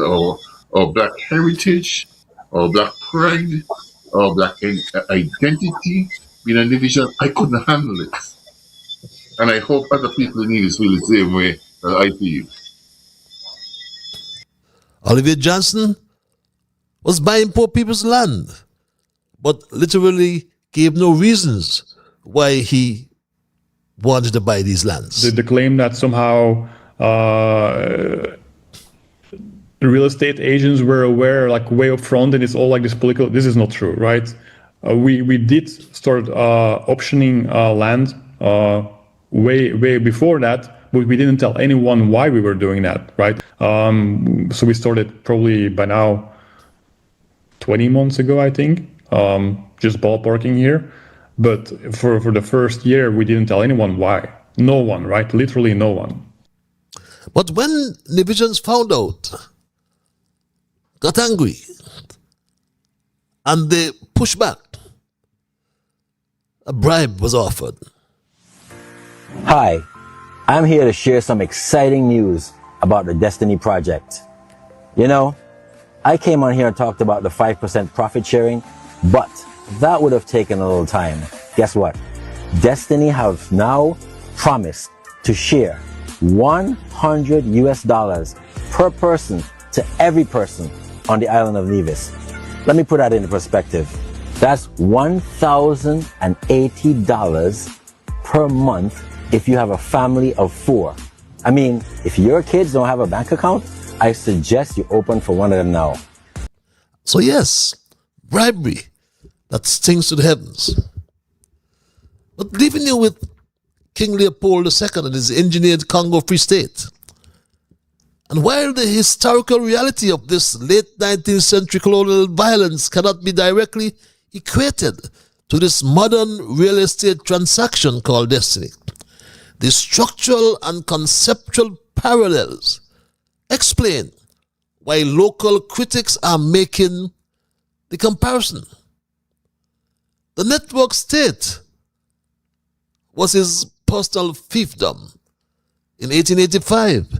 our black heritage, our black pride, our black identity, being a division, I couldn't handle it. And I hope other people in Nevis feel the same way that I feel. Oliver Johnson was buying poor people's land, but literally gave no reasons why he wanted to buy these lands. The claim that somehow real estate agents were aware, like way up front, and it's all like this political. This is not true, right? We did start optioning land way before that, but we didn't tell anyone why we were doing that, right? So we started probably by now 20 months ago, I think, just ballparking here. But for the first year, we didn't tell anyone why. No one, right? Literally no one. But when Nevisians found out, got angry, and they pushed back, a bribe was offered. Hi, I'm here to share some exciting news about the Destiny Project. You know, I came on here and talked about the 5% profit sharing, but that would have taken a little time. Guess what? Destiny have now promised to share $100 US per person to every person on the island of Nevis. Let me put that into perspective. That's $1,080 per month if you have a family of 4. I mean, if your kids don't have a bank account, I suggest you open for one of them now. So yes, bribery, that stings to the heavens. But leaving you with King Leopold II and his engineered Congo Free State. And while the historical reality of this late 19th century colonial violence cannot be directly equated to this modern real estate transaction called Destiny, the structural and conceptual parallels explain why local critics are making the comparison. The network state was his personal fiefdom. In 1885,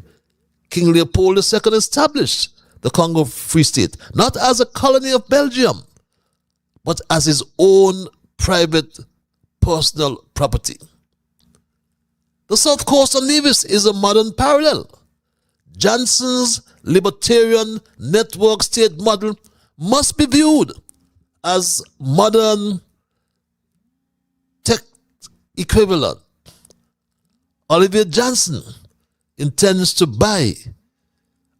King Leopold II established the Congo Free State, not as a colony of Belgium, but as his own private personal property. The South Coast of Nevis is a modern parallel. JANSSENS' libertarian network state model must be viewed as modern tech equivalent. Oliver Johnson intends to buy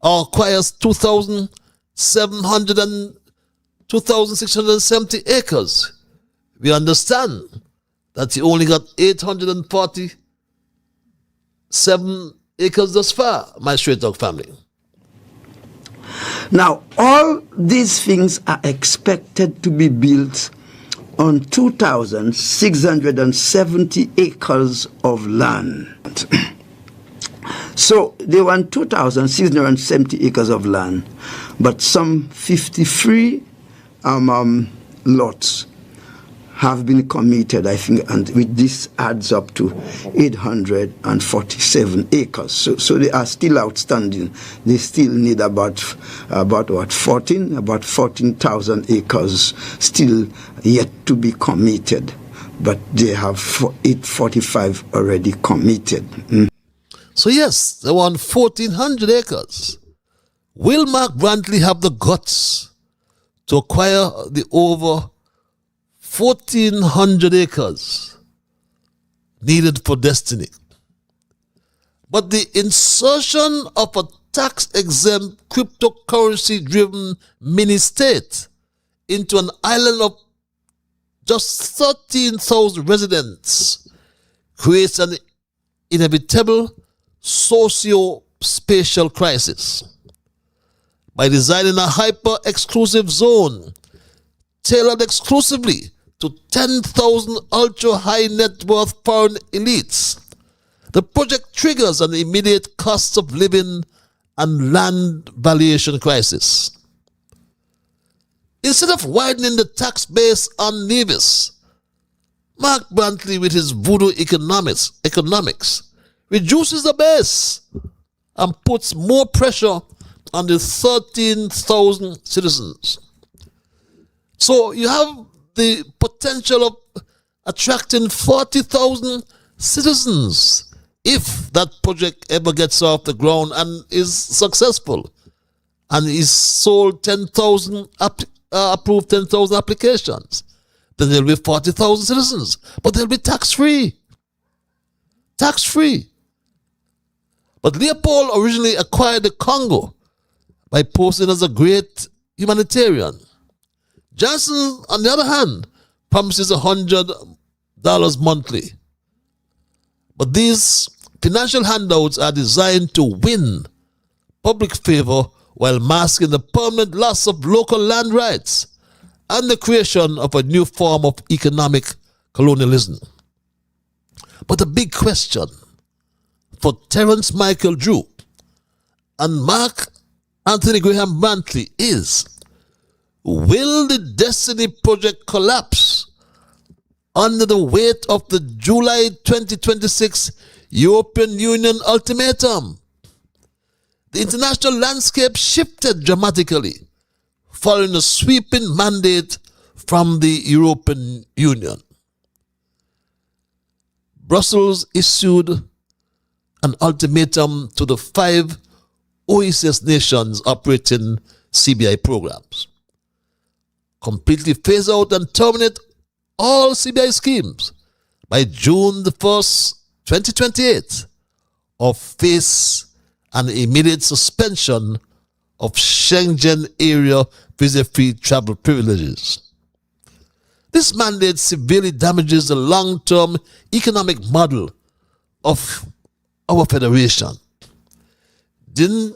or acquires 2,670 acres. We understand that he only got 847 acres thus far, my straight dog family. Now, all these things are expected to be built on 2,670 acres of land. So they want 2,670 acres of land, but some 53 lots have been committed, I think, and with this adds up to 847 acres. So they are still outstanding. They still need about 14,000 acres still yet to be committed. But they have 845 already committed. So yes, they want 1,400 acres. Will Mark Brantley have the guts to acquire the over 1,400 acres needed for Destiny? But the insertion of a tax-exempt, cryptocurrency-driven mini-state into an island of just 13,000 residents creates an inevitable socio-spatial crisis. By designing a hyper-exclusive zone tailored exclusively to 10,000 ultra-high net worth foreign elites, the project triggers an immediate cost of living and land valuation crisis. Instead of widening the tax base on Nevis, Mark Brantley, with his voodoo economics reduces the base and puts more pressure on the 13,000 citizens. So you have the potential of attracting 40,000 citizens if that project ever gets off the ground and is successful and is sold 10,000 approved 10,000 applications. Then there'll be 40,000 citizens, but they'll be tax-free. Tax-free. But Leopold originally acquired the Congo by posing as a great humanitarian. JANSSENS, on the other hand, promises $100 monthly. But these financial handouts are designed to win public favor while masking the permanent loss of local land rights and the creation of a new form of economic colonialism. But the big question for Terence Michael Drew and Mark Anthony Graham Brantley is, will the Destiny Project collapse under the weight of the July 2026 European Union ultimatum? The international landscape shifted dramatically following a sweeping mandate from the European Union. Brussels issued an ultimatum to the 5 OECS nations operating CBI programs. Completely phase out and terminate all CBI schemes by June the 1st, 2028, or face an immediate suspension of Schengen area visa-free travel privileges. This mandate severely damages the long-term economic model of our federation. Didn't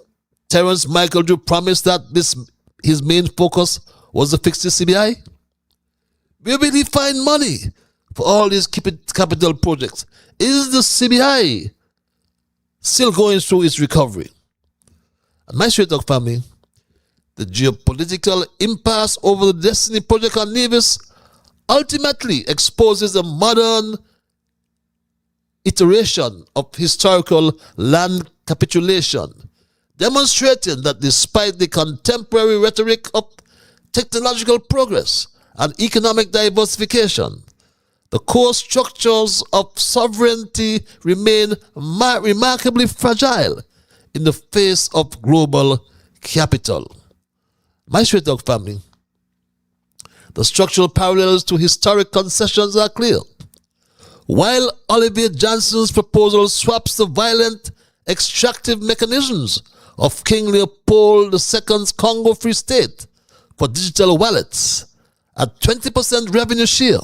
Terence Michael Drew promise that his main focus was to fix the CBI? Where will he find money for all these capital projects? Is the CBI still going through its recovery? And my Straight Talk family, the geopolitical impasse over the Destiny Project on Nevis ultimately exposes a modern iteration of historical land capitulation, demonstrating that despite the contemporary rhetoric of technological progress and economic diversification, the core structures of sovereignty remain remarkably fragile in the face of global capital. My Straight Talk family, the structural parallels to historic concessions are clear. While Olivier Janssens' proposal swaps the violent extractive mechanisms of King Leopold II's Congo Free State for digital wallets at 20% revenue share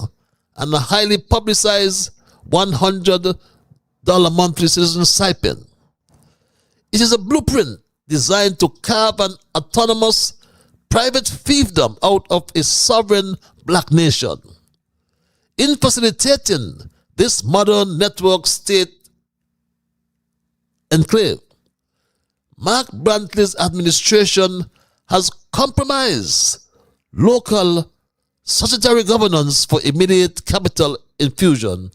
and a highly publicized $100 monthly citizen stipend. It is a blueprint designed to carve an autonomous private fiefdom out of a sovereign black nation. In facilitating this modern network state enclave, Mark Brantley's administration has compromised local statutory governance for immediate capital infusion,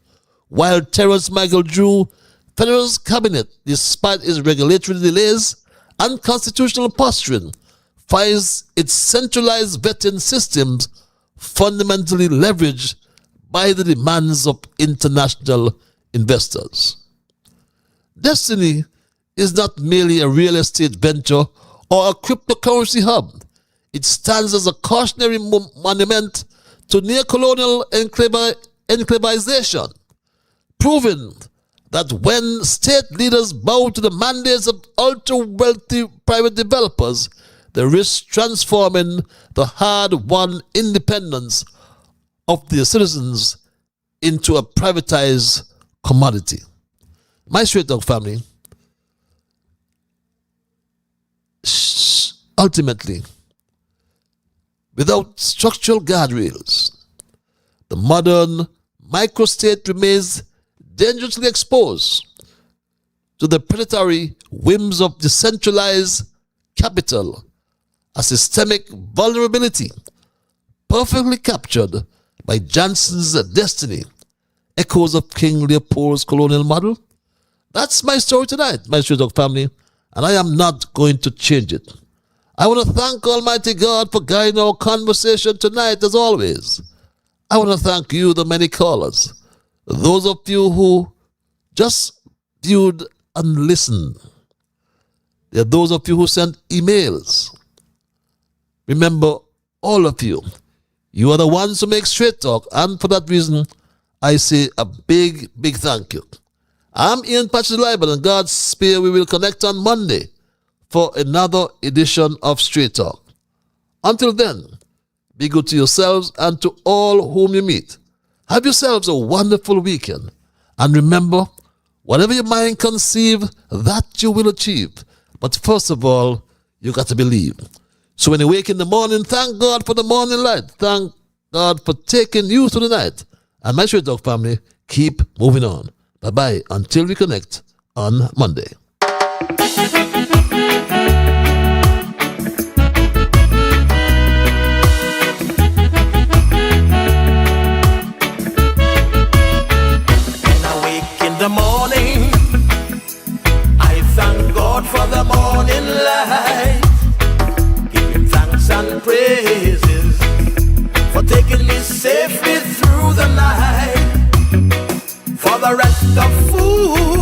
while Terence Michael Drew, Federal's cabinet, despite its regulatory delays and constitutional posturing, finds its centralized vetting systems fundamentally leveraged by the demands of international investors. Destiny is not merely a real estate venture or a cryptocurrency hub. It stands as a cautionary monument to neo-colonial enclavization, proving that when state leaders bow to the mandates of ultra-wealthy private developers, they risk transforming the hard-won independence of their citizens into a privatized commodity. My Straight Talk family, ultimately, without structural guardrails, the modern microstate remains dangerously exposed to the predatory whims of decentralized capital, a systemic vulnerability perfectly captured by JANSSENS' Destiny, echoes of King Leopold's colonial model. That's my story tonight, my Straight Talk family, and I am not going to change it. I want to thank Almighty God for guiding our conversation tonight, as always. I want to thank you, the many callers, those of you who just viewed and listened. There are those of you who sent emails. Remember, all of you, you are the ones who make Straight Talk, and for that reason, I say a big, big thank you. I'm Ian Patches Liable, and God's spare we will connect on Monday for another edition of Straight Talk. Until then, be good to yourselves and to all whom you meet. Have yourselves a wonderful weekend. And remember, whatever your mind conceive, that you will achieve. But first of all, you got to believe. So when you wake in the morning, thank God for the morning light. Thank God for taking you through the night. And my Straight Talk family, keep moving on. Bye-bye until we connect on Monday. The morning, I thank God for the morning light. Give Him thanks and praises for taking me safely through the night. For the rest of food